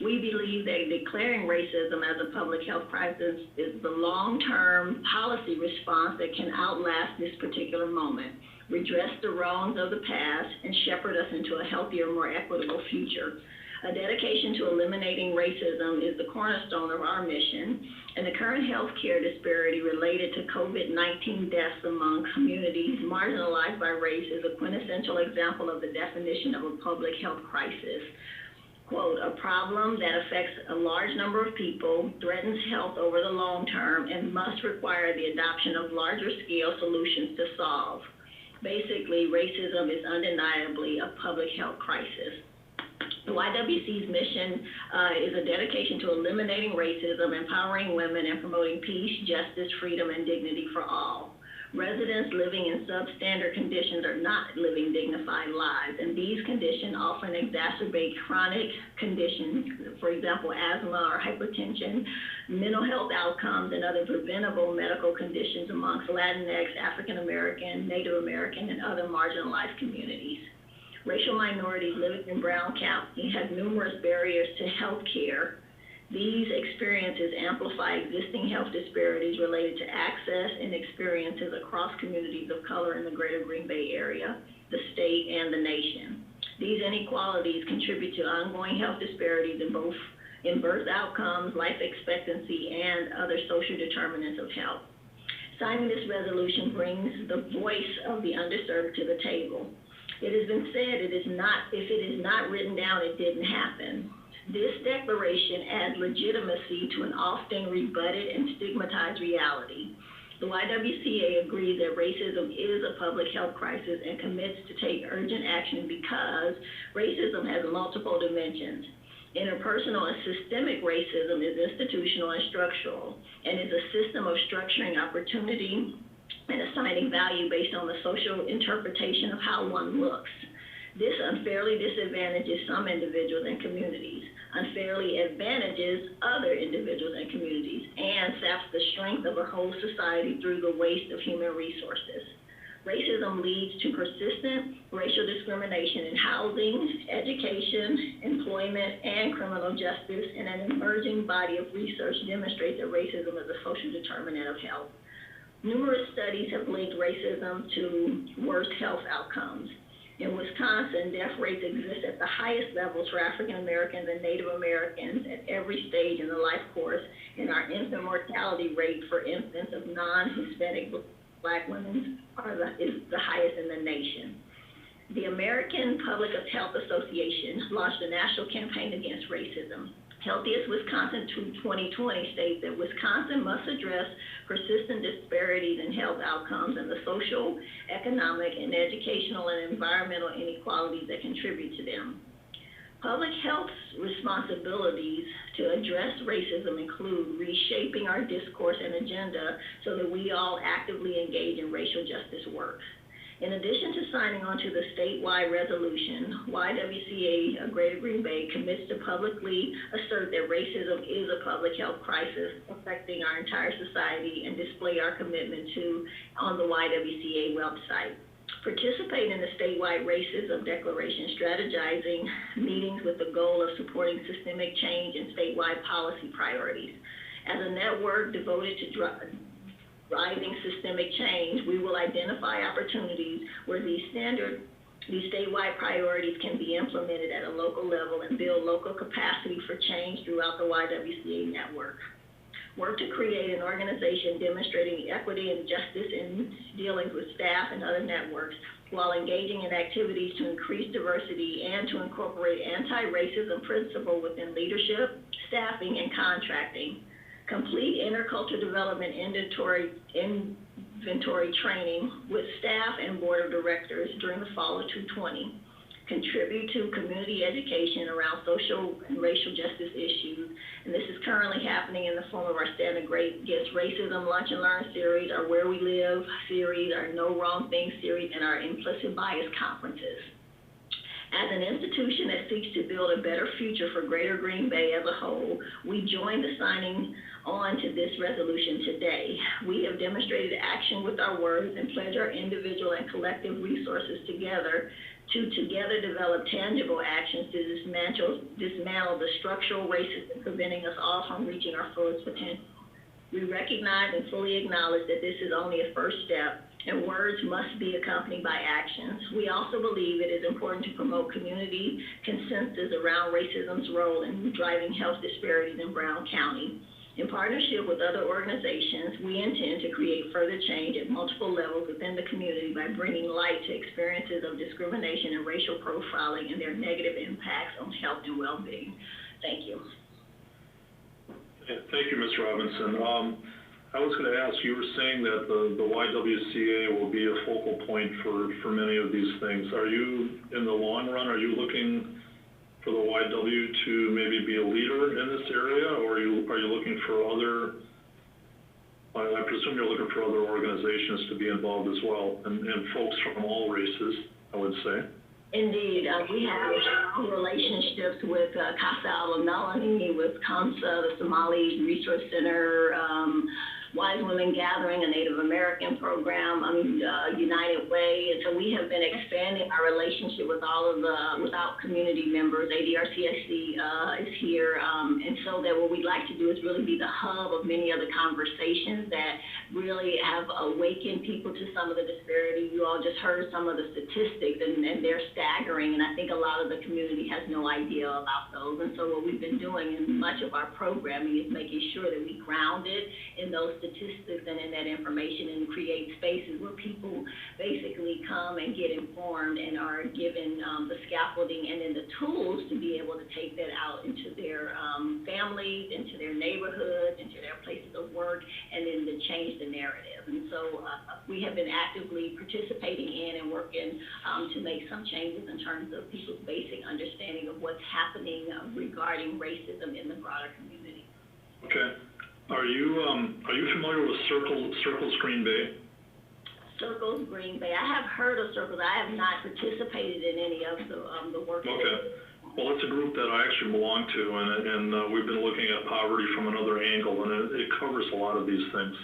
We believe that declaring racism as a public health crisis is the long-term policy response that can outlast this particular moment, redress the wrongs of the past, and shepherd us into a healthier, more equitable future. A dedication to eliminating racism is the cornerstone of our mission, and the current healthcare disparity related to COVID-19 deaths among communities marginalized by race is a quintessential example of the definition of a public health crisis. Quote, a problem that affects a large number of people, threatens health over the long term, and must require the adoption of larger scale solutions to solve. Basically, racism is undeniably a public health crisis. The YWC's mission is a dedication to eliminating racism, empowering women, and promoting peace, justice, freedom, and dignity for all. Residents living in substandard conditions are not living dignified lives, and these conditions often exacerbate chronic conditions, for example, asthma or hypertension, mental health outcomes, and other preventable medical conditions amongst Latinx, African American, Native American, and other marginalized communities. Racial minorities living in Brown County have numerous barriers to health care. These experiences amplify existing health disparities related to access and experiences across communities of color in the Greater Green Bay area, the state, and the nation. These inequalities contribute to ongoing health disparities in birth outcomes, life expectancy, and other social determinants of health. Signing this resolution brings the voice of the underserved to the table. It has been said, if it is not written down, it didn't happen. This declaration adds legitimacy to an often rebutted and stigmatized reality. The YWCA agrees that racism is a public health crisis and commits to take urgent action because racism has multiple dimensions. Interpersonal and systemic racism is institutional and structural, and is a system of structuring opportunity and assigning value based on the social interpretation of how one looks. This unfairly disadvantages some individuals and communities, unfairly advantages other individuals and communities, and saps the strength of a whole society through the waste of human resources. Racism leads to persistent racial discrimination in housing, education, employment, and criminal justice, and an emerging body of research demonstrates that racism is a social determinant of health. Numerous studies have linked racism to worse health outcomes. In Wisconsin, death rates exist at the highest levels for African Americans and Native Americans at every stage in the life course, and our infant mortality rate for infants of non-Hispanic Black women is the highest in the nation. The American Public Health Association launched a national campaign against racism. Healthiest Wisconsin 2020 states that Wisconsin must address persistent disparities in health outcomes and the social, economic, and educational and environmental inequalities that contribute to them. Public health's responsibilities to address racism include reshaping our discourse and agenda so that we all actively engage in racial justice work. In addition to signing on to the statewide resolution, YWCA Greater Green Bay commits to publicly assert that racism is a public health crisis affecting our entire society and display our commitment to on the YWCA website. Participate in the statewide racism declaration, strategizing meetings with the goal of supporting systemic change and statewide policy priorities. As a network devoted to driving systemic change, we will identify opportunities where these statewide priorities can be implemented at a local level and build local capacity for change throughout the YWCA network. Work to create an organization demonstrating equity and justice in dealings with staff and other networks while engaging in activities to increase diversity and to incorporate anti-racism principle within leadership, staffing, and contracting. Complete intercultural development inventory training with staff and board of directors during the fall of 2020. Contribute to community education around social and racial justice issues. And this is currently happening in the form of our Stand Against Racism Lunch and Learn series, our Where We Live series, our No Wrong Thing series, and our Implicit Bias conferences. As an institution that seeks to build a better future for Greater Green Bay as a whole, we join the signing on to this resolution today. We have demonstrated action with our words and pledge our individual and collective resources together to develop tangible actions to dismantle the structural racism preventing us all from reaching our fullest potential. We recognize and fully acknowledge that this is only a first step, and words must be accompanied by actions. We also believe it is important to promote community consensus around racism's role in driving health disparities in Brown County. In partnership with other organizations, we intend to create further change at multiple levels within the community by bringing light to experiences of discrimination and racial profiling and their negative impacts on health and well-being. Thank you. Thank you, Ms. Robinson. I was going to ask, you were saying that the YWCA will be a focal point for many of these things. Are you, in the long run, are you looking for the YW to maybe be a leader in this area, or are you looking for other, I presume you're looking for other organizations to be involved as well, and folks from all races, I would say. Indeed, we have strong relationships with Casa Alba Melanie, with COMSA, the Somali Resource Center, Wise Women Gathering, a Native American program, United Way, and so we have been expanding our relationship with all of the without community members. ADRCSC is here, and so that what we'd like to do is really be the hub of many of the conversations that really have awakened people to some of the disparity. You all just heard some of the statistics, and they're staggering, and I think a lot of the community has no idea about those. And so what we've been doing in much of our programming is making sure that we ground it in those statistics and in that information and create spaces where people basically come and get informed and are given the scaffolding and then the tools to be able to take that out into their families, into their neighborhoods, into their places of work, and then to change the narrative. And so we have been actively participating in and working to make some changes in terms of people's basic understanding of what's happening regarding racism in the broader community. Okay. Are you familiar with Circles Green Bay? Circles Green Bay. I have heard of Circles. I have not participated in any of the work. Okay. Well, it's a group that I actually belong to, and we've been looking at poverty from another angle, and it covers a lot of these things.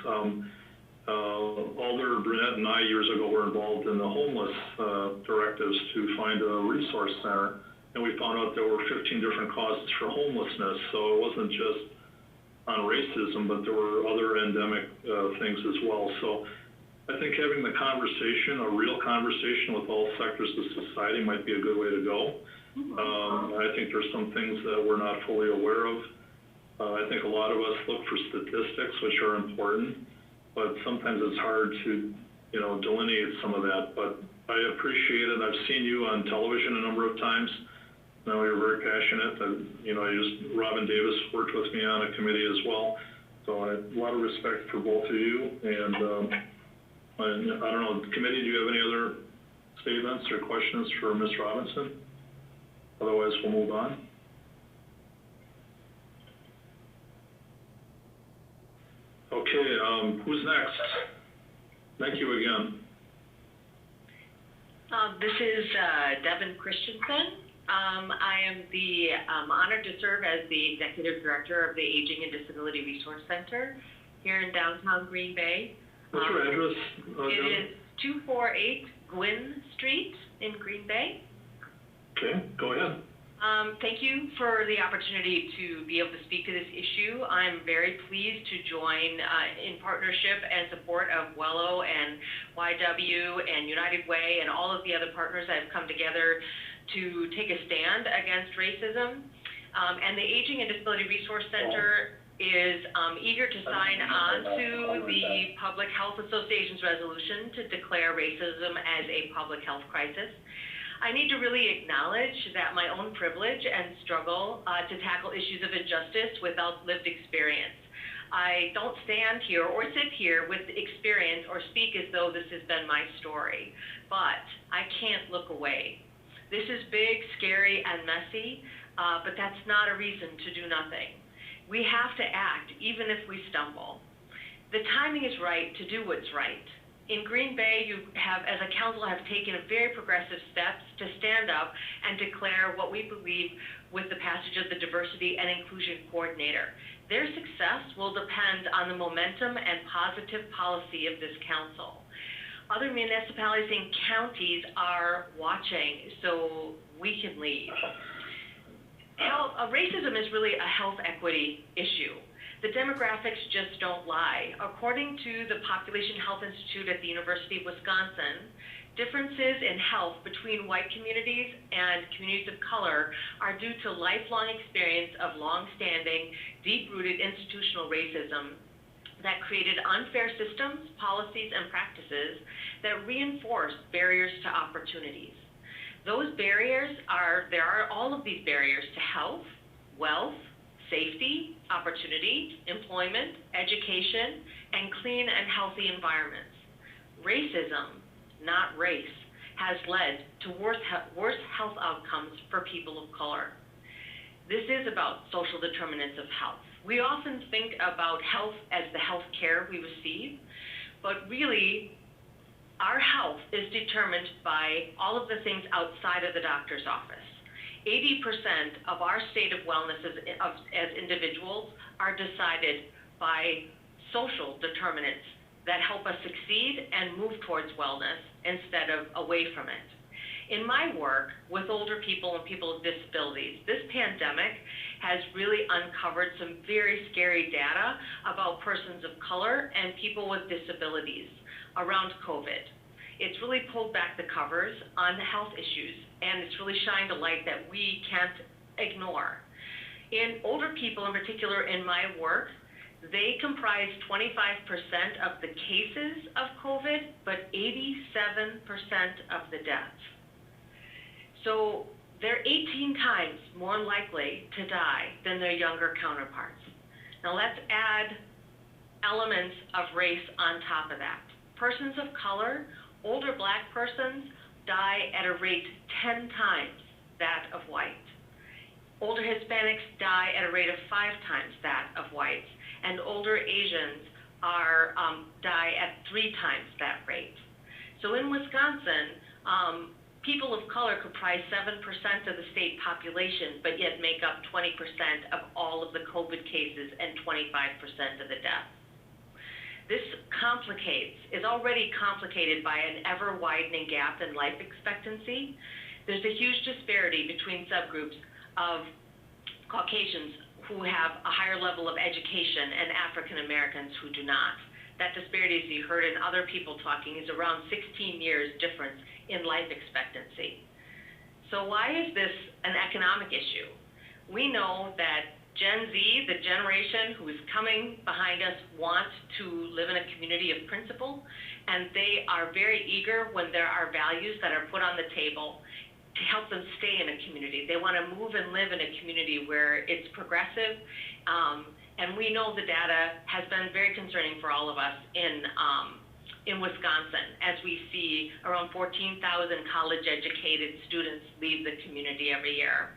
Alder Brunette and I years ago were involved in the homeless directives to find a resource center, and we found out there were 15 different causes for homelessness, so it wasn't just on racism, but there were other endemic things as well. So I think having the conversation, a real conversation with all sectors of society might be a good way to go. I think there's some things that we're not fully aware of. I think a lot of us look for statistics, which are important, but sometimes it's hard to delineate some of that, but I appreciate it. I've seen you on television a number of times. I know you're very passionate, and, Robin Davis worked with me on a committee as well. So I have a lot of respect for both of you, and I don't know, committee, do you have any other statements or questions for Ms. Robinson? Otherwise, we'll move on. Okay, who's next? Thank you again. This is Devin Christensen. I am honored to serve as the Executive Director of the Aging and Disability Resource Center here in downtown Green Bay. What's your address? It is 248 Gwynn Street in Green Bay. Okay, go ahead. Thank you for the opportunity to be able to speak to this issue. I'm very pleased to join in partnership and support of WELLO and YW and United Way and all of the other partners that have come together to take a stand against racism. And the Aging and Disability Resource Center is eager to sign on to the Public Health Association's resolution to declare racism as a public health crisis. I need to really acknowledge that my own privilege and struggle to tackle issues of injustice without lived experience. I don't stand here or sit here with experience or speak as though this has been my story, but I can't look away. This is big, scary, and messy, but that's not a reason to do nothing. We have to act, even if we stumble. The timing is right to do what's right. In Green Bay, you have, as a council, have taken a very progressive steps to stand up and declare what we believe with the passage of the Diversity and Inclusion Coordinator. Their success will depend on the momentum and positive policy of this council. Other municipalities and counties are watching, so we can lead. Racism is really a health equity issue. The demographics just don't lie. According to the Population Health Institute at the University of Wisconsin, differences in health between white communities and communities of color are due to lifelong experience of long-standing, deep-rooted institutional racism that created unfair systems, policies, and practices that reinforce barriers to opportunities. Those barriers there are all of these barriers to health, wealth, safety, opportunity, employment, education, and clean and healthy environments. Racism, not race, has led to worse health outcomes for people of color. This is about social determinants of health. We often think about health as the health care we receive, but really, our health is determined by all of the things outside of the doctor's office. 80% of our state of wellness as individuals are decided by social determinants that help us succeed and move towards wellness instead of away from it. In my work with older people and people with disabilities, this pandemic has really uncovered some very scary data about persons of color and people with disabilities around COVID. It's really pulled back the covers on the health issues, and it's really shined a light that we can't ignore. In older people, in particular in my work, they comprise 25% of the cases of COVID, but 87% of the deaths. So they're 18 times more likely to die than their younger counterparts. Now let's add elements of race on top of that. Persons of color, older Black persons, die at a rate 10 times that of white. Older Hispanics die at a rate of 5 times that of whites, and older Asians die at 3 times that rate. So in Wisconsin, people of color comprise 7% of the state population, but yet make up 20% of all of the COVID cases and 25% of the deaths. This is already complicated by an ever-widening gap in life expectancy. There's a huge disparity between subgroups of Caucasians who have a higher level of education and African Americans who do not. That disparity, as you heard in other people talking, is around 16 years difference in life expectancy. So why is this an economic issue? We know that Gen Z, the generation who is coming behind us, wants to live in a community of principle, and they are very eager when there are values that are put on the table to help them stay in a community. They want to move and live in a community where it's progressive, and we know the data has been very concerning for all of us in Wisconsin, as we see around 14,000 college-educated students leave the community every year.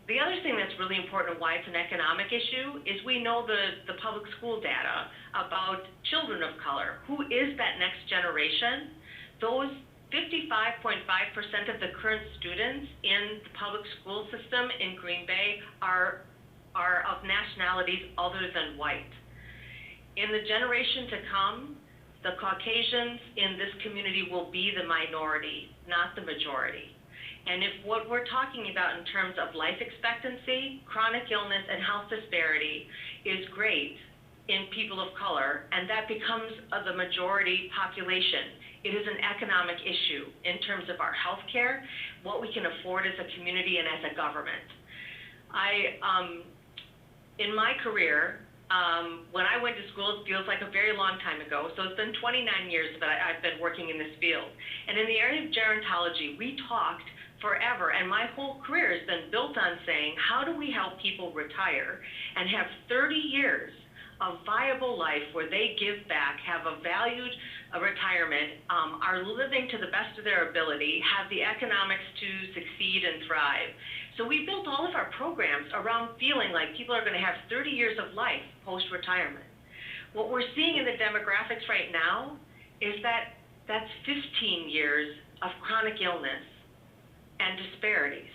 The other thing that's really important, why it's an economic issue, is we know the public school data about children of color. Who is that next generation? Those 55.5% of the current students in the public school system in Green Bay are of nationalities other than white. In the generation to come, the Caucasians in this community will be the minority, not the majority. And if what we're talking about in terms of life expectancy, chronic illness, and health disparity is great in people of color, and that becomes the majority population, it is an economic issue in terms of our health care, what we can afford as a community and as a government. In my career, when I went to school, it feels like a very long time ago, so it's been 29 years that I've been working in this field. And in the area of gerontology, we talked forever, and my whole career has been built on saying, how do we help people retire and have 30 years of viable life where they give back, have a valued retirement, are living to the best of their ability, have the economics to succeed and thrive. So we built all of our programs around feeling like people are going to have 30 years of life post-retirement. What we're seeing in the demographics right now is that that's 15 years of chronic illness and disparities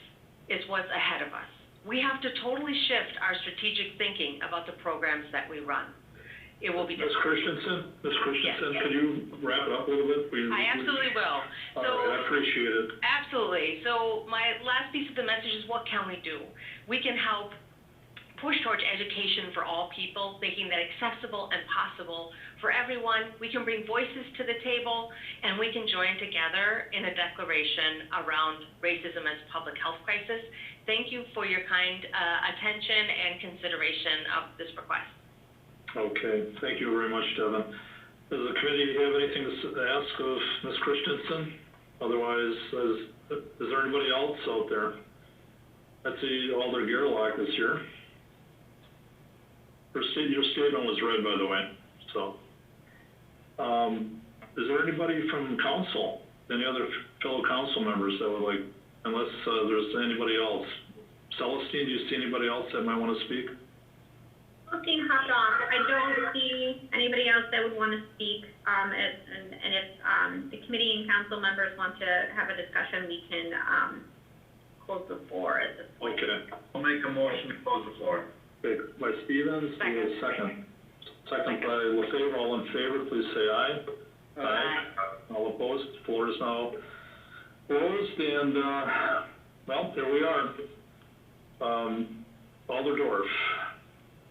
is what's ahead of us. We have to totally shift our strategic thinking about the programs that we run. It will be Ms. Christensen, Yes. Could you wrap it up a little bit? I absolutely will. All right, I appreciate it. Absolutely. So my last piece of the message is, what can we do? We can help push towards education for all people, making that accessible and possible for everyone. We can bring voices to the table, and we can join together in a declaration around racism as public health crisis. Thank you for your kind attention and consideration of this request. Okay, thank you very much, Devin. Does the committee have anything to ask of Ms. Christensen? Otherwise, is there anybody else out there? I see Alder Gerlach is here. Your statement was read, by the way, so. Is there anybody from council, any other fellow council members that would like, unless there's anybody else? Celestine, do you see anybody else that might want to speak? Celestine hopped off. I don't see anybody else that would want to speak. And if the committee and council members want to have a discussion, we can close the floor at this point. Okay. I'll make a motion to close the floor. Okay, by Stevens, second. Second by LaFave. All in favor, please say aye. Aye. All opposed? The floor is now closed, and, well, there we are. Alder Dorf.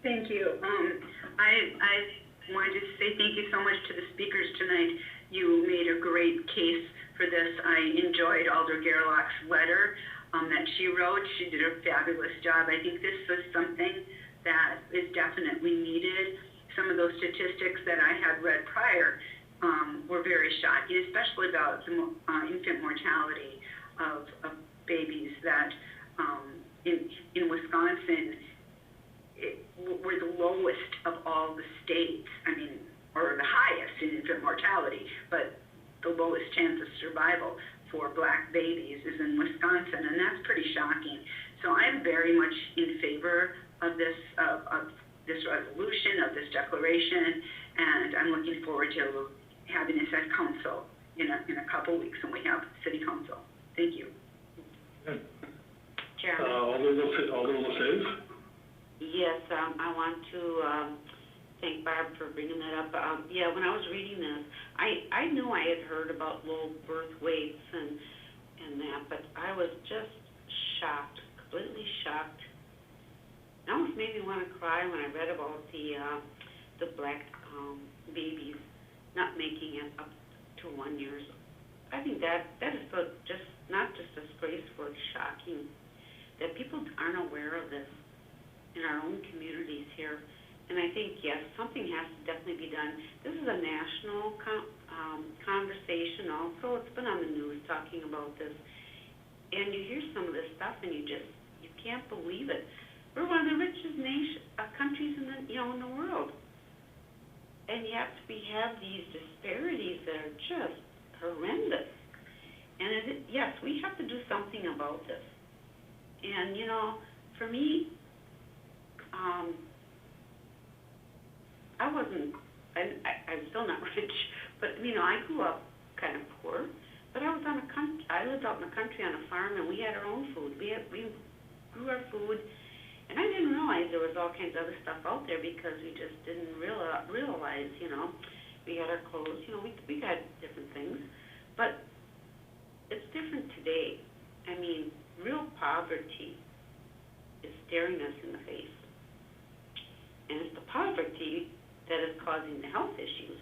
Thank you. I wanted to say thank you so much to the speakers tonight. You made a great case for this. I enjoyed Alder Gerlach's letter that she wrote. She did a fabulous job. I think this was something that is definitely needed. Some of those statistics that I had read prior were very shocking, especially about the infant mortality of babies that in Wisconsin were the lowest of all the states. I mean, or the highest in infant mortality, but the lowest chance of survival for Black babies is in Wisconsin, and that's pretty shocking. So I'm very much in favor of this resolution, of this declaration, and I'm looking forward to having this at council in a couple weeks when we have city council. Thank you. Chairman. Alder LaFave? Yes, I want to thank Barb for bringing that up. Yeah, when I was reading this, I knew I had heard about low birth weights and that, but I was just shocked, completely shocked. It almost made me want to cry when I read about the Black babies not making it up to 1 year. I think that is so just not just disgraceful, it's shocking that people aren't aware of this in our own communities here. And I think, yes, something has to definitely be done. This is a national conversation also. It's been on the news talking about this. And you hear some of this stuff and you can't believe it. We're one of the richest countries in the world. And yet we have these disparities that are just horrendous. And yes, we have to do something about this. And, for me, I'm still not rich, but, I grew up kind of poor, but I lived out in the country on a farm, and we had our own food. We grew our food, and I didn't realize there was all kinds of other stuff out there because we just didn't realize, we had our clothes, we got different things, but it's different today. I mean, real poverty is staring us in the face. And it's the poverty that is causing the health issues.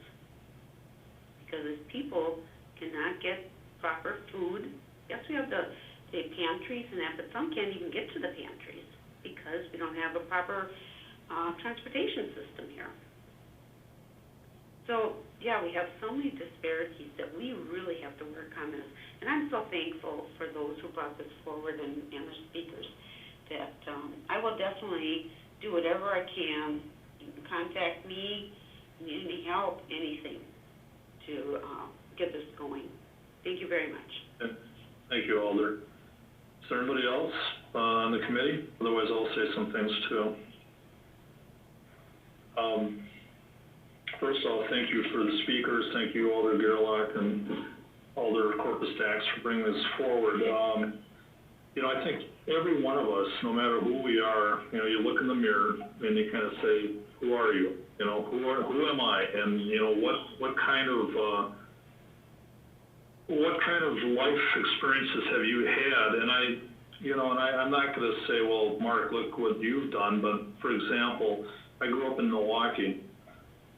Because as people cannot get proper food, yes, we have the pantries and that, but some can't even get to the pantries because we don't have a proper transportation system here. So, yeah, we have so many disparities that we really have to work on this. And I'm so thankful for those who brought this forward and the speakers that I will definitely do whatever I can. You can contact me, need any help, anything to get this going. Thank you very much. Thank you, Alder. Is there anybody else on the committee? Otherwise, I'll say some things too. First of all, thank you for the speakers. Thank you, Alder Gerlach and Alder Corpus Dax, for bringing this forward. I think every one of us, no matter who we are, you look in the mirror and you kind of say, who are you? Who am I? And, what kind of life experiences have you had? And I'm not going to say, well, Mark, look what you've done. But for example, I grew up in Milwaukee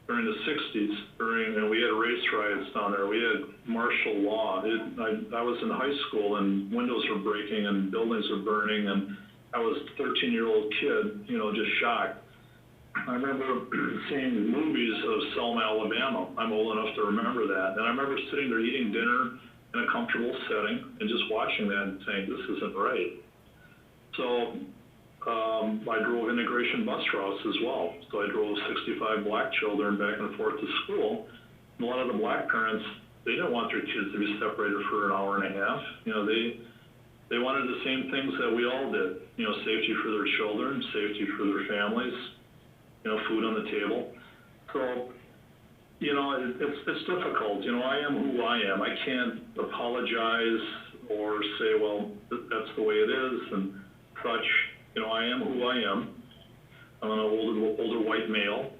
during the 60s, and we had race riots down there. We had martial law. I was in high school, and windows were breaking, and buildings were burning, and I was a 13-year-old kid, just shocked. I remember seeing movies of Selma, Alabama. I'm old enough to remember that. And I remember sitting there eating dinner in a comfortable setting and just watching that and saying, this isn't right. So I drove integration bus routes as well. So I drove 65 black children back and forth to school. And a lot of the black parents, they didn't want their kids to be separated for an hour and a half. They wanted the same things that we all did. Safety for their children, safety for their families, food on the table. So, it's difficult. I am who I am. I can't apologize or say, well, that's the way it is and such. I am who I am. I'm an older white male.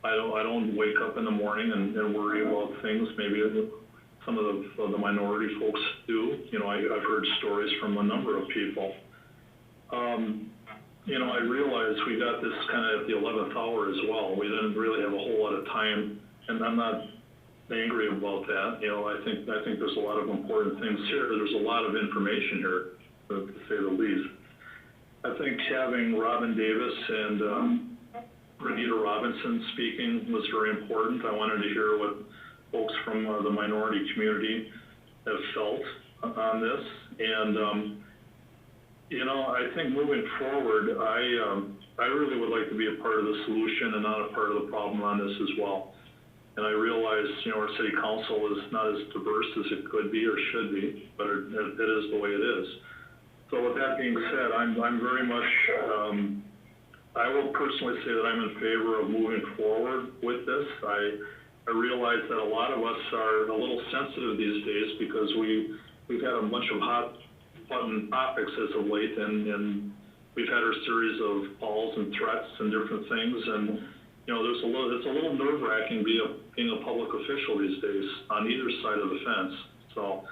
I don't wake up in the morning and worry about things. Maybe some of the minority folks do. I've heard stories from a number of people. I realize we got this kind of at the 11th hour as well. We didn't really have a whole lot of time, and I'm not angry about that. I think there's a lot of important things here. There's a lot of information here, to say the least. I think having Robin Davis and Renita Robinson speaking was very important. I wanted to hear what folks from the minority community have felt on this. And, I think moving forward, I really would like to be a part of the solution and not a part of the problem on this as well. And I realize, our city council is not as diverse as it could be or should be, but it is the way it is. So with that being said, I'm very much, I will personally say that I'm in favor of moving forward with this. I realize that a lot of us are a little sensitive these days because we've had a bunch of hot button topics as of late, and we've had our series of calls and threats and different things, and it's a little nerve-wracking being a public official these days on either side of the fence. So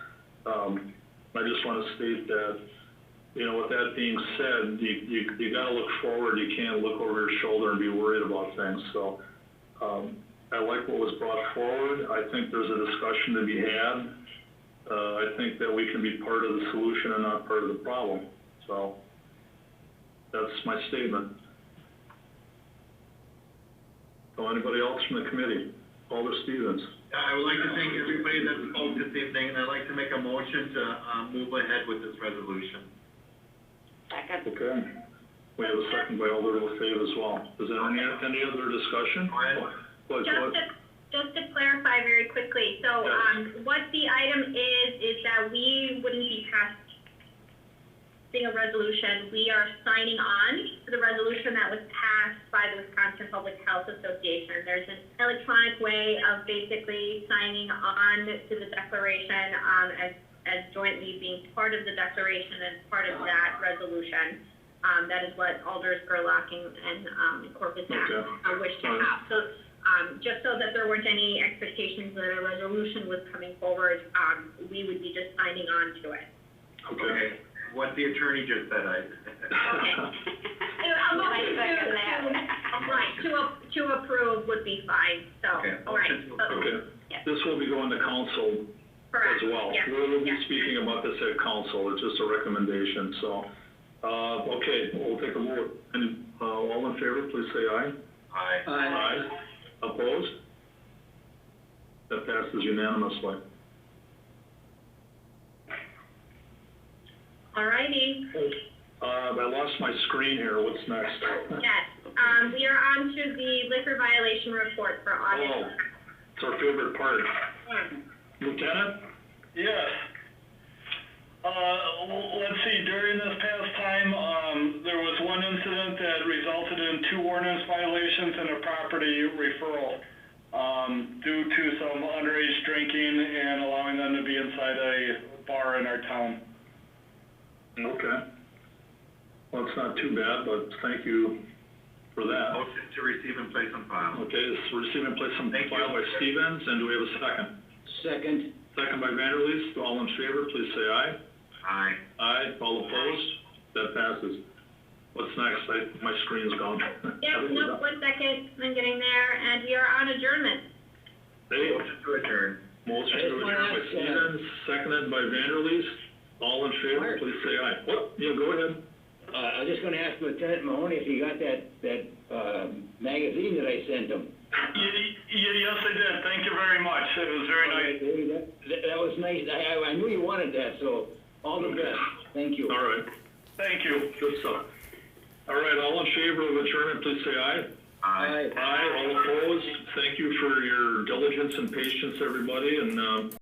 I just want to state that, with that being said, you got to look forward. You can't look over your shoulder and be worried about things. So I like what was brought forward. I think there's a discussion to be had. I think that we can be part of the solution and not part of the problem. So that's my statement. Anybody else from the committee? Alder Stevens? I would like to thank everybody that spoke this evening, and I'd like to make a motion to, move ahead with this resolution. Second. Okay. We have a second by Alder LaFave as well. Is there any other discussion? Just to clarify very quickly, so, Yes. what the item is that we wouldn't be passing a resolution. We are signing on to the resolution that was passed by the Wisconsin Public Health Association. There's an electronic way of basically signing on to the declaration, as jointly being part of the declaration and part of that resolution. That is what Alders, Gerlach, and Corpus wish to have. So, just so that there weren't any expectations that a resolution was coming forward, we would be just signing on to it. Okay. What the attorney just said, To approve would be fine, so, Okay. all right. Okay. This will be going to council Correct. as well. Yes. We'll be Yes. speaking about this at council, it's just a recommendation, so. Okay, we'll take a vote. And, all in favor, please say aye. Aye. Aye. Opposed? That passes unanimously. All righty. I lost my screen here, what's next? Yes, we are on to the liquor violation report for August. Oh, it's our favorite part. Lieutenant? Yes. Let's see, during this past time, there was one incident that resulted in 2 ordinance violations and a property referral, due to some underage drinking and allowing them to be inside a bar in our town. Okay. Well, it's not too bad, but thank you for that. Motion to receive and place on file. Okay, this receive and place on Thank file you. by Stevens, and do we have a second? Second. Second by Vanderleest, all in favor, please say aye. Aye. Aye, all opposed? That passes. What's next? My screen's gone. Yep, nope, 1 second, I'm getting there, and we are on adjournment. Hey, Motion to adjourn. motion to adjourn by Stevens, seconded by Vanderleest. All in favor, please say aye. What? Yeah, go ahead. I was just gonna ask Lieutenant Mahoney if he got that magazine that I sent him. Yes, I did, thank you very much, it was very nice. That was nice, I knew you wanted that, so all the best, thank you. All right, Thank you. good stuff. All right, all in favor of adjournment, please say aye. Aye. Aye, all opposed? Thank you for your diligence and patience, everybody, and,